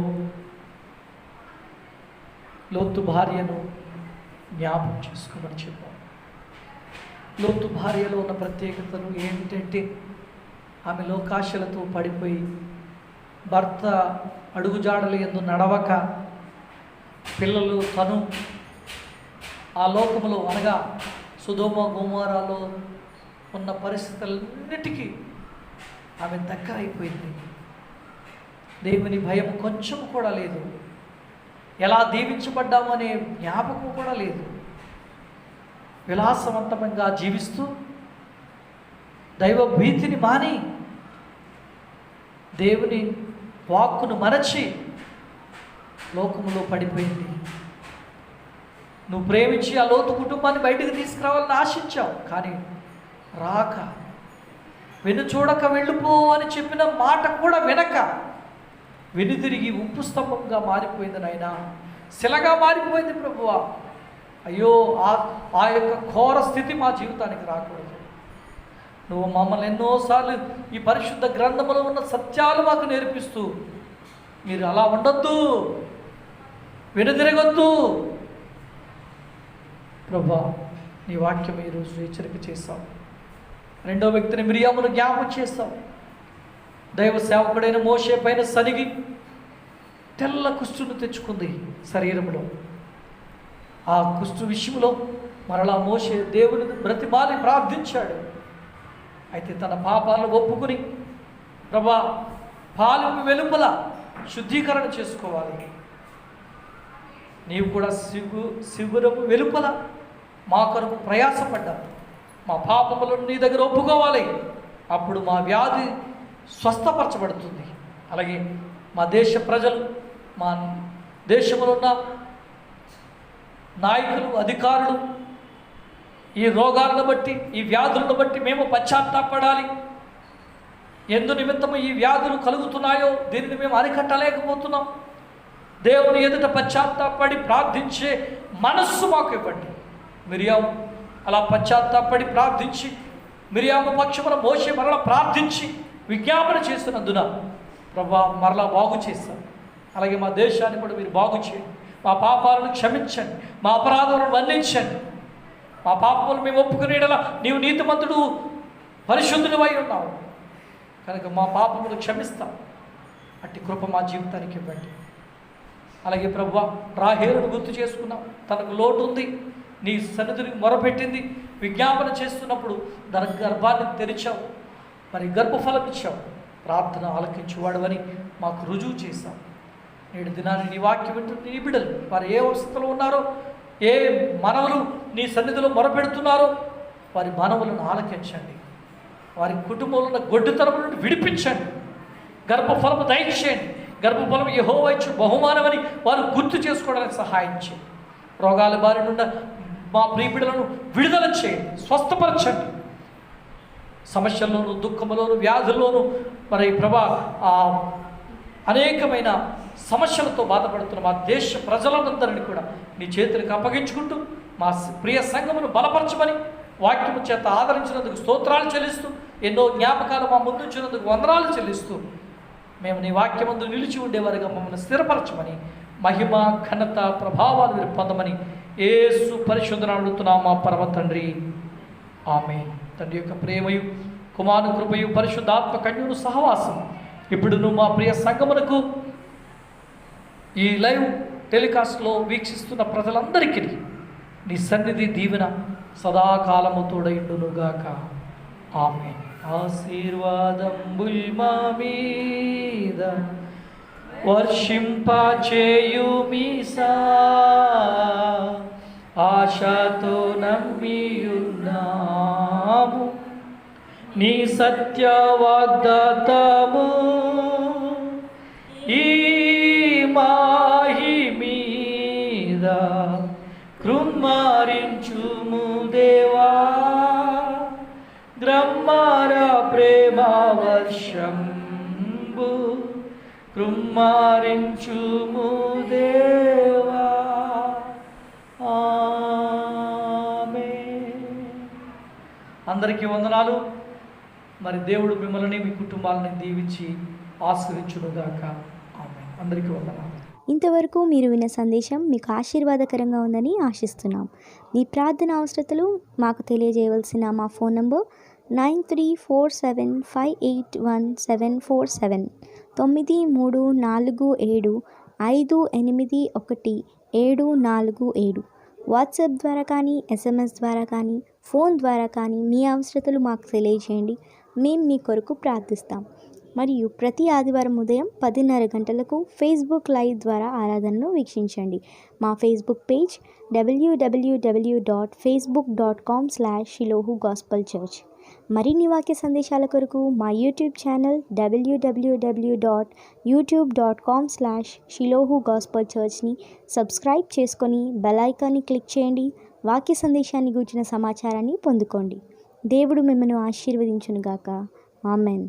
లోతు భార్యను జ్ఞాపకం చేసుకోమని చెప్పావు. లోతు భార్యలో ఉన్న ప్రత్యేకతలు ఏమిటంటే, ఆమె లోకాశలతో పడిపోయి భర్త అడుగుజాడలు యందు నడవక, పిల్లలు తను ఆ లోకములో అనగా సొదొమ గొమొరాలో ఉన్న పరిస్థితులన్నిటికీ ఆమె దగ్గర అయిపోయింది. దేవుని భయం కొంచెం కూడా లేదు. ఎలా దీవించబడ్డామనే జ్ఞాపకం కూడా లేదు. విలాసవంతంగా జీవిస్తూ దైవ భీతిని మాని, దేవుని వాక్కును మరచి లోకములో పడిపోయింది. నువ్వు ప్రేమించి ఆ లోతు కుటుంబాన్ని బయటకు తీసుకురావాలని ఆశించావు, కానీ రాక, వెనుచూడక వెళ్ళిపో అని చెప్పిన మాట కూడా వినక వెనుదిరిగి ఉప్పు స్తంభంగా మారిపోయింది నాయనా, శిలగా మారిపోయింది ప్రభువా. అయ్యో, ఆ యొక్క ఘోర స్థితి మా జీవితానికి రాకూడదు. నువ్వు మమ్మల్ని ఎన్నోసార్లు ఈ పరిశుద్ధ గ్రంథంలో ఉన్న సత్యాలు మాకు నేర్పిస్తూ, మీరు అలా ఉండొద్దు, వెనుదిరగొద్దు ప్రభా, నీ వాక్యం ఈరోజు హెచ్చరిక చేస్తాం. రెండో వ్యక్తిని మిరియామును జ్ఞాపకం చేస్తాం. దైవ సేవకుడైన మోషే పైన సనిగి తెల్ల కుష్టును తెచ్చుకుంది శరీరంలో. ఆ కుష్టు విషయంలో మరలా మోషే దేవుని బ్రతిమాలి ప్రార్థించాడు. అయితే తన పాపాలను ఒప్పుకుని, ప్రభా, పాలెపు వెలుపల శుద్ధీకరణ చేసుకోవాలి, నీవు కూడా శిబిరము వెలుపల మా కొరకు ప్రయాసపడ్డావు, మా పాపములను నీ దగ్గర ఒప్పుకోవాలి. అప్పుడు మా వ్యాధి స్వస్థపరచబడుతుంది. అలాగే మా దేశ ప్రజలు, మా దేశంలో ఉన్న నాయకులు, అధికారులు ఈ రోగాలను బట్టి, ఈ వ్యాధులను బట్టి మేము పశ్చాత్తాపడాలి. ఎందు నిమిత్తము ఈ వ్యాధులు కలుగుతున్నాయో దీనిని మేము అరికట్టలేకపోతున్నాం. దేవుని ఎదుట పశ్చాత్తాపడి ప్రార్థించే మనస్సు మాకు ఇవ్వండి. మిరియాము అలా పశ్చాత్తాపడి ప్రార్థించి, మిరియాము పక్షమున మోషే మరలా ప్రార్థించి విజ్ఞాపన చేస్తున్నందున ప్రభా మరలా బాగు చేస్తాం. అలాగే మా దేశాన్ని కూడా మీరు బాగు చేయండి. మా పాపాలను క్షమించండి, మా అపరాధాలను మన్నించండి. మా పాపములు మేము ఒప్పుకునేలా నీవు నీతిమంతుడు, పరిశుద్ధుడివై ఉన్నావు కనుక మా పాపములు క్షమిస్తాం. అట్టి కృప మా జీవితానికి ఇవ్వండి. అలాగే ప్రభువా, రాహేలును గుర్తు చేసుకున్నాం. తనకు లోటు ఉంది, నీ సన్నిధిని మొరపెట్టింది. విజ్ఞాపన చేస్తున్నప్పుడు తన గర్భాన్ని తెరిచావు, మరి గర్భఫలం ఇచ్చావు. ప్రార్థన ఆలకించేవాడవని మాకు రుజువు చేశావు. నేడు దినాన్ని నీ వాక్యం వింటున్న నీ బిడ్డలు వారు ఏ అవస్థలో ఉన్నారో, ఏ మనవులు నీ సన్నిధిలో మొరపెడుతున్నారో వారి మనవులను ఆలకించండి. వారి కుటుంబంలో ఉన్న గొడ్డుతనం నుండి విడిపించండి. గర్భఫలము దయచేయండి. గర్భఫలం యెహోవా ఇచ్చు బహుమానమని వారు గుర్తు చేసుకోవడానికి సహాయం చేయండి. రోగాల బారి నుండి మా ప్రియబిడ్డలను విడుదల చేయండి, స్వస్థపరచండి. సమస్యల్లోనూ, దుఃఖంలోనూ, వ్యాధుల్లోనూ మరి ప్రభా అనేకమైన సమస్యలతో బాధపడుతున్న మా దేశ ప్రజలందరినీ కూడా నీ చేతులకు అప్పగించుకుంటూ మా ప్రియ సంఘమును బలపరచమని వాక్యము చేత ఆదరించినందుకు స్తోత్రాలు చెల్లిస్తూ, ఎన్నో జ్ఞాపకాలు మా ముందుంచినందుకు వందనాలు చెల్లిస్తూ, మేము నీ వాక్యమందు నిలిచి ఉండేవారుగా మమ్మల్ని స్థిరపరచమని, మహిమ ఘనత ప్రభావాలు మీరు పొందమని యేసు పరిశుద్ధ అడుగుతున్నాం మా పరమ తండ్రి. ఆమేన్. తండ్రి యొక్క ప్రేమయు, కుమారుని కృపయు, పరిశుద్ధాత్మ కన్యును సహవాసం ఇప్పుడు నువ్వు మా ప్రియ సంఘమునకు ఈ లైవ్ టెలికాస్ట్లో వీక్షిస్తున్న ప్రజలందరికీ నీ సన్నిధి దీవెన సదాకాలము తోడైండునుగాక. ఆమేన్. ఆశీర్వాదంబుల్ మా మీద వర్షింపచేయుమీసా, ఆశతో నమ్మియున్నాము నీ సత్య వాగ్దాతము. ఈ మాహి మీద కృమ్మారించుము దేవా, గ్రమ్మార ప్రేమ వర్షంబు కృమ్మారించుము దేవా. ఆమేన్. అందరికీ వందనాలు. మరి దేవుడు మిమ్మల్ని మీ కుటుంబాలని దీవించి ఆశీర్వించునుగాక. ఆమేన్. అందరికీ వందనాలు. ఇంతవరకు మీరు విన్న సందేశం మీకు ఆశీర్వాదకరంగా ఉందని ఆశిస్తున్నాం. మీ ప్రార్థన అవసరతలు మాకు తెలియజేయవలసిన మా ఫోన్ నంబర్ 9347581747 9347581747. వాట్సాప్ ద్వారా కానీ, SMS ద్వారా కానీ, ఫోన్ ద్వారా కానీ మీ అవసరతలు మాకు తెలియజేయండి. మేము మీ కొరకు ప్రార్థిస్తాం. మరియు ప్రతి ఆదివారం ఉదయం 10:30 గంటలకు ఫేస్బుక్ లైవ్ ద్వారా ఆరాధనను వీక్షించండి. మా ఫేస్బుక్ పేజ్ www.facebook.com/shilohu-gospel-church. మరిన్ని వాక్య సందేశాల కొరకు మా యూట్యూబ్ ఛానల్ www.youtube.com/shilohu-gospel-churchని సబ్స్క్రైబ్ చేసుకొని బెల్ ఐకాన్ని క్లిక్ చేయండి. వాక్య సందేశాన్ని గూర్చిన సమాచారాన్ని పొందుకోండి. దేవుడు మిమ్మల్ని ఆశీర్వదించునుగాక. ఆమెన్.